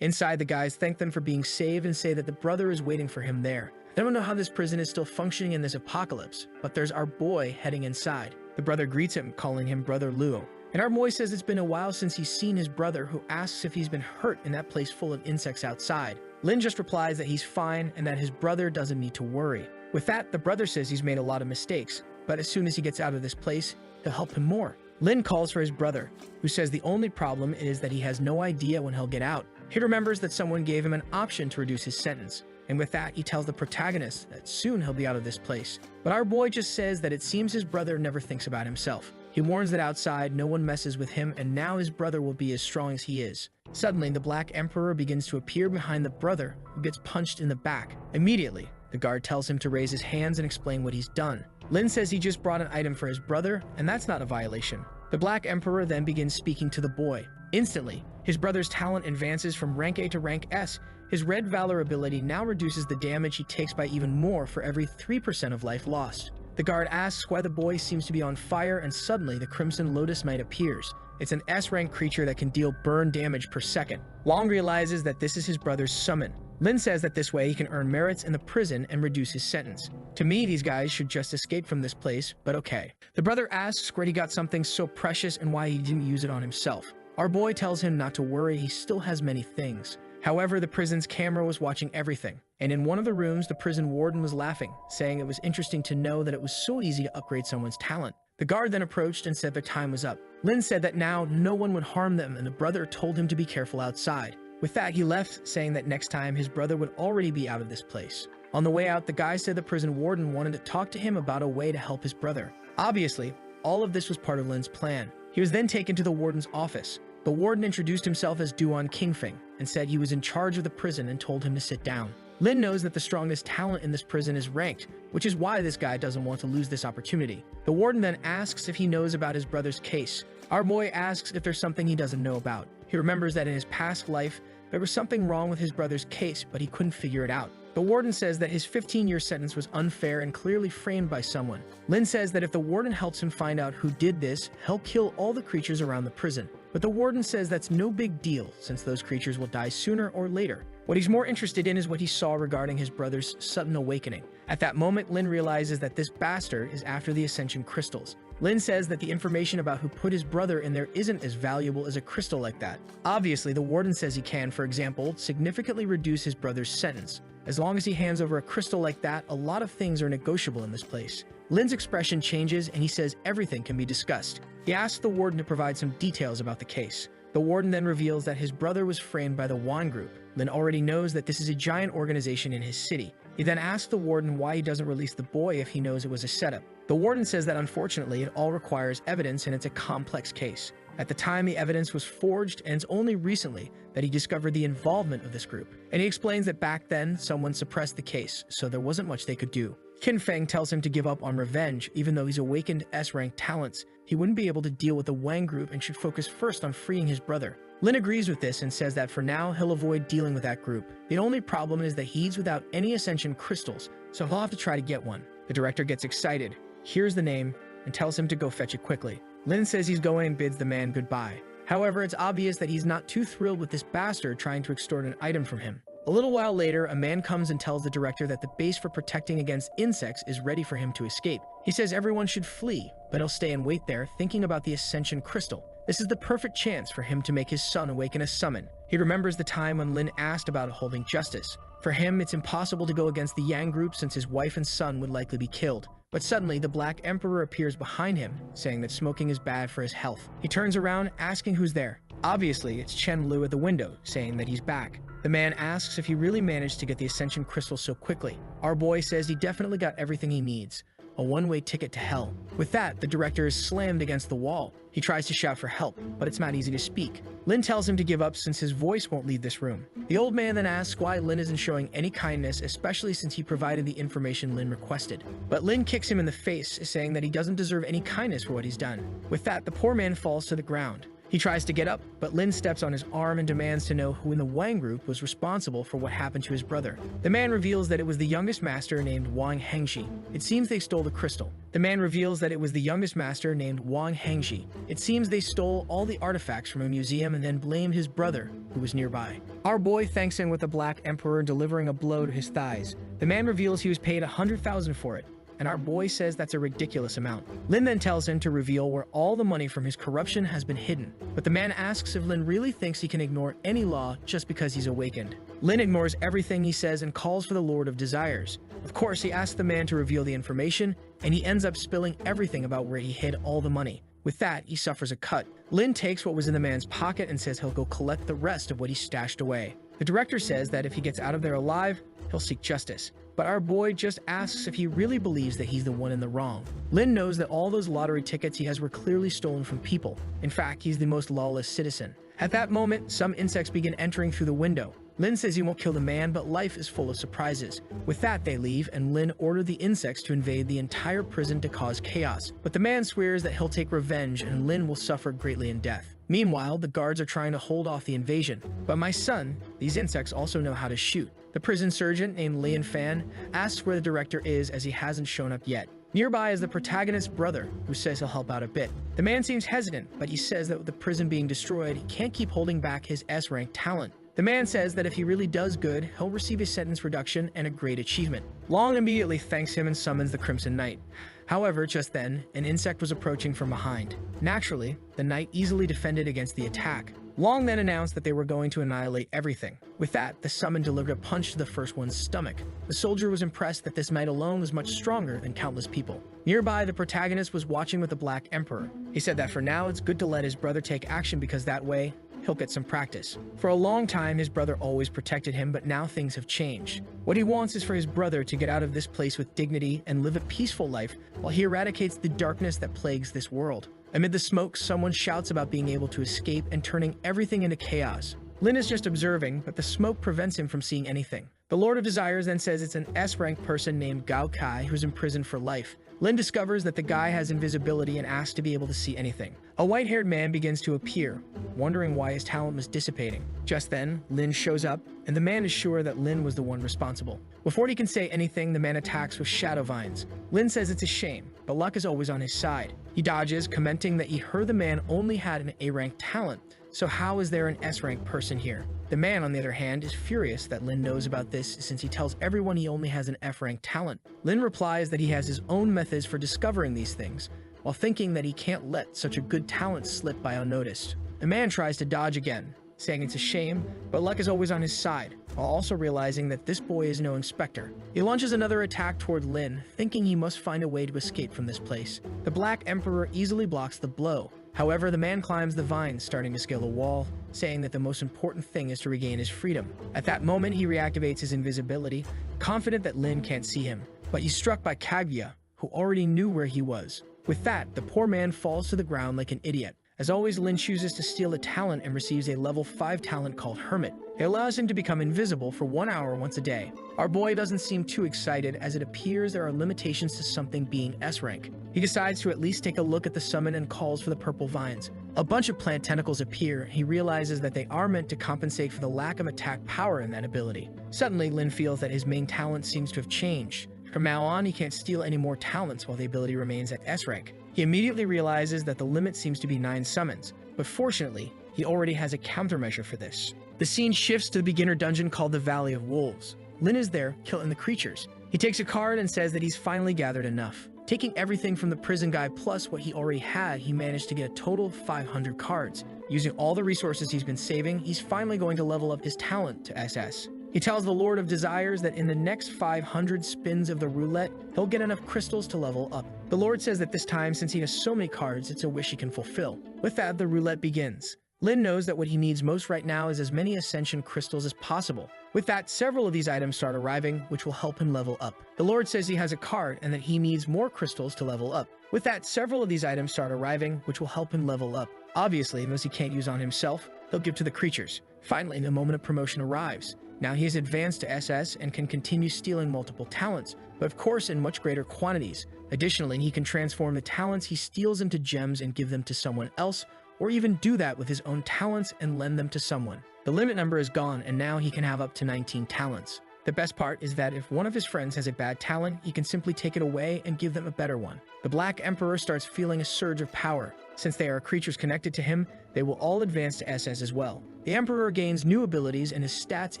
Inside, the guys thank them for being saved and say that the brother is waiting for him there. They don't know how this prison is still functioning in this apocalypse, but there's our boy heading inside. The brother greets him, calling him Brother Luo. And our boy says it's been a while since he's seen his brother, who asks if he's been hurt in that place full of insects outside. Lin just replies that he's fine and that his brother doesn't need to worry. With that, the brother says he's made a lot of mistakes, but as soon as he gets out of this place, he'll help him more. Lin calls for his brother, who says the only problem is that he has no idea when he'll get out. He remembers that someone gave him an option to reduce his sentence, and with that, he tells the protagonist that soon he'll be out of this place. But our boy just says that it seems his brother never thinks about himself. He warns that outside, no one messes with him, and now his brother will be as strong as he is. Suddenly, the Black Emperor begins to appear behind the brother, who gets punched in the back. Immediately, the guard tells him to raise his hands and explain what he's done. Lin says he just brought an item for his brother, and that's not a violation. The Black Emperor then begins speaking to the boy. Instantly, his brother's talent advances from rank A to rank S. His Red Valor ability now reduces the damage he takes by even more for every 3% of life lost. The guard asks why the boy seems to be on fire, and suddenly the Crimson Lotus Knight appears. It's an S-rank creature that can deal burn damage per second. Wong realizes that this is his brother's summon. Lin says that this way he can earn merits in the prison and reduce his sentence. To me, these guys should just escape from this place, but okay. The brother asks where he got something so precious and why he didn't use it on himself. Our boy tells him not to worry, he still has many things. However, the prison's camera was watching everything, and in one of the rooms, the prison warden was laughing, saying it was interesting to know that it was so easy to upgrade someone's talent. The guard then approached and said their time was up. Lin said that now no one would harm them, and the brother told him to be careful outside. With that, he left, saying that next time his brother would already be out of this place. On the way out, the guy said the prison warden wanted to talk to him about a way to help his brother. Obviously, all of this was part of Lin's plan. He was then taken to the warden's office. The warden introduced himself as Duan Qingfeng and said he was in charge of the prison and told him to sit down. Lin knows that the strongest talent in this prison is ranked, which is why this guy doesn't want to lose this opportunity. The warden then asks if he knows about his brother's case. Our boy asks if there's something he doesn't know about. He remembers that in his past life, There was something wrong with his brother's case, but he couldn't figure it out. The warden says that his 15-year sentence was unfair and clearly framed by someone. Lin says that if the warden helps him find out who did this, he'll kill all the creatures around the prison. But the warden says that's no big deal, since those creatures will die sooner or later. What he's more interested in is what he saw regarding his brother's sudden awakening. At that moment, Lin realizes that this bastard is after the Ascension crystals. Lin says that the information about who put his brother in there isn't as valuable as a crystal like that. Obviously, the warden says he can, for example, significantly reduce his brother's sentence. As long as he hands over a crystal like that, a lot of things are negotiable in this place. Lin's expression changes and he says everything can be discussed. He asks the warden to provide some details about the case. The warden then reveals that his brother was framed by the Wan Group. Lin already knows that this is a giant organization in his city. He then asks the warden why he doesn't release the boy if he knows it was a setup. The warden says that unfortunately it all requires evidence and it's a complex case. At the time, the evidence was forged, and it's only recently that he discovered the involvement of this group. And he explains that back then, someone suppressed the case, so there wasn't much they could do. Qin Feng tells him to give up on revenge, even though he's awakened S-rank talents. He wouldn't be able to deal with the Wang group and should focus first on freeing his brother. Lin agrees with this and says that for now, he'll avoid dealing with that group. The only problem is that he's without any Ascension crystals, so he'll have to try to get one. The director gets excited, hears the name, and tells him to go fetch it quickly. Lin says he's going and bids the man goodbye. However, it's obvious that he's not too thrilled with this bastard trying to extort an item from him. A little while later, a man comes and tells the director that the base for protecting against insects is ready for him to escape. He says everyone should flee, but he'll stay and wait there, thinking about the Ascension crystal. This is the perfect chance for him to make his son awaken a summon. He remembers the time when Lin asked about holding justice. For him, it's impossible to go against the Yang group since his wife and son would likely be killed. But suddenly, the Black Emperor appears behind him, saying that smoking is bad for his health. He turns around, asking who's there. Obviously, it's Chen Lu at the window, saying that he's back. The man asks if he really managed to get the Ascension crystal so quickly. Our boy says he definitely got everything he needs. A one-way ticket to hell. With that, the director is slammed against the wall. He tries to shout for help, but it's not easy to speak. Lin tells him to give up since his voice won't leave this room. The old man then asks why Lin isn't showing any kindness, especially since he provided the information Lin requested. But Lin kicks him in the face, saying that he doesn't deserve any kindness for what he's done. With that, the poor man falls to the ground. He tries to get up, but Lin steps on his arm and demands to know who in the Wang group was responsible for what happened to his brother. The man reveals that it was the youngest master named Wang Hengxi. It seems they stole the crystal. The man reveals that it was the youngest master named Wang Hengxi. It seems they stole all the artifacts from a museum and then blamed his brother, who was nearby. Our boy thanks him with the Black Emperor delivering a blow to his thighs. The man reveals he was paid 100,000 for it, and our boy says that's a ridiculous amount. Lin then tells him to reveal where all the money from his corruption has been hidden. But the man asks if Lin really thinks he can ignore any law just because he's awakened. Lin ignores everything he says and calls for the Lord of Desires. Of course, he asks the man to reveal the information, and he ends up spilling everything about where he hid all the money. With that, he suffers a cut. Lin takes what was in the man's pocket and says he'll go collect the rest of what he stashed away. The director says that if he gets out of there alive, he'll seek justice. But our boy just asks if he really believes that he's the one in the wrong. Lin knows that all those lottery tickets he has were clearly stolen from people. In fact, he's the most lawless citizen. At that moment, some insects begin entering through the window. Lin says he won't kill the man, but life is full of surprises. With that, they leave, and Lin ordered the insects to invade the entire prison to cause chaos. But the man swears that he'll take revenge, and Lin will suffer greatly in death. Meanwhile, the guards are trying to hold off the invasion. But my son, these insects also know how to shoot. The prison sergeant named Lian Fan asks where the director is as he hasn't shown up yet. Nearby is the protagonist's brother, who says he'll help out a bit. The man seems hesitant, but he says that with the prison being destroyed, he can't keep holding back his S-rank talent. The man says that if he really does good, he'll receive a sentence reduction and a great achievement. Long immediately thanks him and summons the Crimson Knight. However, just then, an insect was approaching from behind. Naturally, the knight easily defended against the attack. Long then announced that they were going to annihilate everything. With that, the summon delivered a punch to the first one's stomach. The soldier was impressed that this knight alone was much stronger than countless people. Nearby, the protagonist was watching with the Black Emperor. He said that for now, it's good to let his brother take action because that way, he'll get some practice. For a long time, his brother always protected him, but now things have changed. What he wants is for his brother to get out of this place with dignity and live a peaceful life while he eradicates the darkness that plagues this world. Amid the smoke, someone shouts about being able to escape and turning everything into chaos. Lin is just observing, but the smoke prevents him from seeing anything. The Lord of Desires then says it's an S-rank person named Gao Kai who's imprisoned for life. Lin discovers that the guy has invisibility and asks to be able to see anything. A white-haired man begins to appear, wondering why his talent was dissipating. Just then, Lin shows up, and the man is sure that Lin was the one responsible. Before he can say anything, the man attacks with shadow vines. Lin says it's a shame, but luck is always on his side. He dodges, commenting that he heard the man only had an A-rank talent, so how is there an S-rank person here? The man, on the other hand, is furious that Lin knows about this since he tells everyone he only has an F-rank talent. Lin replies that he has his own methods for discovering these things, while thinking that he can't let such a good talent slip by unnoticed. The man tries to dodge again, saying it's a shame, but luck is always on his side, while also realizing that this boy is no inspector. He launches another attack toward Lin, thinking he must find a way to escape from this place. The Black Emperor easily blocks the blow. However, the man climbs the vines, starting to scale a wall, saying that the most important thing is to regain his freedom. At that moment, he reactivates his invisibility, confident that Lin can't see him. But he's struck by Kaguya, who already knew where he was. With that, the poor man falls to the ground like an idiot. As always, Lin chooses to steal a talent and receives a level 5 talent called Hermit. It allows him to become invisible for 1 hour once a day. Our boy doesn't seem too excited, as it appears there are limitations to something being S-rank. He decides to at least take a look at the summon and calls for the purple vines. A bunch of plant tentacles appear, and he realizes that they are meant to compensate for the lack of attack power in that ability. Suddenly, Lin feels that his main talent seems to have changed. From now on, he can't steal any more talents while the ability remains at S-rank. He immediately realizes that the limit seems to be 9 summons, but fortunately, he already has a countermeasure for this. The scene shifts to the beginner dungeon called the Valley of Wolves. Lin is there, killing the creatures. He takes a card and says that he's finally gathered enough. Taking everything from the prison guy plus what he already had, he managed to get a total of 500 cards. Using all the resources he's been saving, he's finally going to level up his talent to SS. He tells the Lord of Desires that in the next 500 spins of the roulette, he'll get enough crystals to level up. The Lord says that this time, since he has so many cards, it's a wish he can fulfill. With that, the roulette begins. Lin knows that what he needs most right now is as many Ascension crystals as possible. With that, several of these items start arriving, which will help him level up. The Lord says he has a card and that he needs more crystals to level up. With that, several of these items start arriving, which will help him level up. Obviously, those he can't use on himself, he'll give to the creatures. Finally, the moment of promotion arrives. Now he has advanced to SS and can continue stealing multiple talents, but of course in much greater quantities. Additionally, he can transform the talents he steals into gems and give them to someone else, or even do that with his own talents and lend them to someone. The limit number is gone, and now he can have up to 19 talents. The best part is that if one of his friends has a bad talent, he can simply take it away and give them a better one. The Black Emperor starts feeling a surge of power. Since they are creatures connected to him, they will all advance to SS as well. The Emperor gains new abilities and his stats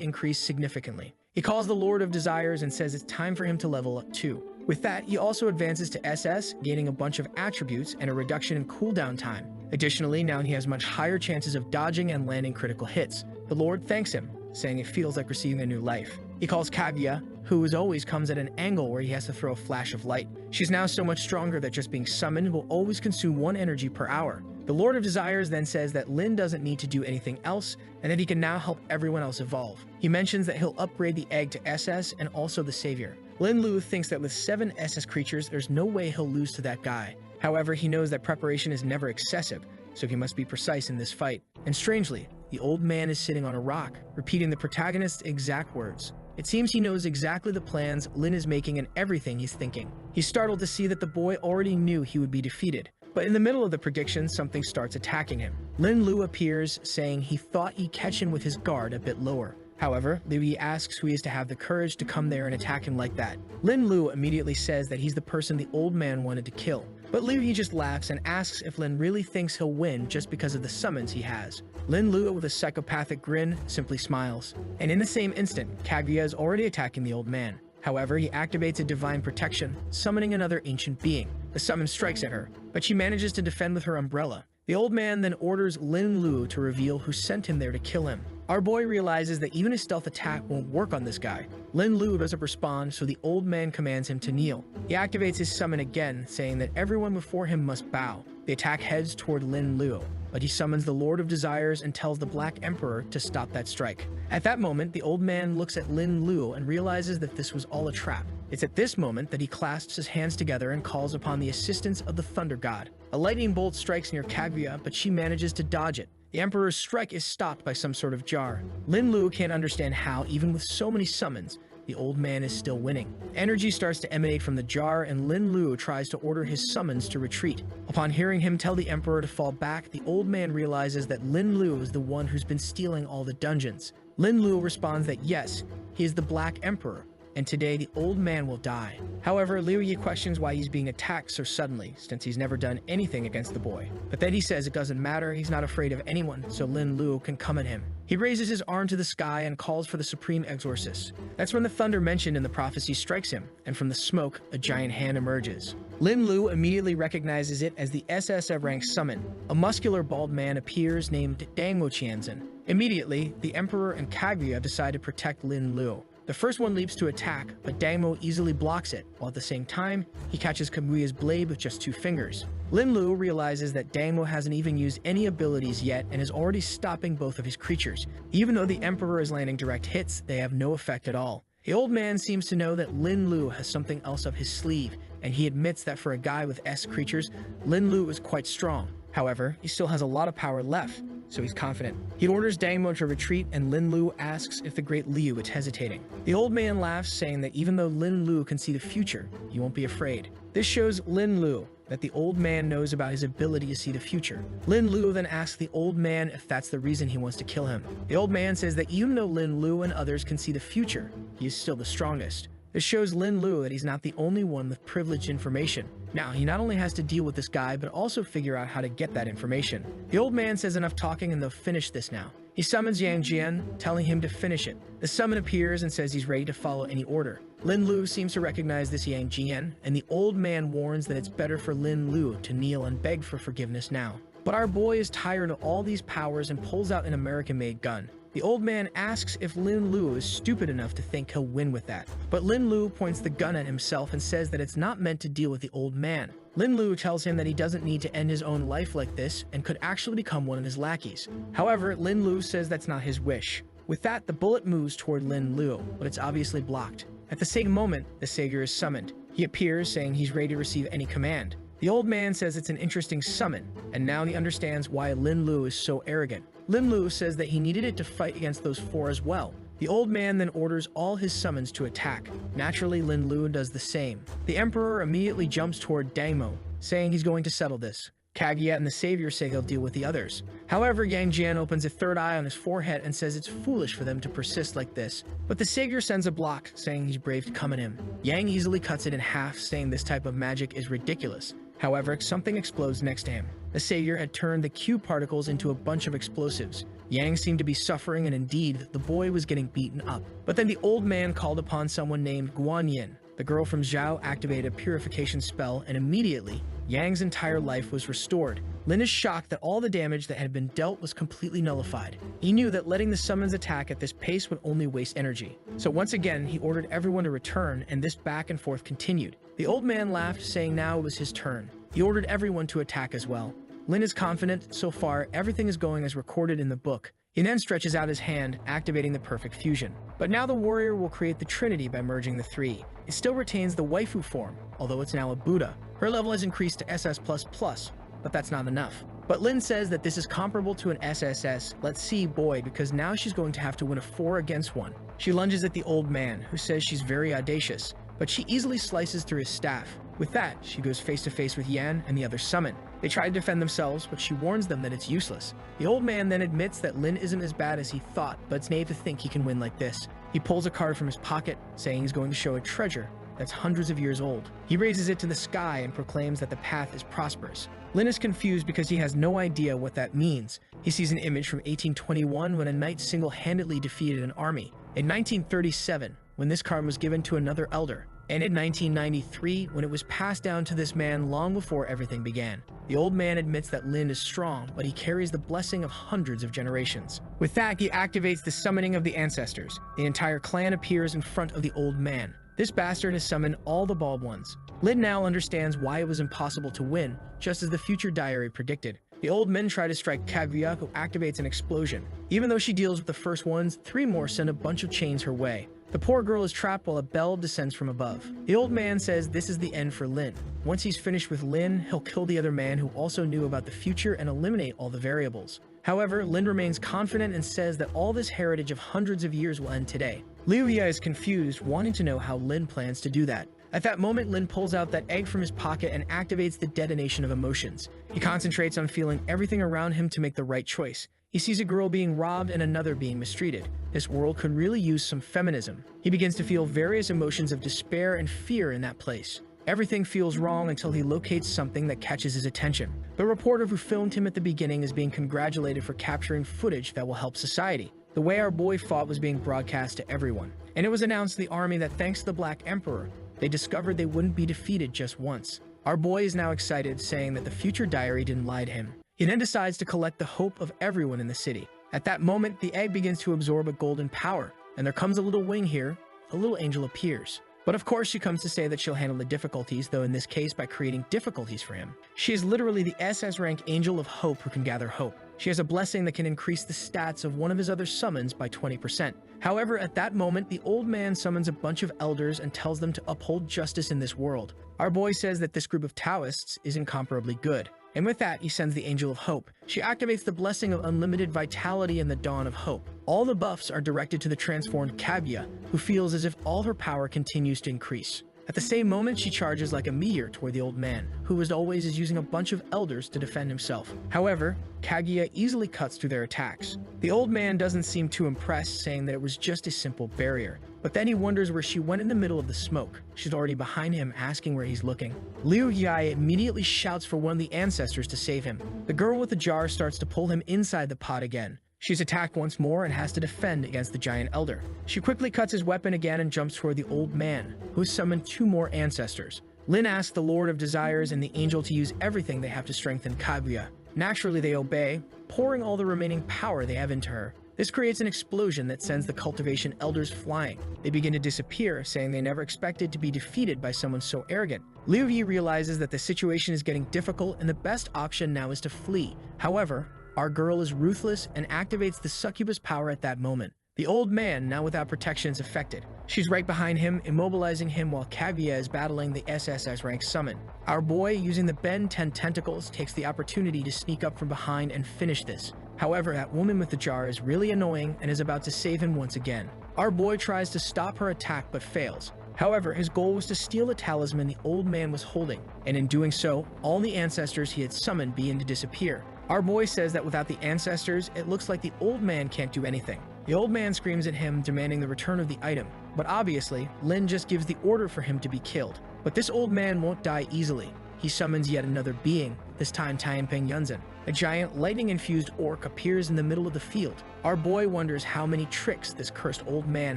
increase significantly. He calls the Lord of Desires and says it's time for him to level up too. With that, he also advances to SS, gaining a bunch of attributes and a reduction in cooldown time. Additionally, now he has much higher chances of dodging and landing critical hits. The Lord thanks him, saying it feels like receiving a new life. He calls Kaguya, who as always comes at an angle where he has to throw a flash of light. She's now so much stronger that just being summoned will always consume 1 energy per hour. The Lord of Desires then says that Lin doesn't need to do anything else, and that he can now help everyone else evolve. He mentions that he'll upgrade the egg to SS and also the Savior. Lin Lu thinks that with 7 SS creatures, there's no way he'll lose to that guy. However, he knows that preparation is never excessive, so he must be precise in this fight. And strangely, the old man is sitting on a rock, repeating the protagonist's exact words. It seems he knows exactly the plans Lin is making and everything he's thinking. He's startled to see that the boy already knew he would be defeated. But in the middle of the prediction, something starts attacking him. Lin Lu appears, saying he thought he'd catch him with his guard a bit lower. However, Liu Yi asks who he is to have the courage to come there and attack him like that. Lin Lu immediately says that he's the person the old man wanted to kill. But Liu Yi just laughs and asks if Lin really thinks he'll win just because of the summons he has. Lin Lu, with a psychopathic grin, simply smiles. And in the same instant, Kaguya is already attacking the old man. However, he activates a divine protection, summoning another ancient being. The summon strikes at her, but she manages to defend with her umbrella. The old man then orders Lin Lu to reveal who sent him there to kill him. Our boy realizes that even his stealth attack won't work on this guy. Lin Lu doesn't respond, so the old man commands him to kneel. He activates his summon again, saying that everyone before him must bow. The attack heads toward Lin Lu, but he summons the Lord of Desires and tells the Black Emperor to stop that strike. At that moment, the old man looks at Lin Lu and realizes that this was all a trap. It's at this moment that he clasps his hands together and calls upon the assistance of the Thunder God. A lightning bolt strikes near Kaguya, but she manages to dodge it. The Emperor's strike is stopped by some sort of jar. Lin Lu can't understand how, even with so many summons, the old man is still winning. Energy starts to emanate from the jar, and Lin Lu tries to order his summons to retreat. Upon hearing him tell the Emperor to fall back, the old man realizes that Lin Lu is the one who's been stealing all the dungeons. Lin Lu responds that yes, he is the Black Emperor, and today the old man will die. However, Liu Yi questions why he's being attacked so suddenly, since he's never done anything against the boy. But then he says it doesn't matter, he's not afraid of anyone, so Lin Lu can come at him. He raises his arm to the sky and calls for the Supreme Exorcist. That's when the thunder mentioned in the prophecy strikes him, and from the smoke, a giant hand emerges. Lin Lu immediately recognizes it as the SSF rank summon. A muscular bald man appears named Dangmo Qianzhen. Immediately, the Emperor and Kaguya decide to protect Lin Lu. The first one leaps to attack, but Dangmo easily blocks it, while at the same time, he catches Kaguya's blade with just 2 fingers. Lin Lu realizes that Dangmo hasn't even used any abilities yet and is already stopping both of his creatures. Even though the Emperor is landing direct hits, they have no effect at all. The old man seems to know that Lin Lu has something else up his sleeve, and he admits that for a guy with S creatures, Lin Lu is quite strong. However, he still has a lot of power left, so he's confident. He orders Dangmo to retreat, and Lin Lu asks if the great Liu is hesitating. The old man laughs, saying that even though Lin Lu can see the future, he won't be afraid. This shows Lin Lu that the old man knows about his ability to see the future. Lin Lu then asks the old man if that's the reason he wants to kill him. The old man says that even though Lin Lu and others can see the future, he is still the strongest. This shows Lin Lu that he's not the only one with privileged information. Now, he not only has to deal with this guy, but also figure out how to get that information. The old man says enough talking and they'll finish this now. He summons Yang Jian, telling him to finish it. The summon appears and says he's ready to follow any order. Lin Lu seems to recognize this Yang Jian, and the old man warns that it's better for Lin Lu to kneel and beg for forgiveness now. But our boy is tired of all these powers and pulls out an American-made gun. The old man asks if Lin Lu is stupid enough to think he'll win with that. But Lin Lu points the gun at himself and says that it's not meant to deal with the old man. Lin Lu tells him that he doesn't need to end his own life like this and could actually become one of his lackeys. However, Lin Lu says that's not his wish. With that, the bullet moves toward Lin Lu, but it's obviously blocked. At the same moment, the Savior is summoned. He appears, saying he's ready to receive any command. The old man says it's an interesting summon, and now he understands why Lin Lu is so arrogant. Lin Lu says that he needed it to fight against those 4 as well. The old man then orders all his summons to attack. Naturally, Lin Lu does the same. The Emperor immediately jumps toward Dangmo, saying he's going to settle this. Kaguya and the Savior say they'll deal with the others. However, Yang Jian opens a third eye on his forehead and says it's foolish for them to persist like this. But the Savior sends a block, saying he's brave to come at him. Yang easily cuts it in half, saying this type of magic is ridiculous. However, something explodes next to him. The Savior had turned the Q particles into a bunch of explosives. Yang seemed to be suffering, and indeed, the boy was getting beaten up. But then the old man called upon someone named Guanyin. The girl from Zhao activated a purification spell, and immediately, Yang's entire life was restored. Lin is shocked that all the damage that had been dealt was completely nullified. He knew that letting the summons attack at this pace would only waste energy. So once again, he ordered everyone to return, and this back and forth continued. The old man laughed, saying now it was his turn. He ordered everyone to attack as well. Lin is confident. So far, everything is going as recorded in the book. He then stretches out his hand, activating the perfect fusion. But now the warrior will create the Trinity by merging the 3. It still retains the waifu form, although it's now a Buddha. Her level has increased to SS++, but that's not enough. But Lin says that this is comparable to an SSS, let's see boy, because now she's going to have to win a 4 against 1. She lunges at the old man, who says she's very audacious, but she easily slices through his staff. With that, she goes face to face with Yan and the other summon. They try to defend themselves, but she warns them that it's useless. The old man then admits that Lin isn't as bad as he thought, but it's naive to think he can win like this. He pulls a card from his pocket, saying he's going to show a treasure that's hundreds of years old. He raises it to the sky and proclaims that the path is prosperous. Lin is confused because he has no idea what that means. He sees an image from 1821 when a knight single-handedly defeated an army. In 1937, when this card was given to another elder. And in 1993, when it was passed down to this man long before everything began. The old man admits that Lin is strong, but he carries the blessing of hundreds of generations. With that, he activates the summoning of the ancestors. The entire clan appears in front of the old man. This bastard has summoned all the bald ones. Lin now understands why it was impossible to win, just as the future diary predicted. The old men try to strike Kaguya, who activates an explosion. Even though she deals with the first ones, 3 more send a bunch of chains her way. The poor girl is trapped while a bell descends from above. The old man says this is the end for Lin. Once he's finished with Lin, he'll kill the other man who also knew about the future and eliminate all the variables. However, Lin remains confident and says that all this heritage of hundreds of years will end today. Liu Ye is confused, wanting to know how Lin plans to do that. At that moment, Lin pulls out that egg from his pocket and activates the detonation of emotions. He concentrates on feeling everything around him to make the right choice. He sees a girl being robbed and another being mistreated. This world could really use some feminism. He begins to feel various emotions of despair and fear in that place. Everything feels wrong until he locates something that catches his attention. The reporter who filmed him at the beginning is being congratulated for capturing footage that will help society. The way our boy fought was being broadcast to everyone. And it was announced to the army that thanks to the Black Emperor, they discovered they wouldn't be defeated just once. Our boy is now excited, saying that the future diary didn't lie to him. He then decides to collect the hope of everyone in the city. At that moment, the egg begins to absorb a golden power, and there comes a little wing here. A little angel appears. But of course she comes to say that she'll handle the difficulties, though in this case by creating difficulties for him. She is literally the SS rank angel of hope who can gather hope. She has a blessing that can increase the stats of one of his other summons by 20%. However, at that moment, the old man summons a bunch of elders and tells them to uphold justice in this world. Our boy says that this group of Taoists is incomparably good. And with that, he sends the Angel of Hope. She activates the blessing of unlimited vitality and the dawn of hope. All the buffs are directed to the transformed Kaguya, who feels as if all her power continues to increase. At the same moment, she charges like a meteor toward the old man, who as always is using a bunch of elders to defend himself. However, Kaguya easily cuts through their attacks. The old man doesn't seem too impressed, saying that it was just a simple barrier. But then he wonders where she went in the middle of the smoke. She's already behind him, asking where he's looking. Liu Ye immediately shouts for one of the ancestors to save him. The girl with the jar starts to pull him inside the pot again. She's attacked once more and has to defend against the giant elder. She quickly cuts his weapon again and jumps toward the old man, who has summoned two more ancestors. Lin asks the Lord of Desires and the angel to use everything they have to strengthen Kaguya. Naturally, they obey, pouring all the remaining power they have into her. This creates an explosion that sends the cultivation elders flying. They begin to disappear, saying they never expected to be defeated by someone so arrogant. Liu Yi realizes that the situation is getting difficult and the best option now is to flee. However, our girl is ruthless and activates the succubus power at that moment. The old man, now without protection, is affected. She's right behind him, immobilizing him while Kaguya is battling the SSS rank summon. Our boy, using the Ben 10 tentacles, takes the opportunity to sneak up from behind and finish this. However, that woman with the jar is really annoying and is about to save him once again. Our boy tries to stop her attack but fails. However, his goal was to steal a talisman the old man was holding, and in doing so, all the ancestors he had summoned begin to disappear. Our boy says that without the ancestors, it looks like the old man can't do anything. The old man screams at him, demanding the return of the item, but obviously, Lin just gives the order for him to be killed. But this old man won't die easily. He summons yet another being, this time Tianping Yunzhen. A giant lightning-infused orc appears in the middle of the field. Our boy wonders how many tricks this cursed old man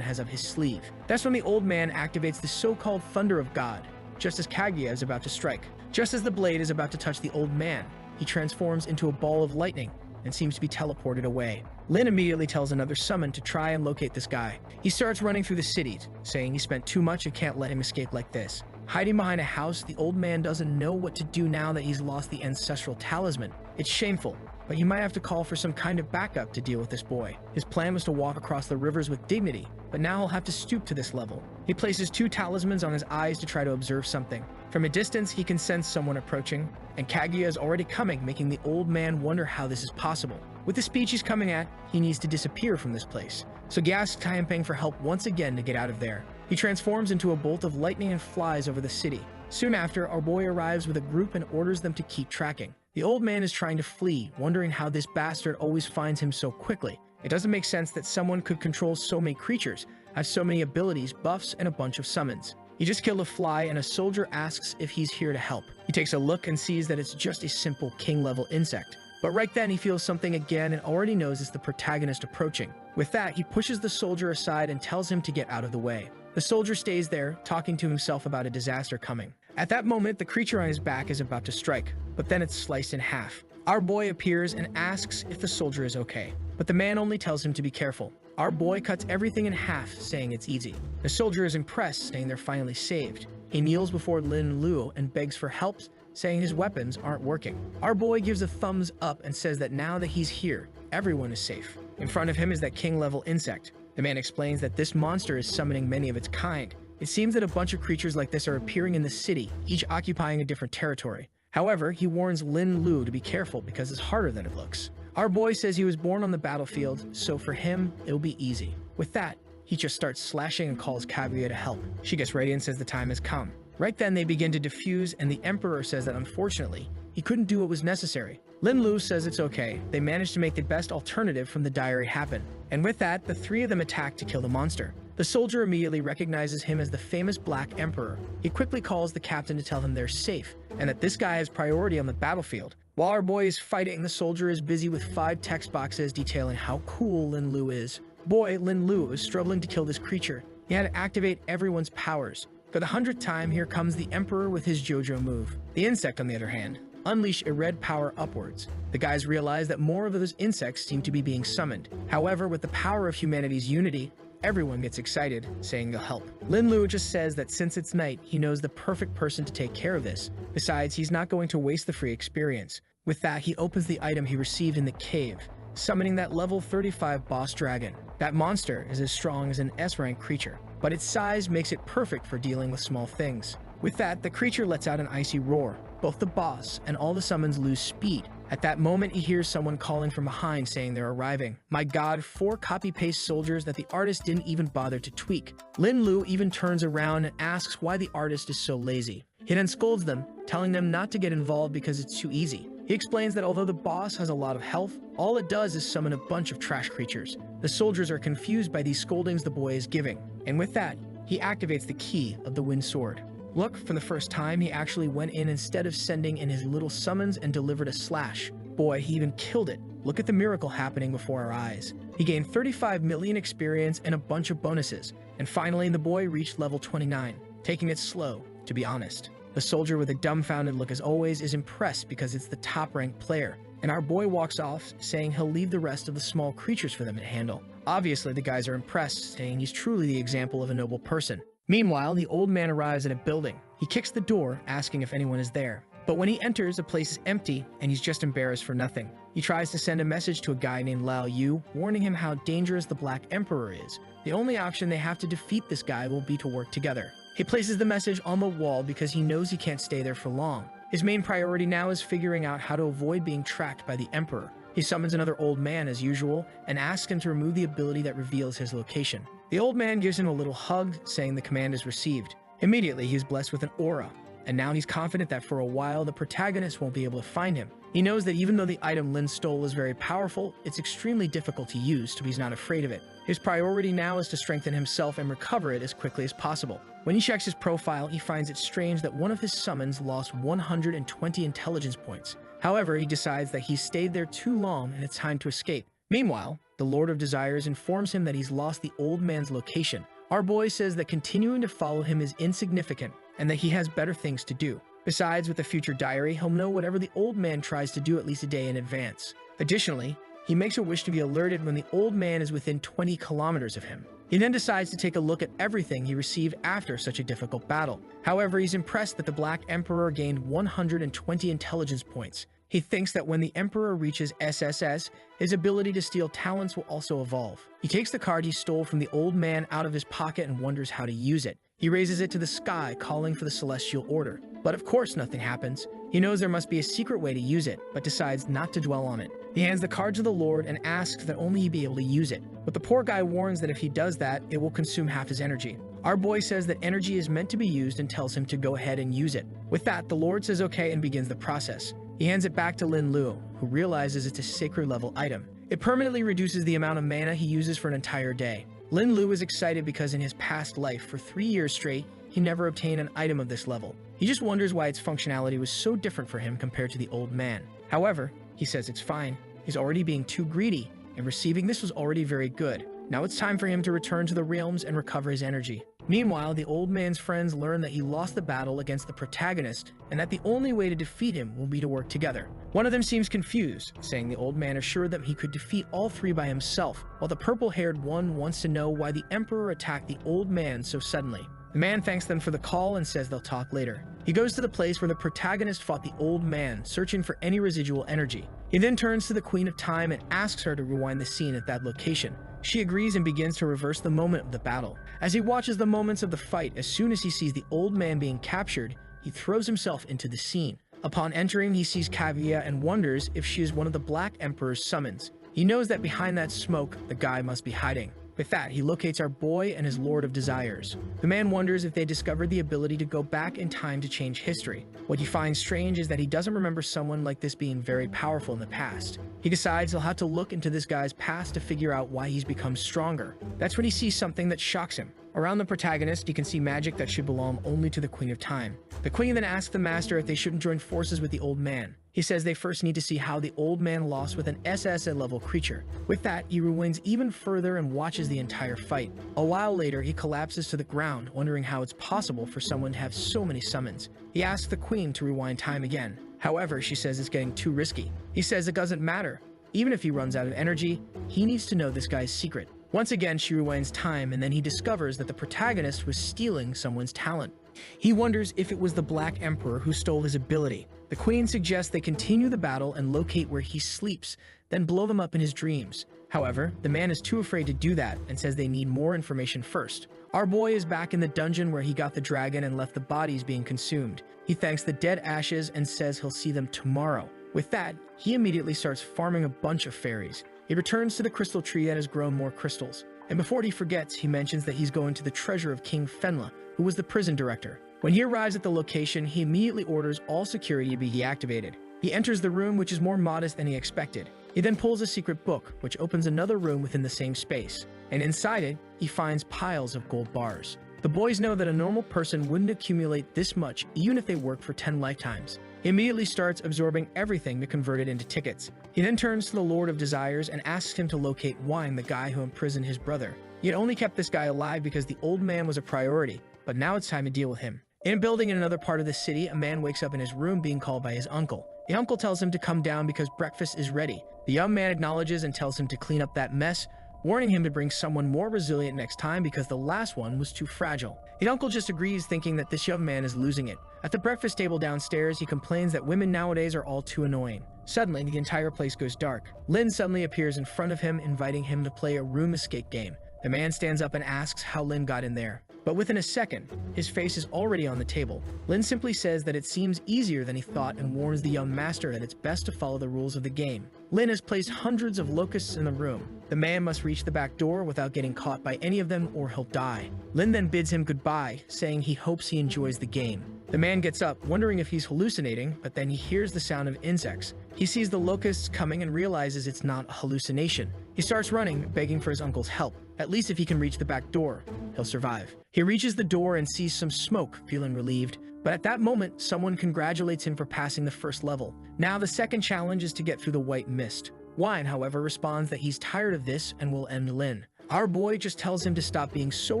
has up his sleeve. That's when the old man activates the so-called Thunder of God, just as Kaguya is about to strike. Just as the blade is about to touch the old man, he transforms into a ball of lightning and seems to be teleported away. Lin immediately tells another summon to try and locate this guy. He starts running through the cities, saying he spent too much and can't let him escape like this. Hiding behind a house, the old man doesn't know what to do now that he's lost the ancestral talisman. It's shameful, but he might have to call for some kind of backup to deal with this boy. His plan was to walk across the rivers with dignity, but now he'll have to stoop to this level. He places two talismans on his eyes to try to observe something. From a distance, he can sense someone approaching, and Kaguya is already coming, making the old man wonder how this is possible. With the speed he's coming at, he needs to disappear from this place. So he asks Tianping for help once again to get out of there. He transforms into a bolt of lightning and flies over the city. Soon after, our boy arrives with a group and orders them to keep tracking. The old man is trying to flee, wondering how this bastard always finds him so quickly. It doesn't make sense that someone could control so many creatures, have so many abilities, buffs, and a bunch of summons. He just killed a fly and a soldier asks if he's here to help. He takes a look and sees that it's just a simple king-level insect. But right then he feels something again and already knows it's the protagonist approaching. With that, he pushes the soldier aside and tells him to get out of the way. The soldier stays there, talking to himself about a disaster coming. At that moment, the creature on his back is about to strike, but then it's sliced in half. Our boy appears and asks if the soldier is okay, but the man only tells him to be careful. Our boy cuts everything in half, saying it's easy. The soldier is impressed, saying they're finally saved. He kneels before Lin Luo and begs for help, saying his weapons aren't working. Our boy gives a thumbs up and says that now that he's here, everyone is safe. In front of him is that king-level insect. The man explains that this monster is summoning many of its kind. It seems that a bunch of creatures like this are appearing in the city, each occupying a different territory. However, he warns Lin Lu to be careful because it's harder than it looks. Our boy says he was born on the battlefield, so for him, it'll be easy. With that, he just starts slashing and calls Kaguya to help. She gets ready and says the time has come. Right then, they begin to defuse, and the Emperor says that unfortunately, he couldn't do what was necessary. Lin Lu says it's okay. They managed to make the best alternative from the diary happen. And with that, the three of them attack to kill the monster. The soldier immediately recognizes him as the famous Black Emperor. He quickly calls the captain to tell him they're safe, and that this guy has priority on the battlefield. While our boy is fighting, the soldier is busy with 5 text boxes detailing how cool Lin Lu is. Boy, Lin Lu is struggling to kill this creature. He had to activate everyone's powers. For the 100th time, here comes the Emperor with his JoJo move. The insect, on the other hand, unleash a red power upwards. The guys realize that more of those insects seem to be being summoned. However, with the power of humanity's unity, everyone gets excited, saying they'll help. Lin Lu just says that since it's night, he knows the perfect person to take care of this. Besides, he's not going to waste the free experience. With that, he opens the item he received in the cave, summoning that level 35 boss dragon. That monster is as strong as an S-rank creature, but its size makes it perfect for dealing with small things. With that, the creature lets out an icy roar. Both the boss and all the summons lose speed. At that moment, he hears someone calling from behind saying they're arriving. My god, 4 copy-paste soldiers that the artist didn't even bother to tweak. Lin Lu even turns around and asks why the artist is so lazy. He then scolds them, telling them not to get involved because it's too easy. He explains that although the boss has a lot of health, all it does is summon a bunch of trash creatures. The soldiers are confused by these scoldings the boy is giving, and with that, he activates the key of the Wind Sword. Look, for the first time, he actually went in instead of sending in his little summons and delivered a slash. Boy, he even killed it. Look at the miracle happening before our eyes. He gained 35 million experience and a bunch of bonuses, and finally the boy reached level 29, taking it slow, to be honest. The soldier with a dumbfounded look as always is impressed because it's the top-ranked player, and our boy walks off saying he'll leave the rest of the small creatures for them to handle. Obviously, the guys are impressed, saying he's truly the example of a noble person. Meanwhile, the old man arrives at a building. He kicks the door, asking if anyone is there. But when he enters, the place is empty, and he's just embarrassed for nothing. He tries to send a message to a guy named Lao Yu, warning him how dangerous the Black Emperor is. The only option they have to defeat this guy will be to work together. He places the message on the wall because he knows he can't stay there for long. His main priority now is figuring out how to avoid being tracked by the Emperor. He summons another old man as usual and asks him to remove the ability that reveals his location. The old man gives him a little hug, saying the command is received. Immediately, he is blessed with an aura, and now he's confident that for a while the protagonist won't be able to find him. He knows that even though the item Lin stole is very powerful, it's extremely difficult to use, so he's not afraid of it. His priority now is to strengthen himself and recover it as quickly as possible. When he checks his profile, he finds it strange that one of his summons lost 120 intelligence points. However, he decides that he's stayed there too long and it's time to escape. Meanwhile, the Lord of Desires informs him that he's lost the old man's location. Our boy says that continuing to follow him is insignificant and that he has better things to do. Besides, with the future diary, he'll know whatever the old man tries to do at least a day in advance. Additionally, he makes a wish to be alerted when the old man is within 20 kilometers of him. He then decides to take a look at everything he received after such a difficult battle. However, he's impressed that the Black Emperor gained 120 intelligence points. He thinks that when the Emperor reaches SSS, his ability to steal talents will also evolve. He takes the card he stole from the old man out of his pocket and wonders how to use it. He raises it to the sky, calling for the Celestial Order. But of course nothing happens. He knows there must be a secret way to use it, but decides not to dwell on it. He hands the card to the Lord and asks that only he be able to use it. But the poor guy warns that if he does that, it will consume half his energy. Our boy says that energy is meant to be used and tells him to go ahead and use it. With that, the Lord says okay and begins the process. He hands it back to Lin Lu, who realizes it's a sacred level item. It permanently reduces the amount of mana he uses for an entire day. Lin Lu is excited because in his past life, for 3 years straight, he never obtained an item of this level. He just wonders why its functionality was so different for him compared to the old man. However, he says it's fine. He's already being too greedy, and receiving this was already very good. Now it's time for him to return to the realms and recover his energy. Meanwhile, the old man's friends learn that he lost the battle against the protagonist, and that the only way to defeat him will be to work together. One of them seems confused, saying the old man assured them he could defeat all 3 by himself, while the purple-haired one wants to know why the Emperor attacked the old man so suddenly. The man thanks them for the call and says they'll talk later. He goes to the place where the protagonist fought the old man, searching for any residual energy. He then turns to the Queen of Time and asks her to rewind the scene at that location. She agrees and begins to reverse the moment of the battle. As he watches the moments of the fight, as soon as he sees the old man being captured, he throws himself into the scene. Upon entering, he sees Kaguya and wonders if she is one of the Black Emperor's summons. He knows that behind that smoke, the guy must be hiding. With that, he locates our boy and his Lord of Desires. The man wonders if they discovered the ability to go back in time to change history. What he finds strange is that he doesn't remember someone like this being very powerful in the past. He decides he'll have to look into this guy's past to figure out why he's become stronger. That's when he sees something that shocks him. Around the protagonist, he can see magic that should belong only to the Queen of Time. The Queen then asks the Master if they shouldn't join forces with the old man. He says they first need to see how the old man lost with an SSA-level creature. With that, he rewinds even further and watches the entire fight. A while later, he collapses to the ground, wondering how it's possible for someone to have so many summons. He asks the Queen to rewind time again. However, she says it's getting too risky. He says it doesn't matter. Even if he runs out of energy, he needs to know this guy's secret. Once again, she rewinds time, and then he discovers that the protagonist was stealing someone's talent. He wonders if it was the Black Emperor who stole his ability. The Queen suggests they continue the battle and locate where he sleeps, then blow them up in his dreams. However, the man is too afraid to do that and says they need more information first. Our boy is back in the dungeon where he got the dragon and left the bodies being consumed. He thanks the dead ashes and says he'll see them tomorrow. With that, he immediately starts farming a bunch of fairies. He returns to the crystal tree that has grown more crystals. And before he forgets, he mentions that he's going to the treasure of King Fenla, who was the prison director. When he arrives at the location, he immediately orders all security to be deactivated. He enters the room, which is more modest than he expected. He then pulls a secret book, which opens another room within the same space. And inside it, he finds piles of gold bars. The boys know that a normal person wouldn't accumulate this much even if they worked for 10 lifetimes. He immediately starts absorbing everything to convert it into tickets. He then turns to the Lord of Desires and asks him to locate Wine, the guy who imprisoned his brother. He had only kept this guy alive because the old man was a priority, but now it's time to deal with him. In a building in another part of the city, a man wakes up in his room being called by his uncle. The uncle tells him to come down because breakfast is ready. The young man acknowledges and tells him to clean up that mess, warning him to bring someone more resilient next time because the last one was too fragile. The uncle just agrees, thinking that this young man is losing it. At the breakfast table downstairs, he complains that women nowadays are all too annoying. Suddenly, the entire place goes dark. Lin suddenly appears in front of him, inviting him to play a room escape game. The man stands up and asks how Lin got in there. But within a second, his face is already on the table. Lin simply says that it seems easier than he thought and warns the young master that it's best to follow the rules of the game. Lin has placed hundreds of locusts in the room. The man must reach the back door without getting caught by any of them or he'll die. Lin then bids him goodbye, saying he hopes he enjoys the game. The man gets up, wondering if he's hallucinating, but then he hears the sound of insects. He sees the locusts coming and realizes it's not a hallucination. He starts running, begging for his uncle's help. At least if he can reach the back door, he'll survive. He reaches the door and sees some smoke, feeling relieved. But at that moment, someone congratulates him for passing the first level. Now the second challenge is to get through the white mist. Wine, however, responds that he's tired of this and will end Lin. Our boy just tells him to stop being so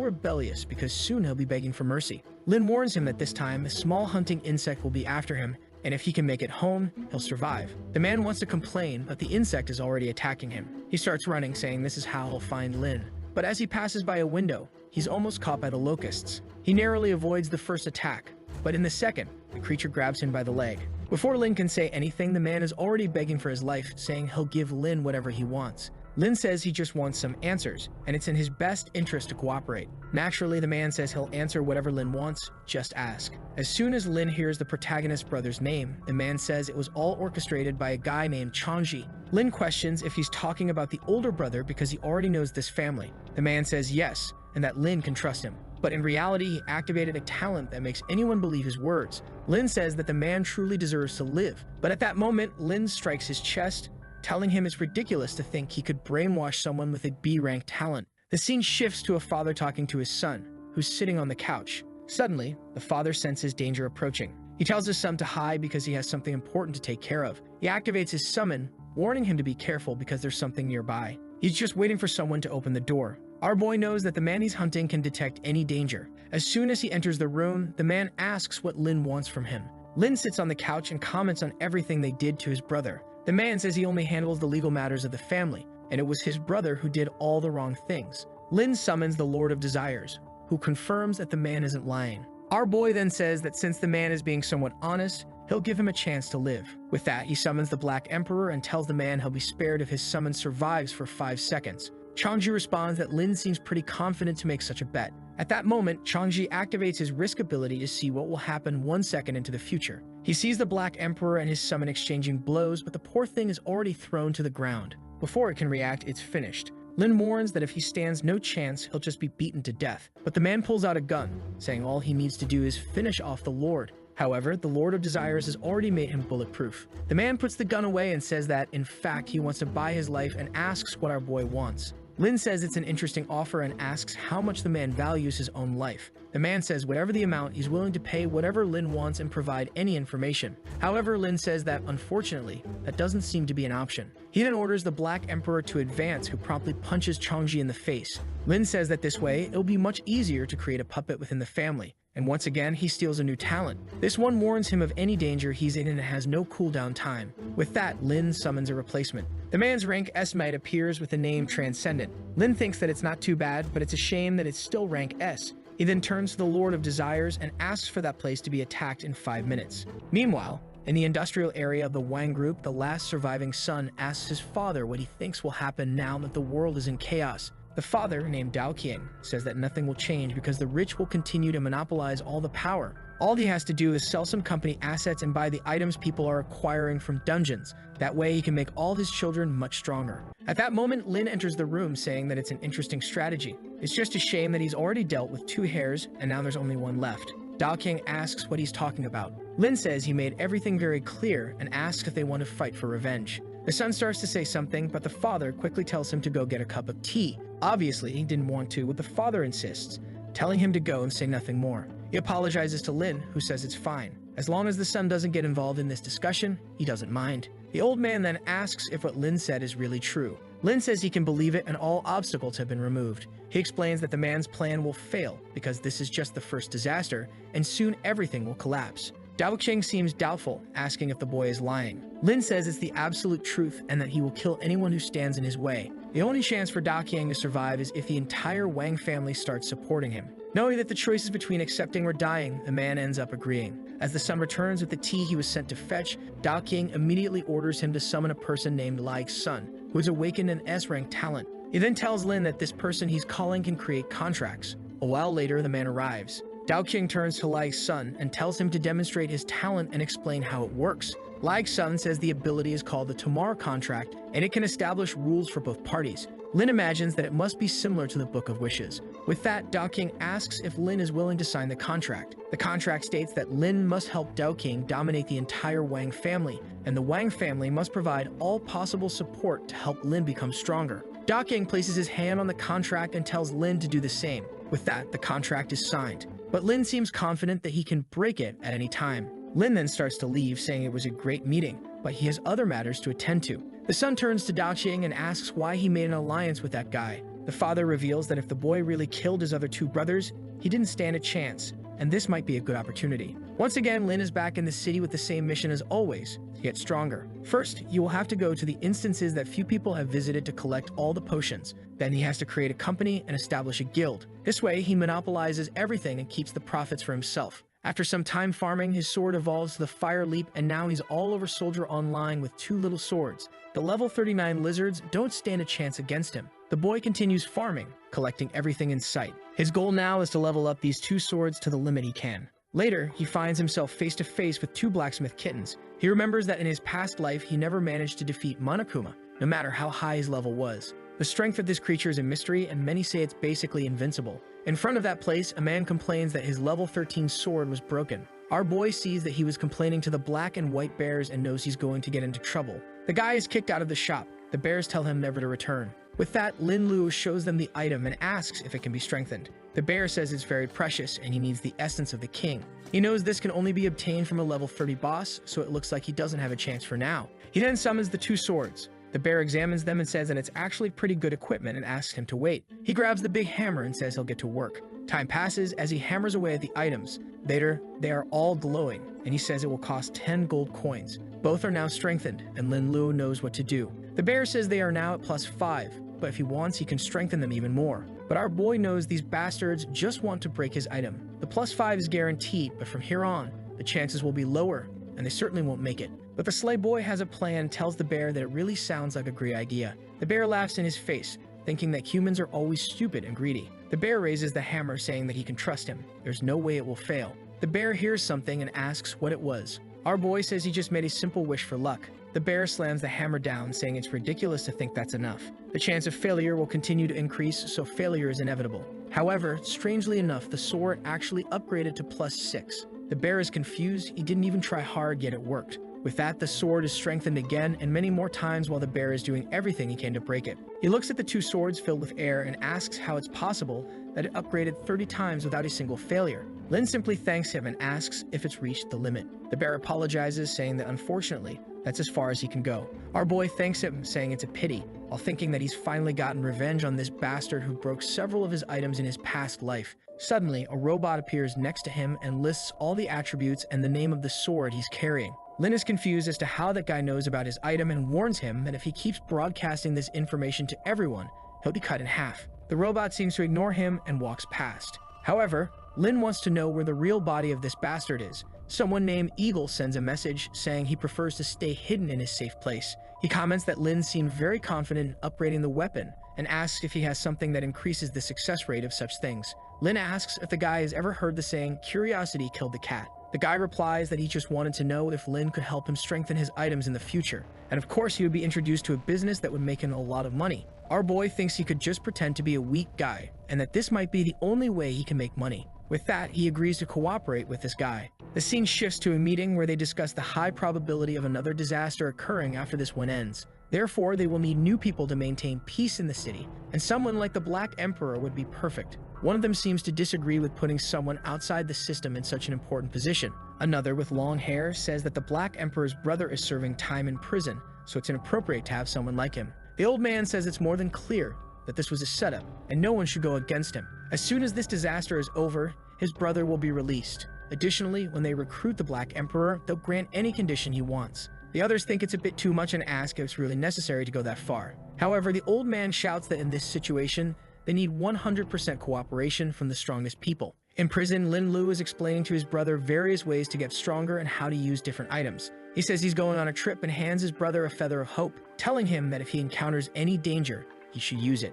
rebellious because soon he'll be begging for mercy. Lin warns him that this time a small hunting insect will be after him, and if he can make it home, he'll survive. The man wants to complain, but the insect is already attacking him. He starts running, saying this is how he'll find Lin. But as he passes by a window, he's almost caught by the locusts. He narrowly avoids the first attack, but in the second, the creature grabs him by the leg. Before Lin can say anything, the man is already begging for his life, saying he'll give Lin whatever he wants. Lin says he just wants some answers, and it's in his best interest to cooperate. Naturally, the man says he'll answer whatever Lin wants, just ask. As soon as Lin hears the protagonist's brother's name, the man says it was all orchestrated by a guy named Changji. Lin questions if he's talking about the older brother because he already knows this family. The man says yes, and that Lin can trust him. But in reality, he activated a talent that makes anyone believe his words. Lin says that the man truly deserves to live. But at that moment, Lin strikes his chest, telling him it's ridiculous to think he could brainwash someone with a B-rank talent. The scene shifts to a father talking to his son, who's sitting on the couch. Suddenly, the father senses danger approaching. He tells his son to hide because he has something important to take care of. He activates his summon, warning him to be careful because there's something nearby. He's just waiting for someone to open the door. Our boy knows that the man he's hunting can detect any danger. As soon as he enters the room, the man asks what Lin wants from him. Lin sits on the couch and comments on everything they did to his brother. The man says he only handles the legal matters of the family, and it was his brother who did all the wrong things. Lin summons the Lord of Desires, who confirms that the man isn't lying. Our boy then says that since the man is being somewhat honest, he'll give him a chance to live. With that, he summons the Black Emperor and tells the man he'll be spared if his summon survives for 5 seconds. Changji responds that Lin seems pretty confident to make such a bet. At that moment, Changji activates his risk ability to see what will happen 1 second into the future. He sees the Black Emperor and his summon exchanging blows, but the poor thing is already thrown to the ground. Before it can react, it's finished. Lin warns that if he stands no chance, he'll just be beaten to death. But the man pulls out a gun, saying all he needs to do is finish off the Lord. However, the Lord of Desires has already made him bulletproof. The man puts the gun away and says that, in fact, he wants to buy his life and asks what our boy wants. Lin says it's an interesting offer and asks how much the man values his own life. The man says whatever the amount, he's willing to pay whatever Lin wants and provide any information. However, Lin says that, unfortunately, that doesn't seem to be an option. He then orders the Black Emperor to advance, who promptly punches Changji in the face. Lin says that this way, it'll be much easier to create a puppet within the family. And once again, he steals a new talent. This one warns him of any danger he's in and has no cooldown time. With that, Lin summons a replacement. The man's rank S might appears with the name Transcendent. Lin thinks that it's not too bad, but it's a shame that it's still rank S. He then turns to the Lord of Desires and asks for that place to be attacked in 5 minutes. Meanwhile, in the industrial area of the Wang group, the last surviving son asks his father what he thinks will happen now that the world is in chaos. The father, named Dao Qiang, says that nothing will change because the rich will continue to monopolize all the power. All he has to do is sell some company assets and buy the items people are acquiring from dungeons. That way he can make all his children much stronger. At that moment, Lin enters the room saying that it's an interesting strategy. It's just a shame that he's already dealt with 2 heirs and now there's only 1 left. Dao Qiang asks what he's talking about. Lin says he made everything very clear and asks if they want to fight for revenge. The son starts to say something, but the father quickly tells him to go get a cup of tea. Obviously, he didn't want to, but the father insists, telling him to go and say nothing more. He apologizes to Lin, who says it's fine. As long as the son doesn't get involved in this discussion, he doesn't mind. The old man then asks if what Lin said is really true. Lin says he can believe it and all obstacles have been removed. He explains that the man's plan will fail because this is just the first disaster, and soon everything will collapse. Dao Qiang seems doubtful, asking if the boy is lying. Lin says it's the absolute truth and that he will kill anyone who stands in his way. The only chance for Dao Qiang to survive is if the entire Wang family starts supporting him. Knowing that the choice is between accepting or dying, the man ends up agreeing. As the son returns with the tea he was sent to fetch, Dao Qiang immediately orders him to summon a person named Lai's son, who has awakened an S-rank talent. He then tells Lin that this person he's calling can create contracts. A while later, the man arrives. Dao Qiang turns to Lai's son and tells him to demonstrate his talent and explain how it works. Lai's son says the ability is called the Tomorrow Contract, and it can establish rules for both parties. Lin imagines that it must be similar to the Book of Wishes. With that, Dao Qiang asks if Lin is willing to sign the contract. The contract states that Lin must help Dao Qiang dominate the entire Wang family, and the Wang family must provide all possible support to help Lin become stronger. Dao Qiang places his hand on the contract and tells Lin to do the same. With that, the contract is signed. But Lin seems confident that he can break it at any time. Lin then starts to leave, saying it was a great meeting, but he has other matters to attend to. The son turns to Dao Qiang and asks why he made an alliance with that guy. The father reveals that if the boy really killed his other 2 brothers, he didn't stand a chance, and this might be a good opportunity. Once again, Lin is back in the city with the same mission as always, to get stronger. First, you will have to go to the instances that few people have visited to collect all the potions. Then he has to create a company and establish a guild. This way, he monopolizes everything and keeps the profits for himself. After some time farming, his sword evolves to the Fire Leap, and now he's all over Soldier Online with 2 little swords. The level 39 lizards don't stand a chance against him. The boy continues farming, collecting everything in sight. His goal now is to level up these 2 swords to the limit he can. Later, he finds himself face to face with 2 blacksmith kittens. He remembers that in his past life, he never managed to defeat Monokuma, no matter how high his level was. The strength of this creature is a mystery, and many say it's basically invincible. In front of that place, a man complains that his level 13 sword was broken. Our boy sees that he was complaining to the black and white bears and knows he's going to get into trouble. The guy is kicked out of the shop. The bears tell him never to return. With that, Lin Lu shows them the item and asks if it can be strengthened. The bear says it's very precious and he needs the essence of the king. He knows this can only be obtained from a level 30 boss, so it looks like he doesn't have a chance for now. He then summons the 2 swords. The bear examines them and says that it's actually pretty good equipment and asks him to wait. He grabs the big hammer and says he'll get to work. Time passes as he hammers away at the items. Later, they are all glowing, and he says it will cost 10 gold coins. Both are now strengthened, and Lin Lu knows what to do. The bear says they are now at +5, but if he wants, he can strengthen them even more. But our boy knows these bastards just want to break his item. The +5 is guaranteed, but from here on, the chances will be lower, and they certainly won't make it. But the sleigh boy has a plan and tells the bear that it really sounds like a great idea. The bear laughs in his face, thinking that humans are always stupid and greedy. The bear raises the hammer, saying that he can trust him. There's no way it will fail. The bear hears something and asks what it was. Our boy says he just made a simple wish for luck. The bear slams the hammer down, saying it's ridiculous to think that's enough. The chance of failure will continue to increase, so failure is inevitable. However, strangely enough, the sword actually upgraded to +6. The bear is confused, he didn't even try hard, yet it worked. With that, the sword is strengthened again and many more times while the bear is doing everything he can to break it. He looks at the two swords filled with air and asks how it's possible that it upgraded 30 times without a single failure. Lin simply thanks him and asks if it's reached the limit. The bear apologizes, saying that unfortunately, that's as far as he can go. Our boy thanks him, saying it's a pity, while thinking that he's finally gotten revenge on this bastard who broke several of his items in his past life. Suddenly, a robot appears next to him and lists all the attributes and the name of the sword he's carrying. Lin is confused as to how that guy knows about his item and warns him that if he keeps broadcasting this information to everyone, he'll be cut in half. The robot seems to ignore him and walks past. However, Lin wants to know where the real body of this bastard is. Someone named Eagle sends a message saying he prefers to stay hidden in his safe place. He comments that Lin seemed very confident in upgrading the weapon and asks if he has something that increases the success rate of such things. Lin asks if the guy has ever heard the saying, "Curiosity killed the cat." The guy replies that he just wanted to know if Lin could help him strengthen his items in the future. And of course, he would be introduced to a business that would make him a lot of money. Our boy thinks he could just pretend to be a weak guy, and that this might be the only way he can make money. With that, he agrees to cooperate with this guy. The scene shifts to a meeting where they discuss the high probability of another disaster occurring after this one ends. Therefore, they will need new people to maintain peace in the city, and someone like the Black Emperor would be perfect. One of them seems to disagree with putting someone outside the system in such an important position. Another, with long hair, says that the Black Emperor's brother is serving time in prison, so it's inappropriate to have someone like him. The old man says it's more than clear that this was a setup, and no one should go against him. As soon as this disaster is over, his brother will be released. Additionally, when they recruit the Black Emperor, they'll grant any condition he wants. The others think it's a bit too much and ask if it's really necessary to go that far. However, the old man shouts that in this situation, they need 100% cooperation from the strongest people. In prison, Lin Lu is explaining to his brother various ways to get stronger and how to use different items. He says he's going on a trip and hands his brother a feather of hope, telling him that if he encounters any danger, he should use it.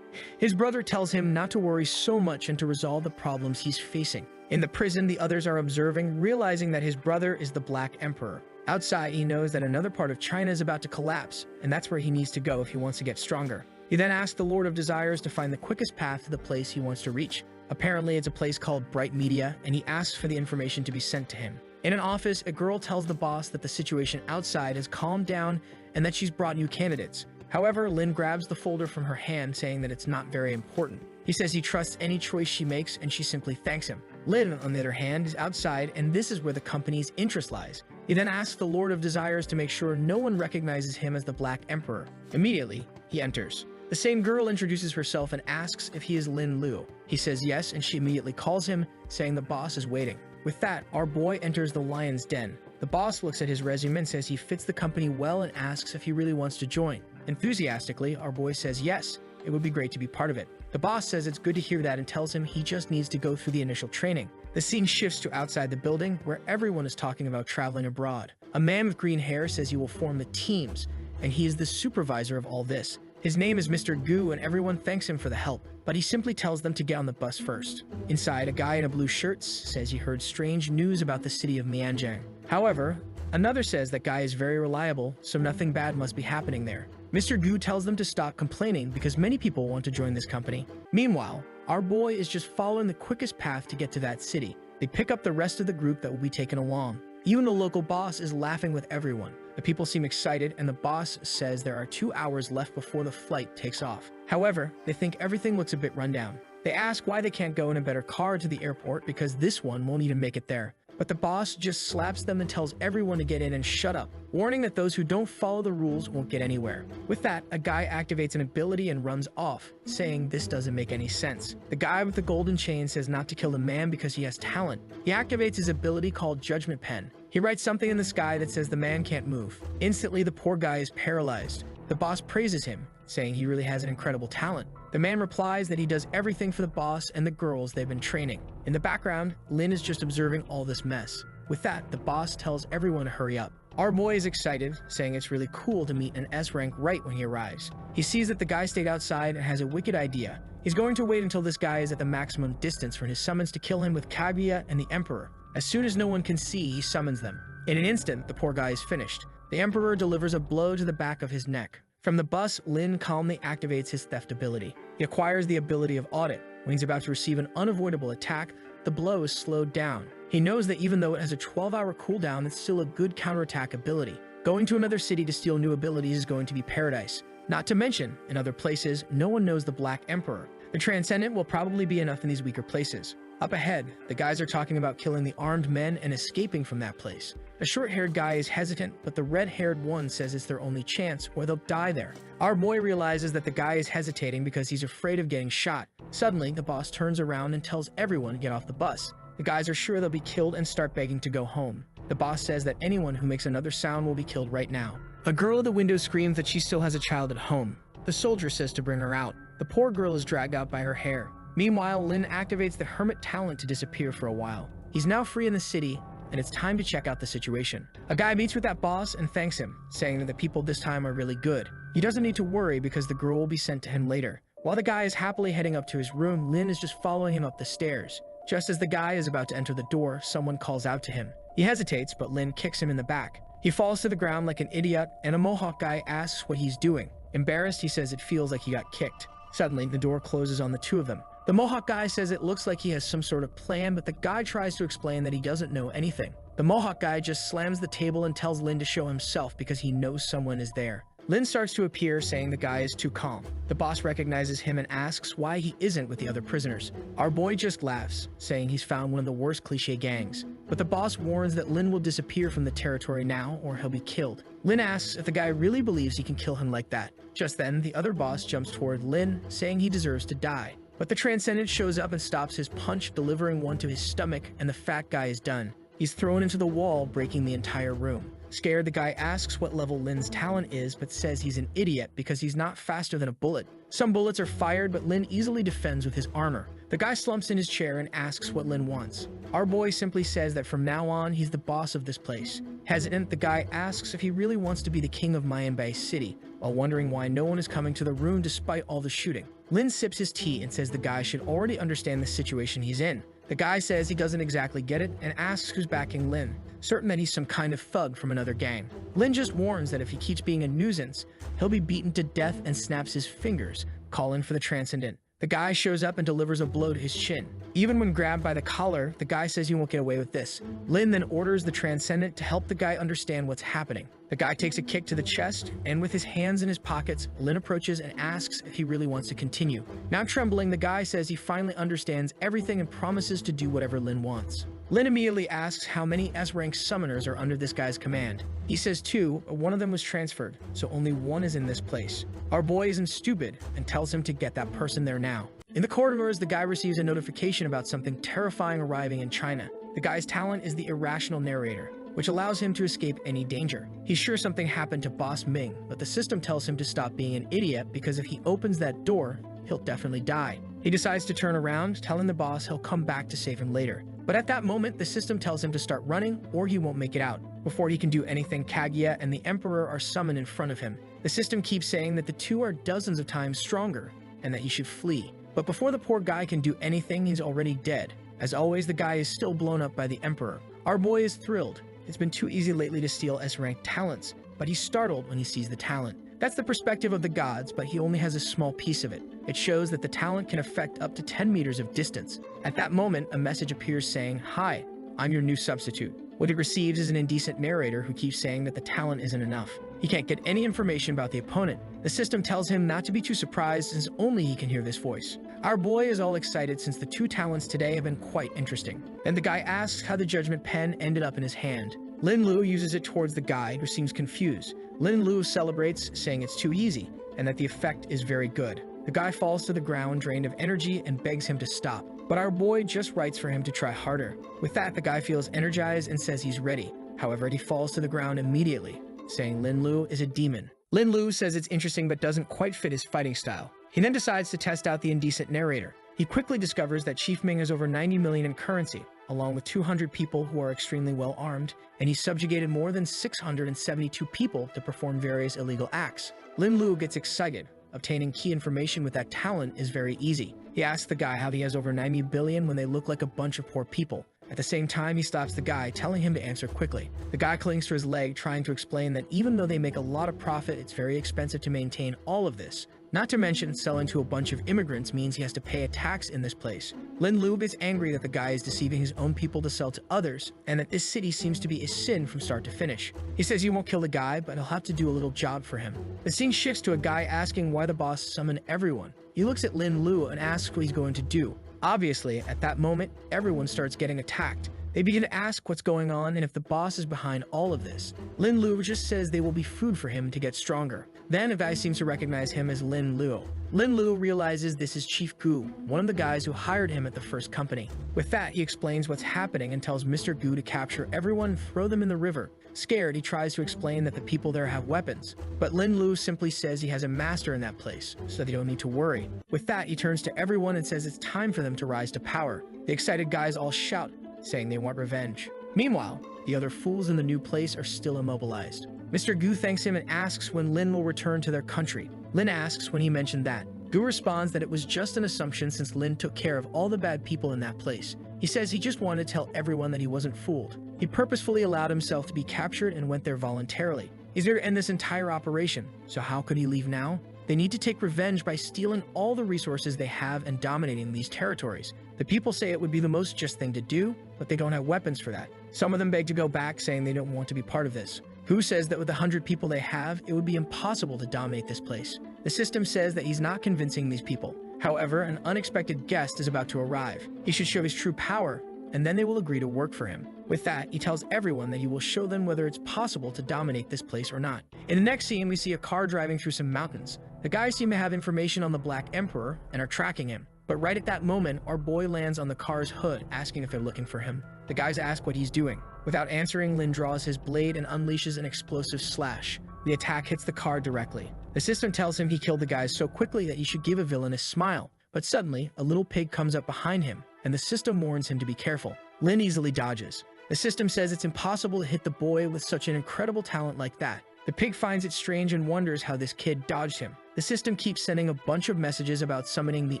His brother tells him not to worry so much and to resolve the problems he's facing. In the prison, the others are observing, realizing that his brother is the Black Emperor. Outside, he knows that another part of China is about to collapse, and that's where he needs to go if he wants to get stronger. He then asks the Lord of Desires to find the quickest path to the place he wants to reach. Apparently, it's a place called Bright Media, and he asks for the information to be sent to him. In an office, a girl tells the boss that the situation outside has calmed down and that she's brought new candidates. However, Lin grabs the folder from her hand, saying that it's not very important. He says he trusts any choice she makes, and she simply thanks him. Lin, on the other hand, is outside, and this is where the company's interest lies. He then asks the Lord of Desires to make sure no one recognizes him as the Black Emperor. Immediately, he enters. The same girl introduces herself and asks if he is Lin Lu. He says yes, and she immediately calls him, saying the boss is waiting. With that, our boy enters the lion's den. The boss looks at his resume and says he fits the company well and asks if he really wants to join. Enthusiastically, our boy says yes, it would be great to be part of it. The boss says it's good to hear that and tells him he just needs to go through the initial training. The scene shifts to outside the building, where everyone is talking about traveling abroad. A man with green hair says he will form the teams, and he is the supervisor of all this. His name is Mr. Gu, and everyone thanks him for the help, but he simply tells them to get on the bus first. Inside, a guy in a blue shirt says he heard strange news about the city of Mianjiang. However, another says that guy is very reliable, so nothing bad must be happening there. Mr. Gu tells them to stop complaining because many people want to join this company. Meanwhile, our boy is just following the quickest path to get to that city. They pick up the rest of the group that will be taken along. Even the local boss is laughing with everyone. The people seem excited, and the boss says there are 2 hours left before the flight takes off. However, they think everything looks a bit rundown. They ask why they can't go in a better car to the airport because this one won't even make it there. But the boss just slaps them and tells everyone to get in and shut up, warning that those who don't follow the rules won't get anywhere. With that, a guy activates an ability and runs off, saying this doesn't make any sense. The guy with the golden chain says not to kill the man because he has talent. He activates his ability called Judgment Pen. He writes something in the sky that says the man can't move. Instantly, the poor guy is paralyzed. The boss praises him, saying he really has an incredible talent. The man replies that he does everything for the boss and the girls they've been training. In the background, Lin is just observing all this mess. With that, the boss tells everyone to hurry up. Our boy is excited, saying it's really cool to meet an S rank right when he arrives. He sees that the guy stayed outside and has a wicked idea. He's going to wait until this guy is at the maximum distance for his summons to kill him with Kaguya and the Emperor. As soon as no one can see, he summons them. In an instant, the poor guy is finished. The Emperor delivers a blow to the back of his neck. From the bus, Lin calmly activates his theft ability. He acquires the ability of Audit. When he's about to receive an unavoidable attack, the blow is slowed down. He knows that even though it has a 12-hour cooldown, it's still a good counterattack ability. Going to another city to steal new abilities is going to be paradise. Not to mention, in other places, no one knows the Black Emperor. The Transcendent will probably be enough in these weaker places. Up ahead, the guys are talking about killing the armed men and escaping from that place. The short-haired guy is hesitant, but the red-haired one says it's their only chance, or they'll die there. Our boy realizes that the guy is hesitating because he's afraid of getting shot. Suddenly, the boss turns around and tells everyone to get off the bus. The guys are sure they'll be killed and start begging to go home. The boss says that anyone who makes another sound will be killed right now. A girl at the window screams that she still has a child at home. The soldier says to bring her out. The poor girl is dragged out by her hair. Meanwhile, Lin activates the hermit talent to disappear for a while. He's now free in the city, and it's time to check out the situation. A guy meets with that boss and thanks him, saying that the people this time are really good. He doesn't need to worry because the girl will be sent to him later. While the guy is happily heading up to his room, Lin is just following him up the stairs. Just as the guy is about to enter the door, someone calls out to him. He hesitates, but Lin kicks him in the back. He falls to the ground like an idiot, and a Mohawk guy asks what he's doing. Embarrassed, he says it feels like he got kicked. Suddenly, the door closes on the two of them. The Mohawk guy says it looks like he has some sort of plan, but the guy tries to explain that he doesn't know anything. The Mohawk guy just slams the table and tells Lin to show himself because he knows someone is there. Lin starts to appear, saying the guy is too calm. The boss recognizes him and asks why he isn't with the other prisoners. Our boy just laughs, saying he's found one of the worst cliché gangs. But the boss warns that Lin will disappear from the territory now or he'll be killed. Lin asks if the guy really believes he can kill him like that. Just then, the other boss jumps toward Lin, saying he deserves to die. But the Transcendent shows up and stops his punch, delivering one to his stomach, and the fat guy is done. He's thrown into the wall, breaking the entire room. Scared, the guy asks what level Lin's talent is, but says he's an idiot because he's not faster than a bullet. Some bullets are fired, but Lin easily defends with his armor. The guy slumps in his chair and asks what Lin wants. Our boy simply says that from now on, he's the boss of this place. Hesitant, the guy asks if he really wants to be the king of Mayonbei City, while wondering why no one is coming to the room despite all the shooting. Lin sips his tea and says the guy should already understand the situation he's in. The guy says he doesn't exactly get it and asks who's backing Lin, certain that he's some kind of thug from another gang. Lin just warns that if he keeps being a nuisance, he'll be beaten to death and snaps his fingers, calling for the Transcendent. The guy shows up and delivers a blow to his chin. Even when grabbed by the collar, the guy says he won't get away with this. Lin then orders the Transcendent to help the guy understand what's happening. The guy takes a kick to the chest, and with his hands in his pockets, Lin approaches and asks if he really wants to continue. Now trembling, the guy says he finally understands everything and promises to do whatever Lin wants. Lin immediately asks how many S-rank summoners are under this guy's command. He says 2, but one of them was transferred, so only 1 is in this place. Our boy isn't stupid and tells him to get that person there now. In the corridors, the guy receives a notification about something terrifying arriving in China. The guy's talent is the irrational narrator, which allows him to escape any danger. He's sure something happened to Boss Ming, but the system tells him to stop being an idiot because if he opens that door, he'll definitely die. He decides to turn around, telling the boss he'll come back to save him later. But at that moment, the system tells him to start running or he won't make it out. Before he can do anything, Kaguya and the Emperor are summoned in front of him. The system keeps saying that the two are dozens of times stronger and that he should flee. But before the poor guy can do anything, he's already dead. As always, the guy is still blown up by the Emperor. Our boy is thrilled. It's been too easy lately to steal S-rank talents, but he's startled when he sees the talent. That's the perspective of the gods, but he only has a small piece of it. It shows that the talent can affect up to 10 meters of distance. At that moment, a message appears saying, "Hi, I'm your new substitute." What he receives is an indecent narrator who keeps saying that the talent isn't enough. He can't get any information about the opponent. The system tells him not to be too surprised since only he can hear this voice. Our boy is all excited since the 2 talents today have been quite interesting. Then the guy asks how the judgment pen ended up in his hand. Lin Lu uses it towards the guy, who seems confused. Lin Lu celebrates, saying it's too easy, and that the effect is very good. The guy falls to the ground, drained of energy, and begs him to stop. But our boy just writes for him to try harder. With that, the guy feels energized and says he's ready. However, he falls to the ground immediately, saying Lin Lu is a demon. Lin Lu says it's interesting but doesn't quite fit his fighting style. He then decides to test out the indecent narrator. He quickly discovers that Chief Ming has over 90 million in currency, along with 200 people who are extremely well armed, and he's subjugated more than 672 people to perform various illegal acts. Lin Lu gets excited. Obtaining key information with that talent is very easy. He asks the guy how he has over 90 billion when they look like a bunch of poor people. At the same time, he stops the guy, telling him to answer quickly. The guy clings to his leg, trying to explain that even though they make a lot of profit, it's very expensive to maintain all of this. Not to mention, selling to a bunch of immigrants means he has to pay a tax in this place. Lin Lu gets angry that the guy is deceiving his own people to sell to others, and that this city seems to be a sin from start to finish. He says he won't kill the guy, but he'll have to do a little job for him. The scene shifts to a guy asking why the boss summoned everyone. He looks at Lin Lu and asks what he's going to do. Obviously, at that moment, everyone starts getting attacked. They begin to ask what's going on and if the boss is behind all of this. Lin Lu just says they will be food for him to get stronger. Then a guy seems to recognize him as Lin Lu. Lin Lu realizes this is Chief Gu, one of the guys who hired him at the first company. With that, he explains what's happening and tells Mr. Gu to capture everyone and throw them in the river. Scared, he tries to explain that the people there have weapons, but Lin Lu simply says he has a master in that place, so they don't need to worry. With that, he turns to everyone and says it's time for them to rise to power. The excited guys all shout, saying they want revenge. Meanwhile, the other fools in the new place are still immobilized. Mr. Gu thanks him and asks when Lin will return to their country. Lin asks when he mentioned that. Gu responds that it was just an assumption since Lin took care of all the bad people in that place. He says he just wanted to tell everyone that he wasn't fooled. He purposefully allowed himself to be captured and went there voluntarily. He's there to end this entire operation, so how could he leave now? They need to take revenge by stealing all the resources they have and dominating these territories. The people say it would be the most just thing to do, but they don't have weapons for that. Some of them beg to go back, saying they don't want to be part of this. Gu says that with the 100 people they have, it would be impossible to dominate this place. The system says that he's not convincing these people. However, an unexpected guest is about to arrive. He should show his true power, and then they will agree to work for him. With that, he tells everyone that he will show them whether it's possible to dominate this place or not. In the next scene, we see a car driving through some mountains. The guys seem to have information on the Black Emperor and are tracking him. But right at that moment, our boy lands on the car's hood, asking if they're looking for him. The guys ask what he's doing. Without answering, Lin draws his blade and unleashes an explosive slash. The attack hits the car directly. The system tells him he killed the guys so quickly that he should give a villainous smile. But suddenly, a little pig comes up behind him, and the system warns him to be careful. Lin easily dodges. The system says it's impossible to hit the boy with such an incredible talent like that. The pig finds it strange and wonders how this kid dodged him. The system keeps sending a bunch of messages about summoning the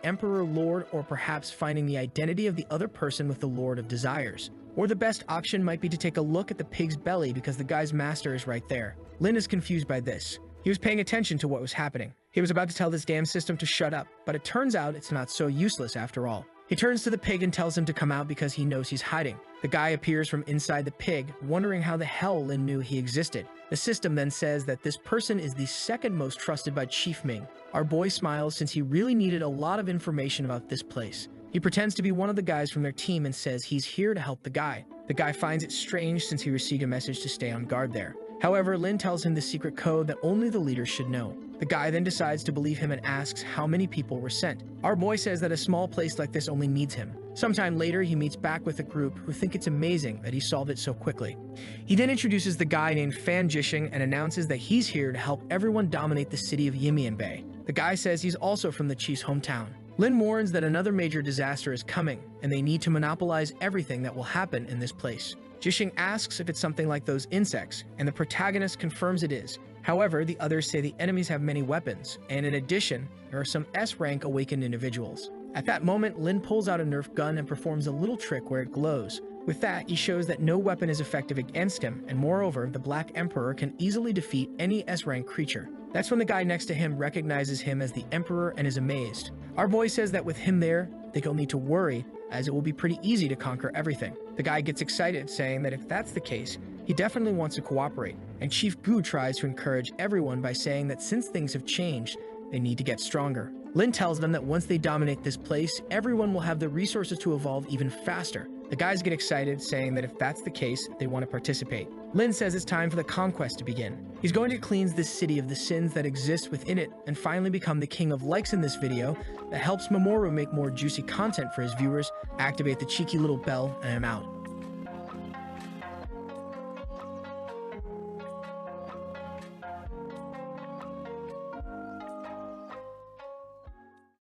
Emperor Lord or perhaps finding the identity of the other person with the Lord of Desires. Or the best option might be to take a look at the pig's belly because the guy's master is right there. Lin is confused by this. He was paying attention to what was happening. He was about to tell this damn system to shut up, but it turns out it's not so useless after all. He turns to the pig and tells him to come out because he knows he's hiding. The guy appears from inside the pig, wondering how the hell Lin knew he existed. The system then says that this person is the second most trusted by Chief Ming. Our boy smiles since he really needed a lot of information about this place. He pretends to be one of the guys from their team and says he's here to help the guy. The guy finds it strange since he received a message to stay on guard there. However, Lin tells him the secret code that only the leaders should know. The guy then decides to believe him and asks how many people were sent. Our boy says that a small place like this only needs him. Sometime later, he meets back with a group who think it's amazing that he solved it so quickly. He then introduces the guy named Fan Jisheng and announces that he's here to help everyone dominate the city of Yimian Bay. The guy says he's also from the chief's hometown. Lin warns that another major disaster is coming, and they need to monopolize everything that will happen in this place. Jisheng asks if it's something like those insects, and the protagonist confirms it is. However, the others say the enemies have many weapons, and in addition, there are some S-rank awakened individuals. At that moment, Lin pulls out a Nerf gun and performs a little trick where it glows. With that, he shows that no weapon is effective against him, and moreover, the Black Emperor can easily defeat any S-rank creature. That's when the guy next to him recognizes him as the Emperor and is amazed. Our boy says that with him there, they don't need to worry, as it will be pretty easy to conquer everything. The guy gets excited, saying that if that's the case, he definitely wants to cooperate, and Chief Gu tries to encourage everyone by saying that since things have changed, they need to get stronger. Lin tells them that once they dominate this place, everyone will have the resources to evolve even faster. The guys get excited, saying that if that's the case, they want to participate. Lin says it's time for the conquest to begin. He's going to cleanse this city of the sins that exist within it and finally become the king of likes in this video that helps Mamoru make more juicy content for his viewers. Activate the cheeky little bell, and I'm out.